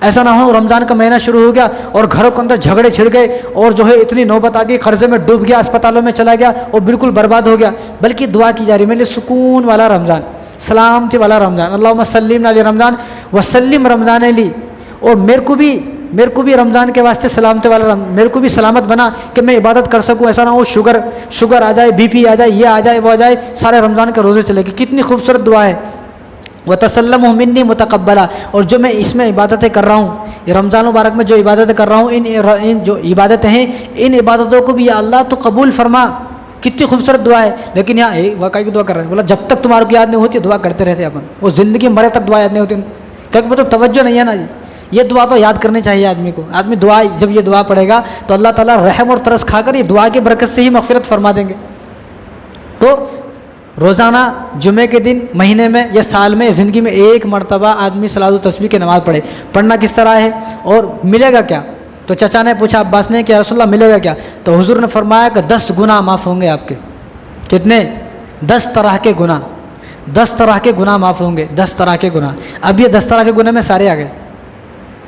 ایسا نہ ہو رمضان کا مہینہ شروع ہو گیا اور گھروں کے اندر جھگڑے چھڑ گئے اور جو ہے اتنی نوبت آ گئی، قرضے میں ڈوب گیا، اسپتالوں میں چلا گیا اور بالکل برباد ہو گیا، بلکہ دعا کی جا رہی ہے میرے لیے سکون والا رمضان، سلامتی والا رمضان، اللہم سلم علی رمضان وسلم رمضان علی، اور میرے کو بھی رمضان کے واسطے سلامتی والا میرے کو بھی سلامت بنا کہ میں عبادت کر سکوں، ایسا نہ ہو شوگر آ جائے، بی پی آ جائے، یہ آ جائے وہ آ جائے، سارے رمضان کے روزے چلے گئے۔ کتنی خوبصورت دعا ہے، وَتَسَلَّمُ مِنِّي مُتَقَبَّلًا، اور جو میں اس میں عبادتیں کر رہا ہوں، یہ رمضان مبارک میں جو عبادتیں کر رہا ہوں، ان جو عبادتیں ہیں ان عبادتوں کو بھی یا اللہ تو قبول فرما۔ کتنی خوبصورت دعا ہے، لیکن یہاں واقعی کی دعا کر رہے ہیں، بولا جب تک تمہارے کو یاد نہیں ہوتی دعا کرتے رہتے اپن، وہ زندگی مرے تک دعا یاد نہیں ہوتی ان کو، کیونکہ مطلب توجہ نہیں ہے نا، یہ دعا تو یاد کرنی چاہیے آدمی کو، آدمی دعا جب یہ دعا پڑھے گا تو اللہ تعالیٰ رحم اور ترس کھا کر یہ دعا کی برکت سے ہی مغفرت فرما دیں گے۔ تو روزانہ جمعے کے دن، مہینے میں یا سال میں، زندگی میں ایک مرتبہ آدمی صلاۃ و تسبیح کی نماز پڑھے۔ پڑھنا کس طرح ہے اور ملے گا کیا؟ تو چچا نے پوچھا، عباس نے، کہ رسول اللہ ملے گا کیا؟ تو حضور نے فرمایا کہ 10 گناہ معاف ہوں گے آپ کے۔ کتنے؟ 10 طرح کے گناہ، 10 طرح کے گناہ معاف ہوں گے، 10 طرح کے گناہ۔ اب یہ 10 طرح کے گناہ میں سارے آ گئے،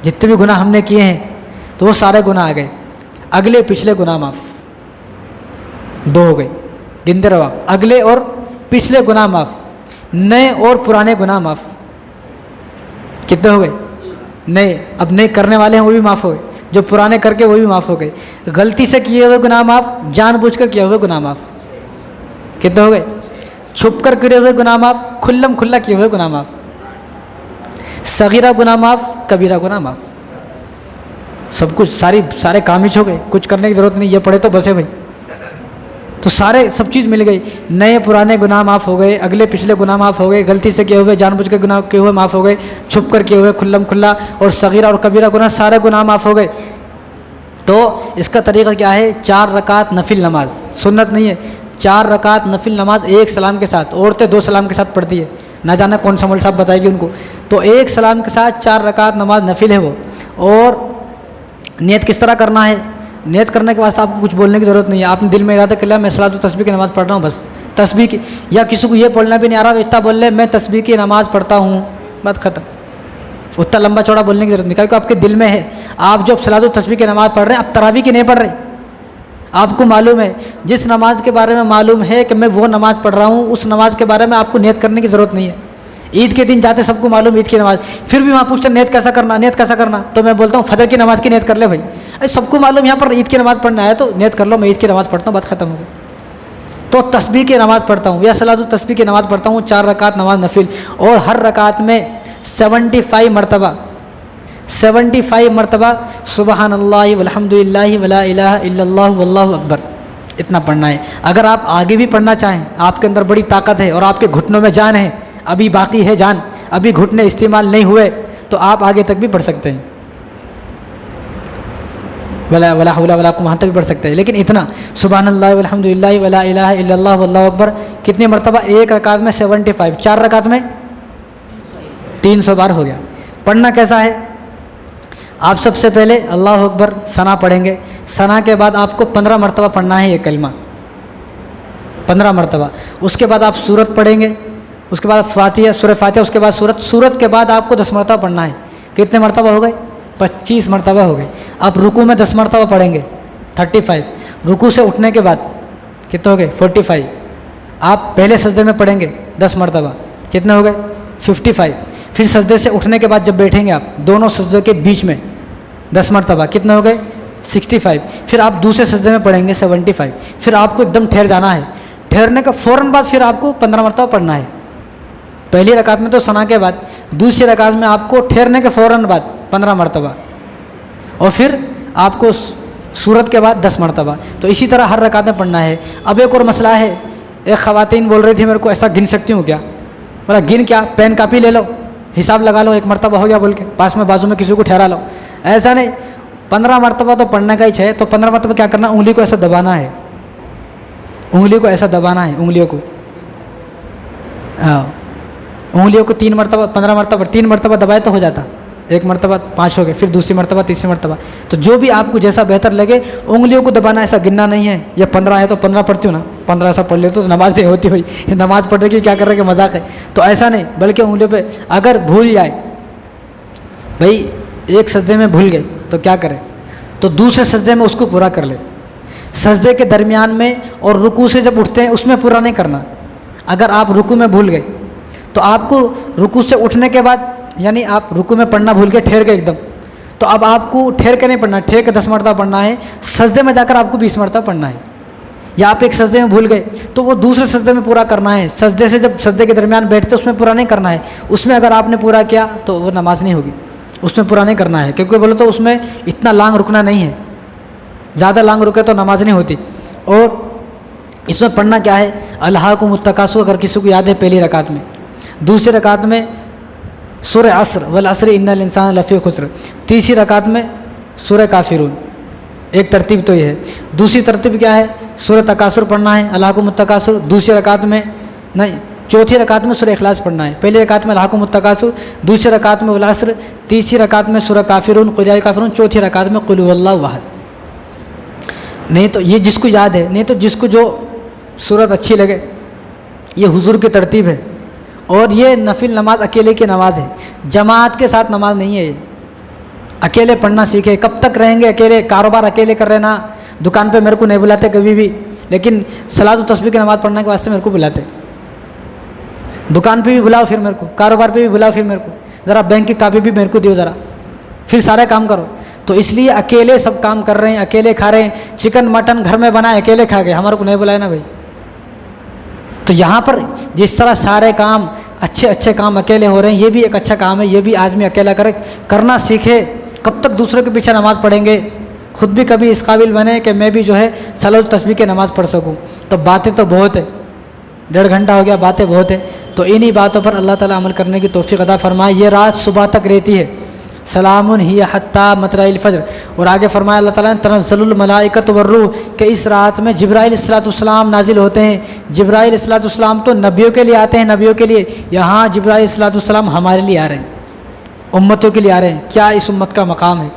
جتنے بھی گناہ ہم نے کیے ہیں تو وہ سارے گناہ آ گئے۔ اگلے پچھلے گناہ معاف، 2 ہو گئے، گنتے رہو آپ، اگلے اور پچھلے گناہ معاف، نئے اور پرانے گناہ معاف۔ کتنے ہو گئے؟ نئے، اب نئے کرنے والے ہیں وہ بھی معاف ہو گئے، جو پرانے کر کے وہ بھی معاف ہو گئے، غلطی سے کیے ہوئے گناہ معاف، جان بوجھ کر کیے ہوئے گناہ معاف۔ کتنے ہو گئے؟ چھپ کر کیے ہوئے گناہ معاف، کھلم کھلا کیے ہوئے گناہ معاف، صغیرہ گناہ معاف، کبیرہ گناہ معاف، سب کچھ، سارے کام ہی ہو گئے، کچھ کرنے کی ضرورت نہیں، یہ پڑھے تو بس ہے بھائی، تو سب چیز مل گئی۔ نئے پرانے گناہ معاف ہو گئے، اگلے پچھلے گناہ معاف ہو گئے، غلطی سے کیے ہوئے، جان بوجھ کے گناہ کیے ہوئے معاف ہو گئے، چھپ کر کیے ہوئے، کھلم کھلا، اور صغیرہ اور کبیرہ گناہ، سارے گناہ معاف ہو گئے۔ تو اس کا طریقہ کیا ہے؟ 4 رکعت نفل نماز، سنت نہیں ہے، 4 رکعت نفل نماز ایک سلام کے ساتھ، عورتیں 2 سلام کے ساتھ پڑھتی ہے، نہ جانا کون سا مول صاحب بتائے گی ان کو، تو ایک سلام کے ساتھ 4 رکعت نماز نفل ہے وہ۔ اور نیت کس طرح کرنا ہے؟ نیت کرنے کے بعد آپ کو کچھ بولنے کی ضرورت نہیں ہے، آپ نے دل میں ارادہ کر لیا میں صلاۃ و تسبیح کی نماز پڑھ رہا ہوں، بس تسبیح کی، یا کسی کو یہ پڑھنا بھی نہیں آ رہا تو اتنا بول لے میں تسبیح کی نماز پڑھتا ہوں، بات ختم۔ اتنا لمبا چوڑا بولنے کی ضرورت نہیں، کیونکہ آپ کے دل میں ہے، آپ جو صلاۃ و تسبیح کی نماز پڑھ رہے ہیں، آپ تراویح کی نہیں پڑھ رہے، آپ کو معلوم ہے، جس نماز کے بارے میں معلوم ہے کہ میں وہ نماز پڑھ رہا ہوں، اس نماز کے بارے میں آپ کو نیت کرنے کی ضرورت نہیں ہے۔ عید کے دن جاتے سب کو معلوم عید کی نماز، پھر بھی وہاں پوچھتے نیت کیسا کرنا، تو میں بولتا ہوں فجر کی نماز کی نیت کر لے بھائی، سب کو معلوم یہاں پر عید کی نماز پڑھنا ہے تو نیت کر لو میں عید کی نماز پڑھتا ہوں، بات ختم ہو گئی۔ تو تسبیح کی نماز پڑھتا ہوں یا صلاۃ و تسبیح کی نماز پڑھتا ہوں، 4 رکعت نماز نفل، اور ہر رکعت میں 75 مرتبہ سبحان اللہ والحمد للہ ولا الہ الا اللہ واللہ اکبر، اتنا پڑھنا ہے۔ اگر آپ آگے بھی پڑھنا چاہیں، آپ کے اندر بڑی طاقت ہے اور آپ کے گھٹنوں میں جان ہے، ابھی باقی ہے جان، ابھی گھٹنے استعمال نہیں ہوئے، تو آپ آگے تک بھی پڑھ سکتے ہیں، ولا حول ولا قوت، وہاں تک بھی پڑھ سکتے ہیں، لیکن اتنا سبحان اللہ والحمد للہ ولا الہ الا اللہ واللہ اکبر کتنی مرتبہ؟ ایک رکعت میں 75، 4 رکعت میں 300 بار ہو گیا۔ پڑھنا کیسا ہے؟ آپ سب سے پہلے اللہ اکبر ثنا پڑھیں گے، ثنا کے بعد آپ کو 15 مرتبہ پڑھنا ہے یہ کلمہ، 15 مرتبہ، اس کے بعد آپ سورت پڑھیں گے، اس کے بعد فاتحہ، سورہ فاتحہ، اس کے بعد سورت کے بعد آپ کو 10 مرتبہ پڑھنا ہے۔ کتنے مرتبہ ہو گئے؟ 25 مرتبہ ہو گئے۔ آپ رکوع میں 10 مرتبہ پڑھیں گے، 35، رکوع سے اٹھنے کے بعد کتنے ہو گئے؟ 45، آپ پہلے سجدے میں پڑھیں گے 10 مرتبہ، کتنے ہو گئے؟ 55، پھر سجدے سے اٹھنے کے بعد جب بیٹھیں گے آپ دونوں سجدے کے بیچ میں 10 مرتبہ، کتنے ہو گئے؟ 65، پھر آپ دوسرے سجدے میں پڑھیں گے 75، پھر آپ کو ایک دم ٹھہر جانا ہے، ٹھہرنے کا فوراً بعد پھر آپ کو 15 مرتبہ پڑھنا ہے۔ پہلی رکعت میں تو ثنا کے بعد، دوسری رکعت میں آپ کو ٹھہرنے کے فوراً بعد 15 مرتبہ، اور پھر آپ کو سورت کے بعد 10 مرتبہ، تو اسی طرح ہر رکعت میں پڑھنا ہے۔ اب ایک اور مسئلہ ہے، ایک خواتین بول رہی تھی میرے کو ایسا گن سکتی ہوں کیا؟ بولا گن کیا، پین کاپی لے لو، حساب لگا لو، 1 مرتبہ ہو گیا بول کے پاس میں بازو میں کسی کو ٹھہرا لو، ایسا نہیں، 15 مرتبہ تو پڑھنے کا ہی ہے، تو 15 مرتبہ کیا کرنا؟ انگلی کو ایسا دبانا ہے، انگلی کو ایسا دبانا ہے، انگلیوں کو، ہاں انگلیوں کو 3 مرتبہ، 15 مرتبہ، 3 مرتبہ دبائے تو ہو جاتا، 1 مرتبہ 5 ہو گئے، پھر دوسری مرتبہ، تیسری مرتبہ، تو جو بھی آپ کو جیسا بہتر لگے انگلیوں کو دبانا، ایسا گننا نہیں ہے، یا 15 ہے تو 15 پڑھتی ہوں نا، 15 ایسا پڑھ لیتے تو نماز نہیں ہوتی ہوئی، نماز پڑھنے کی کیا کر رہے کہ مذاق ہے، تو ایسا نہیں، بلکہ انگلیوں پہ اگر بھول جائے، بھائی ایک سجدے میں بھول گئے تو کیا کرے؟ تو دوسرے سجدے میں اس کو پورا کر لے. سجدے کے درمیان میں اور رکوع سے جب اٹھتے ہیں اس میں پورا نہیں کرنا. اگر آپ رکوع میں بھول گئے تو آپ کو رکوع سے اٹھنے کے بعد، یعنی آپ رکوع میں پڑھنا بھول گئے، ٹھہر گئے ایک دم، تو اب آپ کو ٹھہر کے نہیں پڑھنا، ٹھہر کے 10 مرتبہ پڑھنا ہے. سجدے میں جا کر آپ کو 20 مرتبہ پڑھنا ہے. یا آپ ایک سجدے میں بھول گئے تو وہ دوسرے سجدے میں پورا کرنا ہے. سجدے سے جب سجدے کے درمیان بیٹھتے اس میں پورا نہیں کرنا ہے. اس میں اگر آپ نے پورا کیا تو وہ نماز نہیں ہوگی، اس میں پورا نہیں کرنا ہے. کیونکہ بولے تو اس میں اتنا لانگ رکنا نہیں ہے، زیادہ لانگ رکے تو نماز نہیں ہوتی. اور اس میں پڑھنا کیا ہے؟ الہاکم التکاثر اگر کسی کو یاد ہے پہلی رکعت میں. دوسری رکعت میں سورہ عصر والعصر ان الانسان لفی خسر. تیسری رکعت میں سورہ کافرون. ایک ترتیب تو یہ ہے. دوسری ترتیب کیا ہے؟ سورہ تکاثر پڑھنا ہے، الہاکم التکاثر. دوسری رکعت میں نہیں، چوتھی رکعت میں سورہ اخلاص پڑھنا ہے. پہلی رکعت میں الہاکم التکاثر، دوسری رکعت میں والعصر، تیسری رکعت میں سورہ کافرون قل یا کافرون، چوتھی رکعت میں قل هو اللہ احد. نہیں تو یہ جس کو یاد ہے، نہیں تو جس کو جو صورت اچھی لگے. یہ حضور کی ترتیب ہے. اور یہ نفل نماز اکیلے کی نماز ہے، جماعت کے ساتھ نماز نہیں ہے. یہ اکیلے پڑھنا سیکھے. کب تک رہیں گے اکیلے؟ کاروبار اکیلے کر رہے نا. دکان پہ میرے کو نہیں بلاتے کبھی بھی، لیکن صلاۃ و تسبیح کی نماز پڑھنے کے واسطے میرے کو بلاتے. دکان پہ بھی بلاؤ پھر میرے کو، کاروبار پہ بھی بلاؤ پھر میرے کو، ذرا بینک کی کاپی بھی میرے کو دیو ذرا، پھر سارے کام کرو. تو اس لیے اکیلے سب کام کر رہے ہیں، اکیلے کھا رہے ہیں. چکن مٹن گھر میں بنائے اکیلے کھا گئے، ہمارے کو نہیں بلایا نا بھائی. تو یہاں پر جس طرح سارے کام اچھے کام اکیلے ہو رہے ہیں، یہ بھی ایک اچھا کام ہے. یہ بھی آدمی اکیلا کرنا سیکھے. کب تک دوسرے کے پیچھے نماز پڑھیں گے؟ خود بھی کبھی اس قابل بنے کہ میں بھی جو ہے صلاۃ و تسبیح کی نماز پڑھ سکوں. تو باتیں تو بہت ہے، 1.5 گھنٹہ ہو گیا، باتیں بہت ہے. تو انہی باتوں پر اللہ تعالیٰ عمل کرنے کی توفیق عطا فرمائے. یہ رات صبح تک رہتی ہے. سلام ہی حتی مطلع الفجر. اور آگے فرمایا اللہ تعالیٰ نے تنزل الملائکۃ والروح، کہ اس رات میں جبرائیل الصلوۃ والسلام نازل ہوتے ہیں. جبرائیل الصلوۃ والسلام تو نبیوں کے لیے آتے ہیں، نبیوں کے لیے. یہاں جبرائیل الصلوۃ والسلام ہمارے لیے آ رہے ہیں، امتوں کے لیے آ رہے ہیں. کیا اس امت کا مقام ہے؟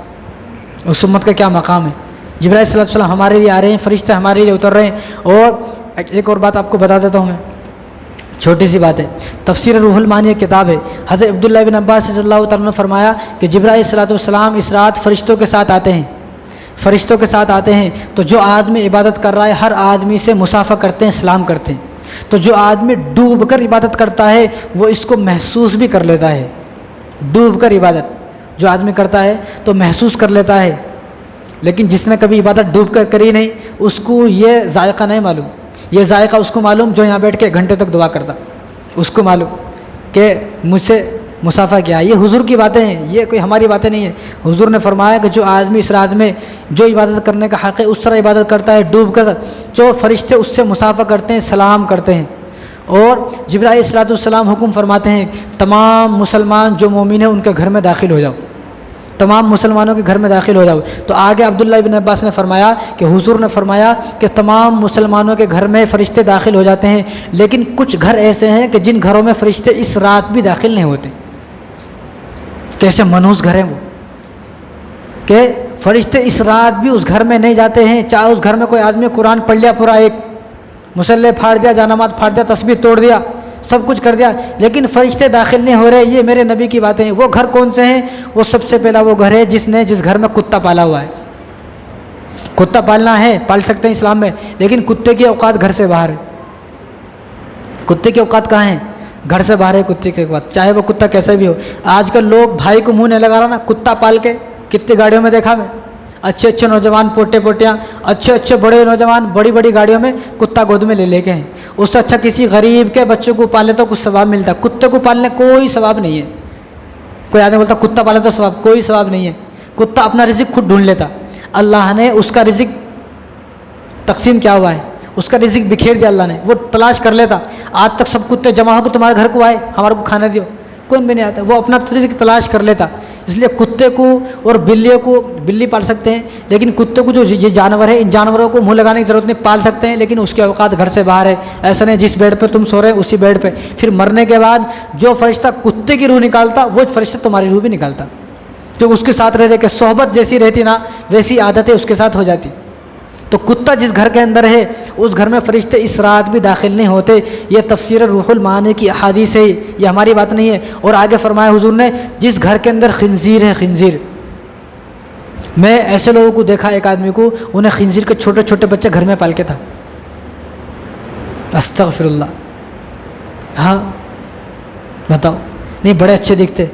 اس امت کا کیا مقام ہے؟ جبرائیل صلی اللہ علیہ وسلم ہمارے لیے آ رہے ہیں، فرشتے ہمارے لیے اتر رہے ہیں. اور ایک اور بات آپ کو بتا دیتا ہوں میں، چھوٹی سی بات ہے. تفسیر روح المعانی ایک کتاب ہے. حضرت عبداللہ بن عباس رضی اللہ تعالیٰ نے فرمایا کہ جبرائیل صلی اللہ علیہ وسلم اس رات فرشتوں کے ساتھ آتے ہیں، فرشتوں کے ساتھ آتے ہیں. تو جو آدمی عبادت کر رہا ہے ہر آدمی سے مصافحہ کرتے ہیں، سلام کرتے ہیں. تو جو آدمی ڈوب کر عبادت کرتا ہے وہ اس کو محسوس بھی کر لیتا ہے. ڈوب کر عبادت جو آدمی کرتا ہے تو محسوس کر لیتا ہے. لیکن جس نے کبھی عبادت ڈوب کر کری نہیں، اس کو یہ ذائقہ نہیں معلوم. یہ ذائقہ اس کو معلوم جو یہاں بیٹھ کے گھنٹے تک دعا کرتا، اس کو معلوم کہ مجھ سے مصافحہ کیا. یہ حضور کی باتیں ہیں، یہ کوئی ہماری باتیں نہیں ہیں. حضور نے فرمایا کہ جو آدمی اس رات میں جو عبادت کرنے کا حق ہے اس طرح عبادت کرتا ہے ڈوب کر، جو فرشتے اس سے مصافحہ کرتے ہیں، سلام کرتے ہیں. اور جبرائیل صلی اللہ علیہ وسلم حکم فرماتے ہیں تمام مسلمان جو مومن ہیں ان کے گھر میں داخل ہو جاؤ، تمام مسلمانوں کے گھر میں داخل ہو جاؤ. تو آگے عبداللہ بن عباس نے فرمایا کہ حضور نے فرمایا کہ تمام مسلمانوں کے گھر میں فرشتے داخل ہو جاتے ہیں، لیکن کچھ گھر ایسے ہیں کہ جن گھروں میں فرشتے اس رات بھی داخل نہیں ہوتے. کیسے منحوس گھر ہیں وہ کہ فرشتے اس رات بھی اس گھر میں نہیں جاتے ہیں. چاہے اس گھر میں کوئی آدمی قرآن پڑھ لیا پورا، ایک مصلی پھاڑ دیا، جانماز پھاڑ دیا، تسبیح توڑ دیا، سب کچھ کر دیا، لیکن فرشتے داخل نہیں ہو رہے. یہ میرے نبی کی باتیں ہیں. وہ گھر کون سے ہیں؟ وہ سب سے پہلا وہ گھر ہے جس گھر میں کتا پالا ہوا ہے. کتا پالنا ہے، پال سکتے ہیں اسلام میں، لیکن کتے کی اوقات گھر سے باہر ہے. کتے کی اوقات کہاں ہیں؟ گھر سے باہر ہے کتے کی اوقات، چاہے وہ کتا کیسا بھی ہو. آج کل لوگ بھائی کو منہ نہیں لگا رہا نا، کتا پال کے کتنی گاڑیوں میں دیکھا میں، اچھے نوجوان پوٹے پوٹیاں، اچھے بڑے نوجوان بڑی گاڑیوں میں کتا گود میں لے کے ہیں. اس سے اچھا کسی غریب کے بچوں کو پالنے تو کچھ ثواب ملتا. کتے کو پالنے کوئی ثواب نہیں ہے. کوئی آدمی بولتا کتا پالے تو ثواب، کوئی ثواب نہیں ہے. کتا اپنا رزق خود ڈھونڈ لیتا. اللہ نے اس کا رزق تقسیم کیا ہوا ہے، اس کا رزق بکھیر دیا اللہ نے، وہ تلاش کر لیتا. آج تک سب کتے جمع ہو کے تمہارے گھر کو آئے ہمارے کو کھانا دیو، کون بھی نہیں آتا. وہ اپنا رزق تلاش کر لیتا. اس لیے کتے کو اور بلیوں کو، بلی پال سکتے ہیں لیکن کتے کو جو یہ جانور ہے ان جانوروں کو منہ لگانے کی ضرورت نہیں، پال سکتے ہیں لیکن اس کے اوقات گھر سے باہر ہے. ایسا نہیں جس بیڈ پہ تم سو رہے ہیں اسی بیڈ پہ. پھر مرنے کے بعد جو فرشتہ کتے کی روح نکالتا وہ فرشتہ تمہاری روح بھی نکالتا، جو اس کے ساتھ رہ کے صحبت جیسی رہتی نا ویسی عادتیں اس کے ساتھ ہو جاتی. تو کتا جس گھر کے اندر ہے اس گھر میں فرشتے اس رات بھی داخل نہیں ہوتے. یہ تفسیر روح المعانی کی احادیث ہے، یہ ہماری بات نہیں ہے. اور آگے فرمایا حضور نے جس گھر کے اندر خنزیر ہے، خنزیر میں ایسے لوگوں کو دیکھا، ایک آدمی کو انہیں خنزیر کے چھوٹے چھوٹے بچے گھر میں پال کے تھا. استغفر اللہ. ہاں بتاؤ، نہیں بڑے اچھے دکھتے،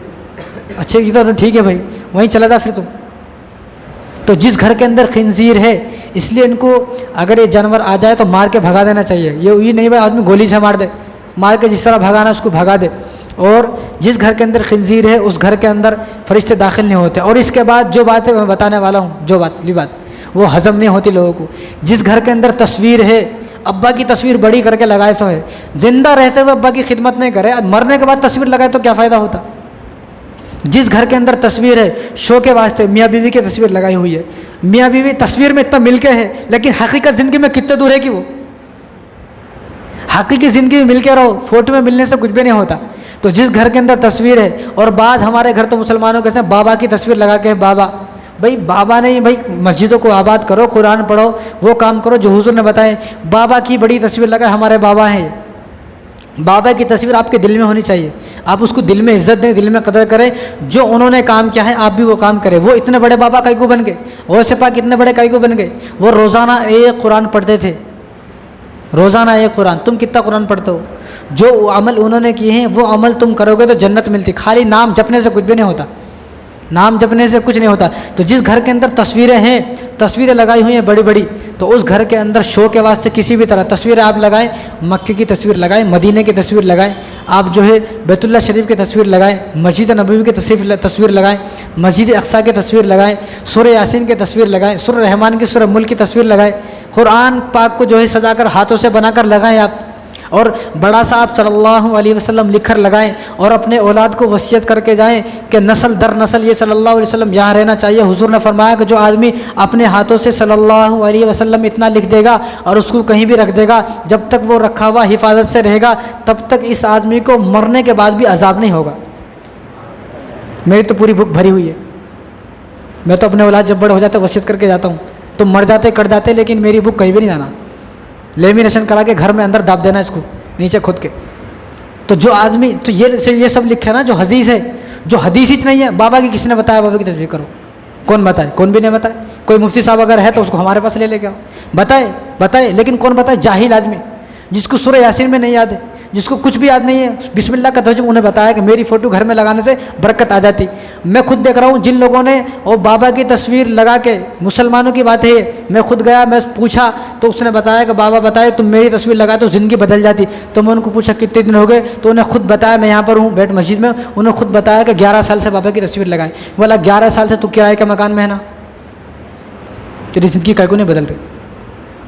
اچھے دکھتے تو ٹھیک ہے بھائی، وہیں چلا جا پھر تم. تو جس گھر کے اندر خنزیر ہے، اس لیے ان کو اگر یہ جانور آ جائے تو مار کے بھگا دینا چاہیے. یہ نہیں بھائی آدمی گولی سے مار کے جس طرح بھگانا اس کو بھگا دے. اور جس گھر کے اندر خنزیر ہے اس گھر کے اندر فرشتے داخل نہیں ہوتے. اور اس کے بعد جو باتیں میں بتانے والا ہوں، جو بات وہ ہضم نہیں ہوتی لوگوں کو. جس گھر کے اندر تصویر ہے، ابا کی تصویر بڑی کر کے لگائے سو ہے، زندہ رہتے ہوئے ابا کی خدمت نہیں کرے، مرنے کے بعد تصویر لگائے تو کیا فائدہ ہوتا. جس گھر کے اندر تصویر ہے، شو کے واسطے میاں بیوی کی تصویر لگائی ہوئی ہے، میاں بیوی تصویر میں اتنا مل کے ہے لیکن حقیقت زندگی میں کتنے دور ہے کہ وہ حقیقی زندگی میں مل کے رہو، فوٹو میں ملنے سے کچھ بھی نہیں ہوتا. تو جس گھر کے اندر تصویر ہے، اور بعض ہمارے گھر تو مسلمانوں کے بابا کی تصویر لگا کے، بابا بھائی بابا نہیں بھائی، مسجدوں کو آباد کرو، قرآن پڑھو، وہ کام کرو جو حضور نے بتائے. بابا کی بڑی تصویر لگائے، ہمارے بابا ہیں. بابا کی تصویر آپ کے دل میں ہونی چاہیے، آپ اس کو دل میں عزت دیں، دل میں قدر کریں. جو انہوں نے کام کیا ہے آپ بھی وہ کام کریں. وہ اتنے بڑے بابا کائی کو بن گئے، غوث پاک اتنے بڑے کائی کو بن گئے. وہ روزانہ ایک قرآن پڑھتے تھے، روزانہ ایک قرآن. تم کتنا قرآن پڑھتے ہو؟ جو عمل انہوں نے کیے ہیں وہ عمل تم کرو گے تو جنت ملتی. خالی نام جپنے سے کچھ بھی نہیں ہوتا، نام جپنے سے کچھ نہیں ہوتا. تو جس گھر کے اندر تصویریں ہیں، تصویریں لگائی ہوئی ہیں بڑی بڑی، تو اس گھر کے اندر شو کے واسطے کسی بھی طرح تصویریں آپ لگائیں. مکے کی تصویر لگائیں، مدینے کی تصویر لگائیں، آپ جو ہے بیت اللہ شریف کی تصویر لگائیں، مسجد نبوی کی تصویر لگائیں، مسجد اقصیٰ کی تصویر لگائیں، سورہ یاسین کی تصویر لگائیں، سورہ رحمان کی، سورہ ملک کی تصویر لگائیں. قرآن پاک کو جو ہے سجا کر ہاتھوں سے بنا کر لگائیں آپ. اور بڑا سا آپ صلی اللہ علیہ وسلم لکھ کر لگائیں، اور اپنے اولاد کو وصیت کر کے جائیں کہ نسل در نسل یہ صلی اللہ علیہ وسلم یہاں رہنا چاہیے. حضور نے فرمایا کہ جو آدمی اپنے ہاتھوں سے صلی اللہ علیہ وسلم اتنا لکھ دے گا اور اس کو کہیں بھی رکھ دے گا، جب تک وہ رکھا ہوا حفاظت سے رہے گا تب تک اس آدمی کو مرنے کے بعد بھی عذاب نہیں ہوگا. میری تو پوری بک بھری ہوئی ہے. میں تو اپنے اولاد جب بڑے ہو جاتے وصیت کر کے جاتا ہوں، تو مر جاتے کٹ جاتے، لیکن میری بک کہیں بھی نہیں جانا. لیمینیشن کرا کے گھر میں اندر داب دینا اس کو نیچے کھود کے. تو جو آدمی تو یہ سب لکھے نا جو حدیث ہے، جو حدیث ہی نہیں ہے. بابا کی کسی نے بتایا بابا کی تصویر کرو؟ کون بتائے؟ کون بھی نہیں بتائے. کوئی مفتی صاحب اگر ہے تو اس کو ہمارے پاس لے کے آؤ، بتائے لیکن کون بتائے؟ جاہل آدمی جس کو سورہ یاسین میں نہیں یاد ہے، جس کو کچھ بھی یاد نہیں ہے. بسم اللہ کا ترجمہ انہیں بتایا کہ میری فوٹو گھر میں لگانے سے برکت آ جاتی. میں خود دیکھ رہا ہوں جن لوگوں نے وہ بابا کی تصویر لگا کے، مسلمانوں کی بات ہے، میں خود گیا، میں پوچھا تو اس نے بتایا کہ بابا بتائے تم میری تصویر لگائے تو زندگی بدل جاتی. تو میں ان کو پوچھا کتنے دن ہو گئے، تو انہیں خود بتایا، میں یہاں پر ہوں بیٹھ مسجد میں، انہیں خود بتایا کہ 11 سال سے بابا کی تصویر لگائے. بولا 11 سال سے تو کرائے کے مکان میں ہے نا، تیری زندگی کائے کو نہیں بدل رہی؟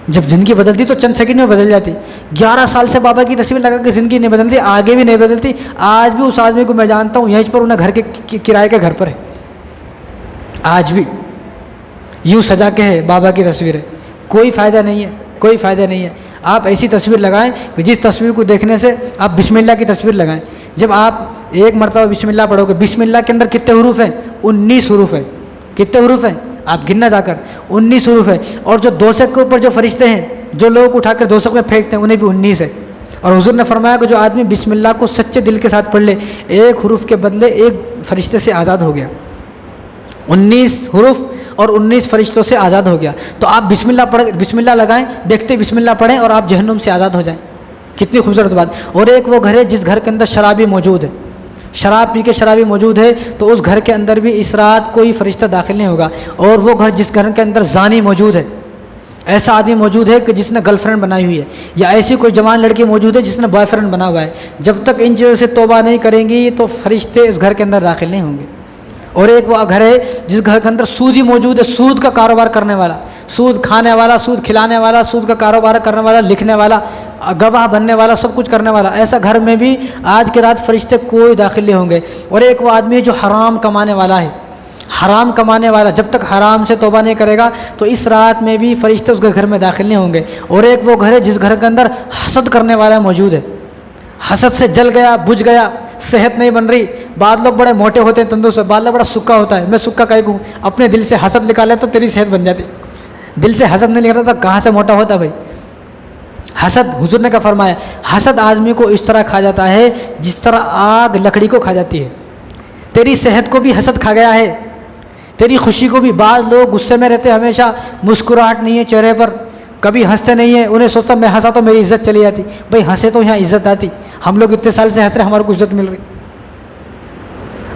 جب زندگی بدلتی تو چند سیکنڈ میں بدل جاتی. 11 سال سے بابا کی تصویر لگا کے زندگی نہیں بدلتی، آگے بھی نہیں بدلتی. آج بھی اس آدمی کو میں جانتا ہوں یہیں پر انہیں گھر کے کرائے کے گھر پر ہے، آج بھی یوں سجا کے ہے بابا کی تصویر ہے. کوئی فائدہ نہیں ہے، کوئی فائدہ نہیں ہے. آپ ایسی تصویر لگائیں کہ جس تصویر کو دیکھنے سے آپ بسم اللہ کی تصویر لگائیں. جب آپ ایک مرتبہ بسم اللہ پڑھو گے، بسم اللہ کے اندر کتنے حروف ہیں؟ 19 حروف ہیں. کتنے حروف ہیں آپ گننا جا کر؟ 19 حروف ہے. اور جو دوزخ کے اوپر جو فرشتے ہیں جو لوگوں کو اٹھا کر دوزخ میں پھینکتے ہیں انہیں بھی 19 ہے. اور حضور نے فرمایا کہ جو آدمی بسم اللہ کو سچے دل کے ساتھ پڑھ لے، ایک حروف کے بدلے ایک فرشتے سے آزاد ہو گیا. 19 حروف اور 19 فرشتوں سے آزاد ہو گیا. تو آپ بسم اللہ لگائیں، دیکھتے بسم اللہ پڑھیں اور آپ جہنم سے آزاد ہو جائیں. کتنی خوبصورت بات. اور ایک وہ گھر ہے جس گھر کے اندر شرابی موجود ہے، شراب پی کے شرابی موجود ہے، تو اس گھر کے اندر بھی اس رات کوئی فرشتہ داخل نہیں ہوگا. اور وہ گھر جس گھر کے اندر زانی موجود ہے، ایسا آدمی موجود ہے کہ جس نے گرل فرینڈ بنائی ہوئی ہے، یا ایسی کوئی جوان لڑکی موجود ہے جس نے بوائے فرینڈ بنا ہوا ہے، جب تک ان چیزوں سے توبہ نہیں کریں گی تو فرشتے اس گھر کے اندر داخل نہیں ہوں گے. اور ایک وہ گھر ہے جس گھر کے اندر سودی موجود ہے، سود کا کاروبار کرنے والا، سود کھانے والا، سود کھلانے والا، سود کا کاروبار کرنے والا، لکھنے والا، گواہ بننے والا، سب کچھ کرنے والا. ایسا گھر میں بھی آج کی رات فرشتے کوئی داخل نہیں ہوں گے. اور ایک وہ آدمی ہے جو حرام کمانے والا ہے، حرام کمانے والا، جب تک حرام سے توبہ نہیں کرے گا تو اس رات میں بھی فرشتے اس کے گھر میں داخل نہیں ہوں گے. اور ایک وہ گھر ہے جس گھر کے اندر حسد کرنے والا موجود ہے، حسد سے جل گیا، بجھ گیا، صحت نہیں بن رہی. بعض لوگ بڑے موٹے ہوتے ہیں تندرست، بعض لوگ بڑا سکا ہوتا ہے. میں سکا کہیں کو اپنے دل سے حسد نکالے تو تیری صحت بن جاتی. دل سے حسد نہیں نکلتا تو کہاں سے موٹا ہوتا بھائی؟ حسد، حضور نے کیا فرمایا؟ حسد آدمی کو اس طرح کھا جاتا ہے جس طرح آگ لکڑی کو کھا جاتی ہے. تیری صحت کو بھی حسد کھا گیا ہے، تیری خوشی کو بھی بعض لوگ غصے میں رہتے ہمیشہ مسکراہٹ نہیں ہے چہرے پر, کبھی ہنستے نہیں ہیں, انہیں سوچتا میں ہنسا تو میری عزت چلی جاتی. بھائی ہنسے تو یہاں عزت آتی, ہم لوگ اتنے سال سے ہنس رہے ہمارے کو عزت مل رہی.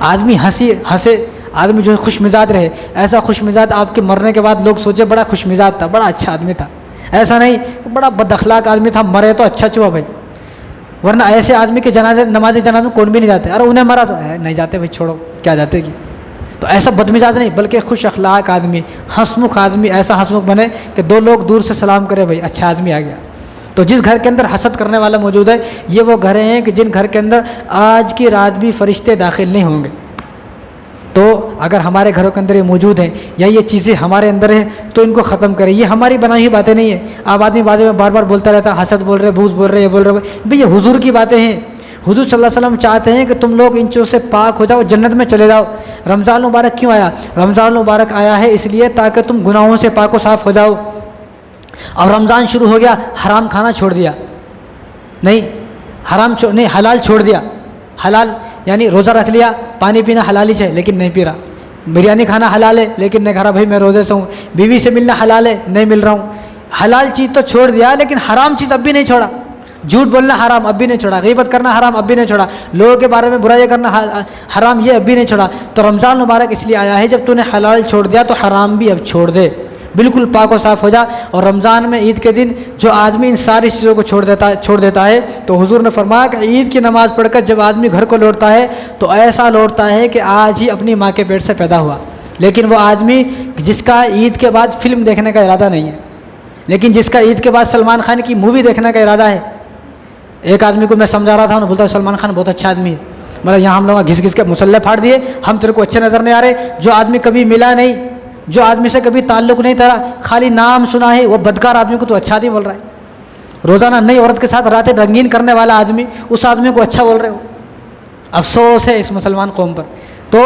آدمی ہنسے, آدمی جو ہے خوش مزاج رہے. ایسا خوش مزاج آپ کے مرنے کے بعد لوگ سوچے بڑا خوش مزاج تھا, بڑا اچھا آدمی تھا. ایسا نہیں بڑا بد اخلاق آدمی تھا, مرے تو اچھا چوا بھائی. ورنہ ایسے آدمی کے نماز جنازے میں کون بھی نہیں جاتے. ارے انہیں مرا نہیں جاتے بھائی, چھوڑو کیا جاتے کہ. تو ایسا بد مزاج نہیں بلکہ خوش اخلاق آدمی, ہنسمکھ آدمی, ایسا ہنسمکھ بنے کہ دو لوگ دور سے سلام کرے بھائی اچھا آدمی آ گیا. تو جس گھر کے اندر حسد کرنے والا موجود ہے, یہ وہ گھر ہیں کہ جن گھر کے اندر آج کی رات بھی فرشتے داخل نہیں ہوں گے. تو اگر ہمارے گھروں کے اندر یہ موجود ہیں یا یہ چیزیں ہمارے اندر ہیں تو ان کو ختم کریں. یہ ہماری بنائی ہوئی باتیں نہیں ہیں. اب آدمی بازی میں بار بار بولتا رہتا ہے حسد بول رہے, بغض بول رہے, یہ بول رہے بھائی, یہ حضور کی باتیں ہیں. حضور صلی اللہ علیہ وسلم چاہتے ہیں کہ تم لوگ ان چیزوں سے پاک ہو جاؤ, جنت میں چلے جاؤ. رمضان مبارک کیوں آیا؟ رمضان مبارک آیا ہے اس لیے تاکہ تم گناہوں سے پاک و صاف ہو جاؤ. اب رمضان شروع ہو گیا, حرام کھانا چھوڑ دیا, نہیں حلال چھوڑ دیا. حلال یعنی روزہ رکھ لیا, پانی پینا حلال ہی ہے لیکن نہیں پی رہا. بریانی کھانا حلال ہے لیکن نہیں کھا رہا, بھائی میں روزے سے ہوں. بیوی سے ملنا حلال ہے, نہیں مل رہا ہوں. حلال چیز تو چھوڑ دیا لیکن حرام چیز اب بھی نہیں چھوڑا. جھوٹ بولنا حرام اب بھی نہیں چھوڑا, غیبت کرنا حرام اب بھی نہیں چھوڑا, لوگوں کے بارے میں برائی کرنا حرام یہ اب بھی نہیں چھوڑا. تو رمضان مبارک اس لیے آیا ہے جب تو نے حلال چھوڑ دیا تو حرام بھی اب چھوڑ دے, بالکل پاک و صاف ہو جا. اور رمضان میں عید کے دن جو آدمی ان ساری چیزوں کو چھوڑ دیتا ہے تو حضور نے فرمایا کہ عید کی نماز پڑھ کر جب آدمی گھر کو لوٹتا ہے تو ایسا لوٹتا ہے کہ آج ہی اپنی ماں کے پیٹ سے پیدا ہوا. لیکن وہ آدمی جس کا عید کے بعد فلم دیکھنے کا ارادہ نہیں ہے, لیکن جس کا عید کے بعد سلمان خان کی مووی دیکھنے کا ارادہ ہے. ایک آدمی کو میں سمجھا رہا تھا, انہوں نے بولتا سلمان خان بہت اچھا آدمی ہے, مطلب یہاں ہم لوگ گھس گھس کے مسلح پھاڑ دیے, ہم تیرے کو اچھے نظر نہیں آ رہے. جو آدمی کبھی ملا نہیں, جو آدمی سے کبھی تعلق نہیں تھا, خالی نام سنا ہے, وہ بدکار آدمی کو تو اچھا آدمی بول رہا ہے. روزانہ نئی عورت کے ساتھ راتیں رنگین کرنے والا آدمی, اس آدمی کو اچھا بول رہے ہو. افسوس ہے اس مسلمان قوم پر. تو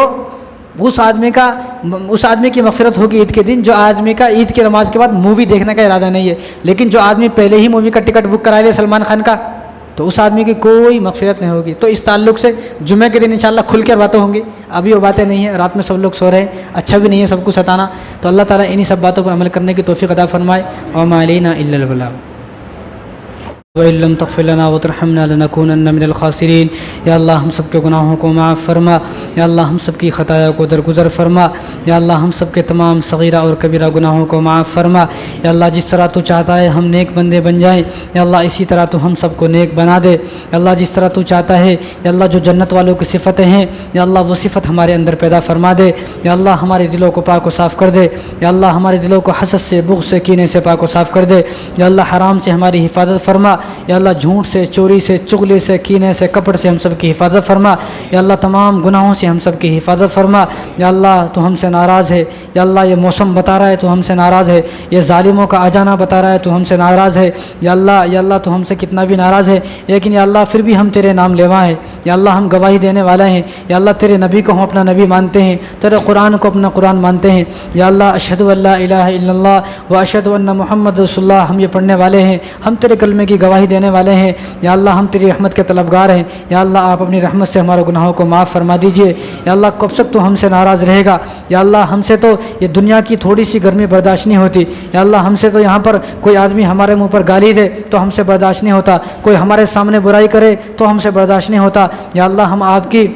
اس آدمی کی مغفرت ہوگی عید کے دن جو آدمی کا عید کی نماز کے بعد مووی دیکھنے کا ارادہ نہیں ہے. لیکن جو آدمی پہلے ہی مووی کا ٹکٹ بک کرا لے سلمان خان کا, تو اس آدمی کی کوئی مغفرت نہیں ہوگی. تو اس تعلق سے جمعہ کے دن انشاءاللہ کھل کر باتیں ہوں گی. ابھی وہ باتیں نہیں ہیں, رات میں سب لوگ سو رہے ہیں, اچھا بھی نہیں ہے سب کو ستانا. تو اللہ تعالیٰ انہی سب باتوں پر عمل کرنے کی توفیق عطا فرمائے. وما علینا الا البلاغ. وَإِن لَّمْ تَغْفِرْ لَنَا وَتَرْحَمْنَا لَنَكُونَنَّ مِنَ الْخَاسِرِينَ. یا اللہ ہم سب کے گناہوں کو معاف فرما, یا اللہ ہم سب کی خطایا کو درگزر فرما, یا اللہ ہم سب کے تمام صغیرہ اور کبیرہ گناہوں کو معاف فرما. یا اللہ جس طرح تو چاہتا ہے ہم نیک بندے بن جائیں, یا اللہ اسی طرح تو ہم سب کو نیک بنا دے. یا اللہ جس طرح تو چاہتا ہے, یا اللہ جو جنت والوں کی صفتیں ہیں, یا اللہ وہ صفت ہمارے اندر پیدا فرما دے. یا اللہ ہمارے دلوں کو پاک و صاف کر دے. یا اللہ ہمارے دلوں کو حسد سے, بغض سے, کینے سے پاک و صاف کر دے. یا اللہ حرام سے ہماری حفاظت فرما. یا اللہ جھوٹ سے, چوری سے, چغلی سے, کینے سے, کپٹ سے ہم سب کی حفاظت فرما. یا اللہ تمام گناہوں سے ہم سب کی حفاظت فرما. یا اللہ تو ہم سے ناراض ہے. یا اللہ یہ موسم بتا رہا ہے تو ہم سے ناراض ہے. یہ ظالموں کا آجانا بتا رہا ہے تو ہم سے ناراض ہے. یا اللہ تو ہم سے کتنا بھی ناراض ہے, لیکن یا اللہ پھر بھی ہم تیرے نام لیوا ہیں. یا اللہ ہم گواہی دینے والے ہیں. یا اللہ تیرے نبی کو ہم اپنا نبی مانتے ہیں, تیرے قرآن کو اپنا قرآن مانتے ہیں. یا اللہ اشہد ان لا الہ الا اللہ و اشہد ان محمد رسول اللہ, ہم یہ پڑھنے والے ہیں, ہم تیرے کلمے کی گواہی دینے والے ہیں. یا اللہ ہم تیری رحمت کے طلبگار ہیں. یا اللہ آپ اپنی رحمت سے ہمارے گناہوں کو معاف فرما دیجیے. یا اللہ کب تک تو ہم سے ناراض رہے گا. یا اللہ ہم سے تو یہ دنیا کی تھوڑی سی گرمی برداشت نہیں ہوتی. یا اللہ ہم سے تو یہاں پر کوئی آدمی ہمارے منہ پر گالی دے تو ہم سے برداشت نہیں ہوتا, کوئی ہمارے سامنے برائی کرے تو ہم سے برداشت نہیں ہوتا. یا اللہ ہم آپ کی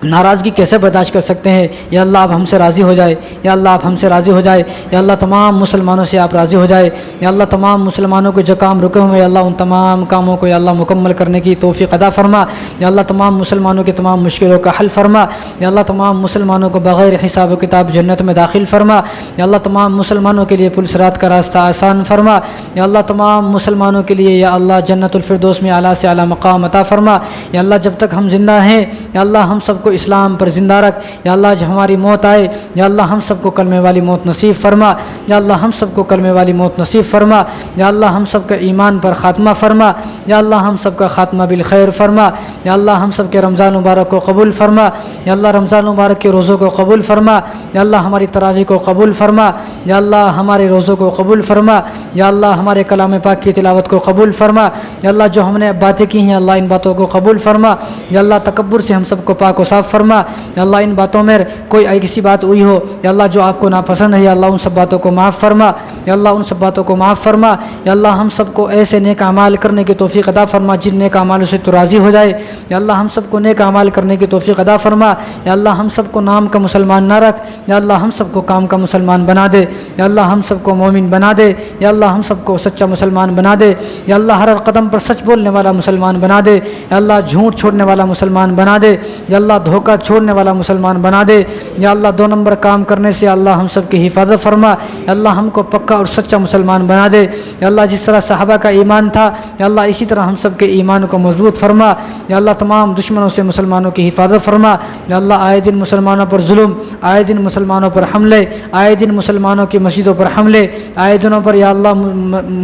ناراضگی کیسے برداشت کر سکتے ہیں. یا اللہ آپ ہم سے راضی ہو جائے. یا اللہ آپ ہم سے راضی ہو جائے. یا اللہ تمام مسلمانوں سے آپ راضی ہو جائے. یا اللہ تمام مسلمانوں کے جو کام رکے ہوئے, یا اللہ ان تمام کاموں کو یا اللہ مکمل کرنے کی توفیق عطا فرما. یا اللہ تمام مسلمانوں کے تمام مشکلوں کا حل فرما. یا اللہ تمام مسلمانوں کو بغیر حساب و کتاب جنت میں داخل فرما. یا اللہ تمام مسلمانوں کے لیے پل صراط کا راستہ آسان فرما. یا اللہ تمام مسلمانوں کے لیے یا اللہ جنت الفردوس میں اعلیٰ سے اعلیٰ مقام عطا فرما. یا اللہ جب تک ہم زندہ ہیں یا اللہ ہم سب کو اسلام پر زندہ رکھ. یا اللہ جب ہماری موت آئے یا اللہ ہم سب کو کلمے والی موت نصیب فرما. یا اللہ ہم سب کو کلمے والی موت نصیب فرما. یا اللہ ہم سب کا ایمان پر خاتمہ فرما. یا اللہ ہم سب کا خاتمہ بالخیر فرما. یا اللہ ہم سب کے رمضان مبارک کو قبول فرما. یا اللہ رمضان مبارک کے روزوں کو قبول فرما. یا اللہ ہماری تراویح کو قبول فرما. یا اللہ ہمارے روزوں کو قبول فرما. یا اللہ ہمارے کلام پاک کی تلاوت کو قبول فرما. یا اللہ جو ہم نے باتیں کی ہیں اللہ ان باتوں کو قبول فرما. یا اللہ تکبر سے ہم سب کو پاک و صاف فرما۔ یا اللہ ان باتوں میں کوئی ایسی بات ہوئی ہو یا اللہ جو آپ کو ناپسند ہے، یا اللہ ان سب باتوں کو معاف فرما، یا اللہ ان سب باتوں کو معاف فرما۔ یا اللہ ہم سب کو ایسے نیک اعمال کرنے کی توفیق عطا فرما جن نیک اعمالوں سے تو راضی ہو جائے۔ یا اللہ ہم سب کو نیک اعمال کرنے کی توفیق عطا فرما۔ یا اللہ ہم سب کو نام کا مسلمان نہ رکھ، یا اللہ ہم سب کو کام کا مسلمان بنا دے۔ یا اللہ ہم سب کو مومن بنا دے۔ یا اللہ ہم سب کو سچا مسلمان بنا دے۔ یا اللہ ہر قدم پر سچ بولنے والا مسلمان بنا دے۔ یا اللہ جھوٹ چھوڑنے والا مسلمان بنا دے۔ یا اللہ دھوکہ چھوڑنے والا مسلمان بنا دے۔ یا اللہ 2 نمبر کام کرنے سے اللہ ہم سب کی حفاظت فرما۔ یا اللہ ہم کو پکا اور سچا مسلمان بنا دے۔ یا اللہ جس طرح صحابہ کا ایمان تھا یا اللہ اسی طرح ہم سب کے ایمان کو مضبوط فرما۔ یا اللہ تمام دشمنوں سے مسلمانوں کی حفاظت فرما۔ یا اللہ آئے دن مسلمانوں پر ظلم، آئے دن مسلمانوں پر حملے، آئے دن مسلمانوں کی مسجدوں پر حملے، آئے دنوں پر یا اللہ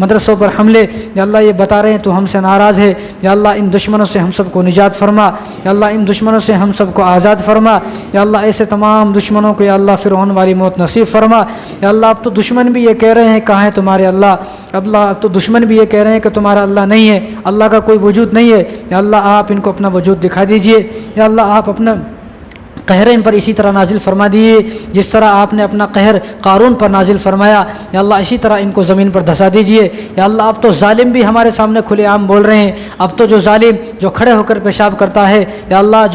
مدرسوں پر حملے، یا اللہ یہ بتا رہے ہیں تو ہم سے ناراض ہے۔ یا اللہ ان دشمنوں سے ہم سب کو نجات فرما۔ یا اللہ ان دشمنوں سے ہم سب کو آزاد فرما۔ یا اللہ ایسے تمام دشمنوں کو یا اللہ فرعون والی موت نصیب فرما۔ یا اللہ اب تو دشمن بھی یہ کہہ رہے ہیں کہاں ہے تمہارے اللہ، اللہ اب تو دشمن بھی یہ کہہ رہے ہیں کہ تمہارا اللہ نہیں ہے، اللہ کا کوئی وجود نہیں ہے۔ یا اللہ آپ ان کو اپنا وجود دکھا دیجئے۔ یا اللہ آپ اپنا قہر ان پر اسی طرح نازل فرما دیے جس طرح آپ نے اپنا قہر قارون پر نازل فرمایا۔ یا اللہ اسی طرح ان کو زمین پر دھسا دیجئے۔ یا اللہ اب تو ظالم بھی ہمارے سامنے کھلے عام بول رہے ہیں، اب تو جو ظالم جو کھڑے ہو کر پیشاب کرتا ہے یا اللہ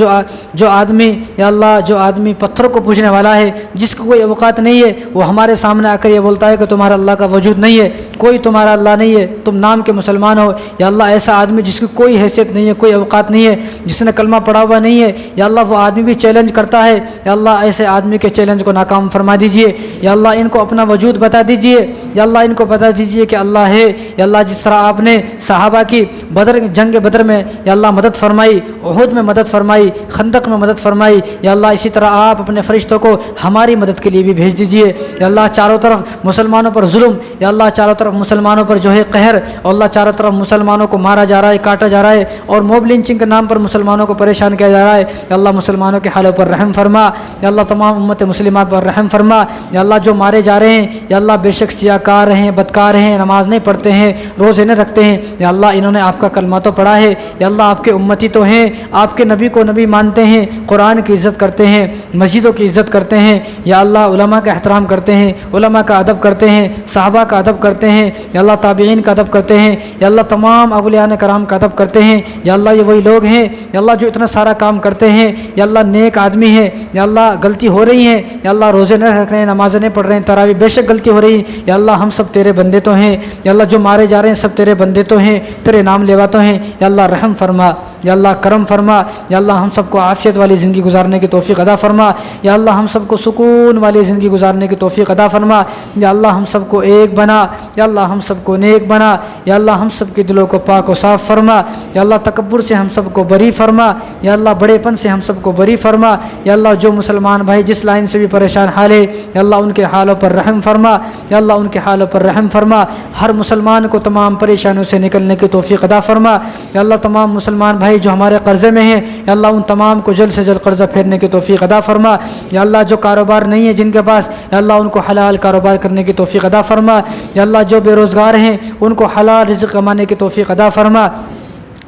جو آدمی پتھروں کو پوجنے والا ہے، جس کو کوئی اوقات نہیں ہے، وہ ہمارے سامنے آ کر یہ بولتا ہے کہ تمہارا اللہ کا وجود نہیں ہے، کوئی تمہارا اللہ نہیں ہے، تم نام کے مسلمان ہو۔ یا اللہ ایسا آدمی جس کی کوئی حیثیت نہیں ہے، کوئی اوقات نہیں ہے، جس نے کلمہ پڑھا ہوا نہیں ہے، یا اللہ وہ آدمی بھی چیلنج کرتا ہے، یا اللہ ایسے آدمی کے چیلنج کو ناکام فرما دیجئے۔ یا اللہ ان کو اپنا وجود بتا دیجئے۔ یا اللہ ان کو بتا دیجئے کہ اللہ ہے۔ یا اللہ جس طرح آپ نے صحابہ کی جنگ بدر میں یا اللہ مدد فرمائی، احد میں مدد فرمائی، خندق میں مدد فرمائی، یا اللہ اسی طرح آپ اپنے فرشتوں کو ہماری مدد کے لیے بھی بھیج دیجئے۔ یا اللہ چاروں طرف مسلمانوں پر ظلم، یا اللہ چاروں طرف مسلمانوں پر جو ہے قہر، اور اللہ چاروں طرف مسلمانوں کو مارا جا رہا ہے، کاٹا جا رہا ہے، اور موب لنچنگ کے نام پر مسلمانوں کو پریشان کیا جا رہا ہے۔ یا اللہ مسلمانوں کے حالوں پر رحم فرما۔ یا اللہ تمام امت مسلمہ پر رحم فرما۔ یا اللہ جو مارے جا رہے ہیں یا اللہ بے شک سیاہ کار ہیں، بدکار ہیں، نماز نہیں پڑھتے ہیں، روزے نہیں رکھتے ہیں، یا اللہ انہوں نے آپ کا کلمہ تو پڑھا ہے، یا اللہ آپ کے امتی تو ہیں، آپ کے نبی کو نبی مانتے ہیں، قرآن کی عزت کرتے ہیں، مسجدوں کی عزت کرتے ہیں، یا اللہ علماء کا احترام کرتے ہیں، علماء کا ادب کرتے ہیں، صحابہ کا ادب کرتے ہیں، یا اللہ تابعین کا ادب کرتے ہیں، یا اللہ تمام اولیاء کرام کا ادب کرتے ہیں۔ یا اللہ یہ وہی لوگ ہیں یا اللہ جو اتنا سارا کام کرتے ہیں، یا اللہ نیک آدمی ہے، یا اللہ غلطی ہو رہی ہے، یا اللہ روزے نہیں رکھ رہے ہیں، نمازیں نہیں پڑھ رہے ہیں، تراویح بے شک غلطی ہو رہی ہے، یا اللہ ہم سب تیرے بندے تو ہیں، یا اللہ جو مارے جا رہے ہیں سب تیرے بندے تو ہیں، تیرے نام لیوا تو ہیں، یا اللہ رحم فرما، یا اللہ کرم فرما، یا اللہ ہم سب کو عافیت والی زندگی گزارنے کی توفیق عطا فرما، یا اللہ ہم سب کو سکون والی زندگی گزارنے کی توفیق عطا فرما، یا اللہ ہم سب کو ایک بنا، یا اللہ ہم سب کو نیک بنا، یا اللہ ہم سب کے دلوں کو پاک و صاف فرما، یا اللہ تکبر سے ہم سب کو بری فرما، یا اللہ بڑے پن سے ہم سب کو بری فرما، یا اللہ جو مسلمان بھائی جس لائن سے بھی پریشان حال ہے یا اللہ ان کے حالوں پر رحم فرما، یا اللہ ان کے حالوں پر رحم فرما، ہر مسلمان کو تمام پریشانیوں سے نکلنے کی توفیق عطا فرما، یا اللہ تمام مسلمان بھائی جو ہمارے قرضے میں ہیں یا اللہ ان تمام کو جلد سے جلد قرضہ پھیرنے کی توفیق عطا فرما، یا اللہ جو کاروبار نہیں ہے جن کے پاس یا اللہ ان کو حلال کاروبار کرنے کی توفیق عطا فرما، یا اللہ جو بے روزگار ہیں ان کو حلال رزق کمانے کی توفیق عطا فرما،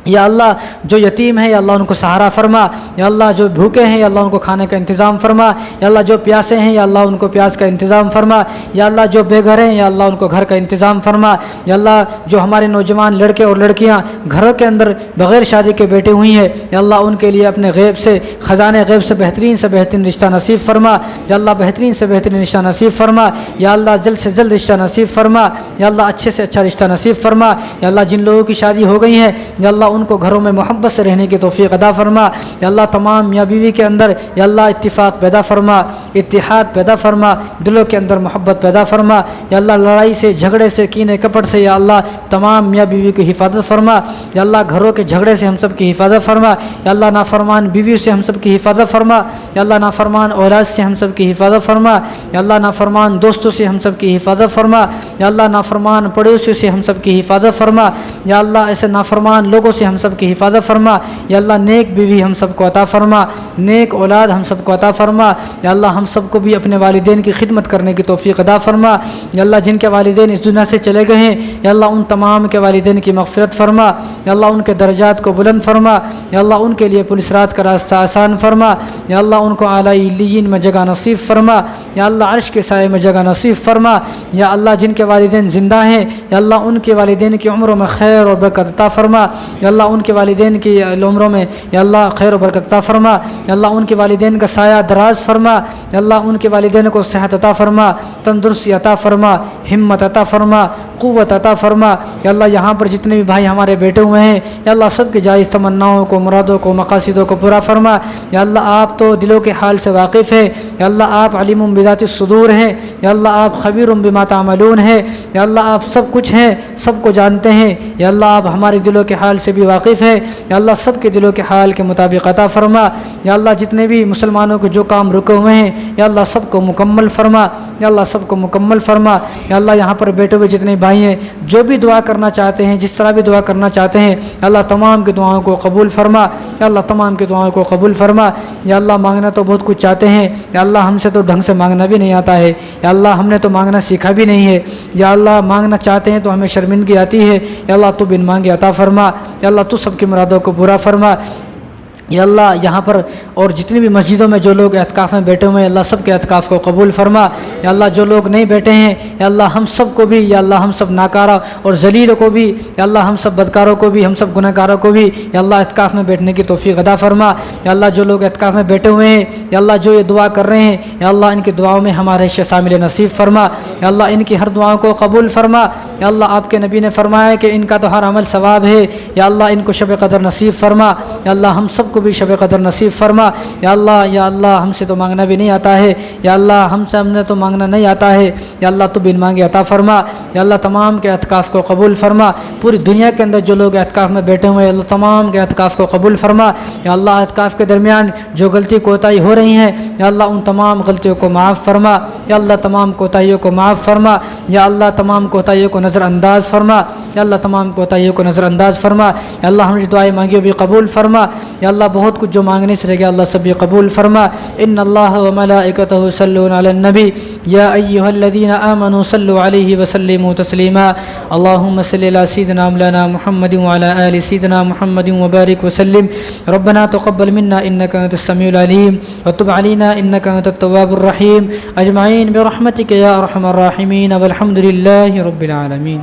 یا اللہ جو یتیم ہیں یا اللہ ان کو سہارا فرما، یا اللہ جو بھوکے ہیں یا اللہ ان کو کھانے کا انتظام فرما، یا اللہ جو پیاسے ہیں یا اللہ ان کو پیاس کا انتظام فرما، یا اللہ جو بے گھر ہیں یا اللہ ان کو گھر کا انتظام فرما، یا اللہ جو ہمارے نوجوان لڑکے اور لڑکیاں گھروں کے اندر بغیر شادی کے بیٹھے ہوئی ہیں یا اللہ ان کے لیے اپنے غیب سے خزانے غیب سے بہترین رشتہ نصیب فرما، یا اللہ بہترین سے بہترین رشتہ نصیب فرما، یا اللہ جلد سے جلد رشتہ نصیب فرما، یا اللہ اچھے سے اچھا رشتہ نصیب فرما، یا اللہ جن لوگوں کی شادی ہو گئی ہے یا اللہ ان کو گھروں میں محبت سے رہنے کی توفیق عطا فرما، یا اللہ تمام میاں بیوی کے اندر یا اللہ اتفاق پیدا فرما، اتحاد پیدا فرما، دلوں کے اندر محبت پیدا فرما، یا اللہ لڑائی سے جھگڑے سے کینے کپٹ سے یا اللہ تمام میاں بیوی کی حفاظت فرما، یا اللہ گھروں کے جھگڑے سے ہم سب کی حفاظت فرما، یا اللہ نافرمان بیوی سے ہم سب کی حفاظت فرما، یا اللہ نافرمان اولاد سے ہم سب کی حفاظت فرما، یا اللہ نافرمان دوستوں سے ہم سب کی حفاظت فرما، یا اللہ نافرمان پڑوسیوں سے ہم سب کی حفاظت فرما، یا اللہ ایسے نافرمان لوگوں سے ہم سب کی حفاظت فرما، یا اللہ نیک بیوی ہم سب کو عطا فرما، نیک اولاد ہم سب کو عطا فرما، یا اللہ ہم سب کو بھی اپنے والدین کی خدمت کرنے کی توفیق عطا فرما، یا اللہ جن کے والدین اس دنیا سے چلے گئے ہیں یا اللہ ان تمام کے والدین کی مغفرت فرما، یا اللہ ان کے درجات کو بلند فرما، یا اللہ ان کے لیے پل صراط کا راستہ آسان فرما، یا اللہ ان کو اعلیٰ علیین میں جگہ نصیب فرما، یا اللہ عرش کے سائے میں جگہ نصیب فرما، یا اللہ جن کے والدین زندہ ہیں یا اللہ ان کے والدین کی عمروں میں خیر اور برکت عطا فرما، یا اللہ ان کے والدین کی عمروں میں یا اللہ خیر و برکت عطا فرما، یا اللہ ان کے والدین کا سایہ دراز فرما، یا اللہ ان کے والدین کو صحت عطا فرما، تندرستی عطا فرما، ہمت عطا فرما، قوت عطا فرما، یا اللہ یہاں پر جتنے بھی بھائی ہمارے بیٹھے ہوئے ہیں یا اللہ سب کی جائز تمناؤں کو، مرادوں کو، مقاصدوں کو پورا فرما، یا اللہ آپ تو دلوں کے حال سے واقف ہیں، یا اللہ آپ علیم بذات الصدور ہیں، یا اللہ آپ خبیر بما تعملون ہیں، یا اللہ آپ سب کچھ ہیں، سب کو جانتے ہیں، یا اللہ آپ ہمارے دلوں کے حال سے بھی واقف ہیں، یا اللہ سب کے دلوں کے حال کے مطابق عطا فرما، یا اللہ جتنے بھی مسلمانوں کے جو کام رکے ہوئے ہیں یا اللہ سب کو مکمل فرما، یا اللہ سب کو مکمل فرما، یا اللہ یہاں پر بیٹھے ہوئے جتنے بھائی ہیں جو بھی دعا کرنا چاہتے ہیں، جس طرح بھی دعا کرنا چاہتے ہیں یا اللہ تمام کی دعاؤں کو قبول فرما، یا اللہ تمام کی دعاؤں کو قبول فرما، یا اللہ مانگنا تو بہت کچھ چاہتے ہیں یا اللہ ہم سے تو ڈھنگ سے مانگنا بھی نہیں آتا ہے، یا اللہ ہم نے تو مانگنا سیکھا بھی نہیں ہے، یا اللہ مانگنا چاہتے ہیں تو ہمیں شرمندگی آتی ہے، یا اللہ تو بن مانگے عطا فرما، یا اللہ تو سب کی مرادوں کو پورا فرما، یا اللہ یہاں پر اور جتنی بھی مسجدوں میں جو لوگ اعتکاف میں بیٹھے ہوئے ہیں اللہ سب کے اعتکاف کو قبول فرما، یا اللہ جو لوگ نہیں بیٹھے ہیں یا اللہ ہم سب کو بھی، یا اللہ ہم سب ناکارہ اور ذلیلوں کو بھی، یا اللہ ہم سب بدکاروں کو بھی، ہم سب گناہ گاروں کو بھی یا اللہ اعتکاف میں بیٹھنے کی توفیق عطا فرما، یا اللہ جو لوگ اعتکاف میں بیٹھے ہوئے ہیں یا اللہ جو یہ دعا کر رہے ہیں یا اللہ ان کی دعاؤں میں ہمارے حصہ شامل نصیب فرما، یا اللہ ان کی ہر دعاؤں کو قبول فرما، یا اللہ آپ کے نبی نے فرمایا کہ ان کا تو ہر عمل ثواب ہے، یا اللہ ان کو شب قدر نصیب فرما، یا اللہ ہم سب کو بھی شب قدر نصیب فرما، یا اللہ ہم سے تو مانگنا بھی نہیں آتا ہے، یا اللہ ہم نے تو مانگنا نہیں آتا ہے، یا اللہ تو بن مانگے عطا فرما، یا اللہ تمام کے اعتکاف کو قبول فرما، پوری دنیا کے اندر جو لوگ اعتکاف میں بیٹھے ہوئے ہیں اللہ تمام کے اعتکاف کو قبول فرما، یا اللہ اعتکاف کے درمیان جو غلطی کوتاہی ہو رہی ہیں یا اللہ ان تمام غلطیوں کو معاف فرما، یا اللہ تمام کوتاہیوں کو معاف فرما، یا اللہ تمام کوتاہیوں کو نظر انداز فرما، یا اللہ تمام کوتاہیوں کو نظر انداز فرما، یا اللہ ہم جو دعائیں مانگی بھی قبول فرما، یا اللہ بہت کچھ جو مانگنے سے رہ گیا اللہ سب یہ قبول فرما۔ ان اللہ و ملائکتہ یصلون علی النبی یا ایھا الذین آمنوا صلوا علیہ وسلموا تسلیما، اللهم صل علی سیدنا مولانا محمد وعلی آل سیدنا محمد وبارک وسلم۔ ربنا تقبل منا انک انت السمیع العلیم وتب علینا انک انت التواب الرحیم، اجمعین برحمتک یا ارحم الراحمین والحمد للہ رب العالمین۔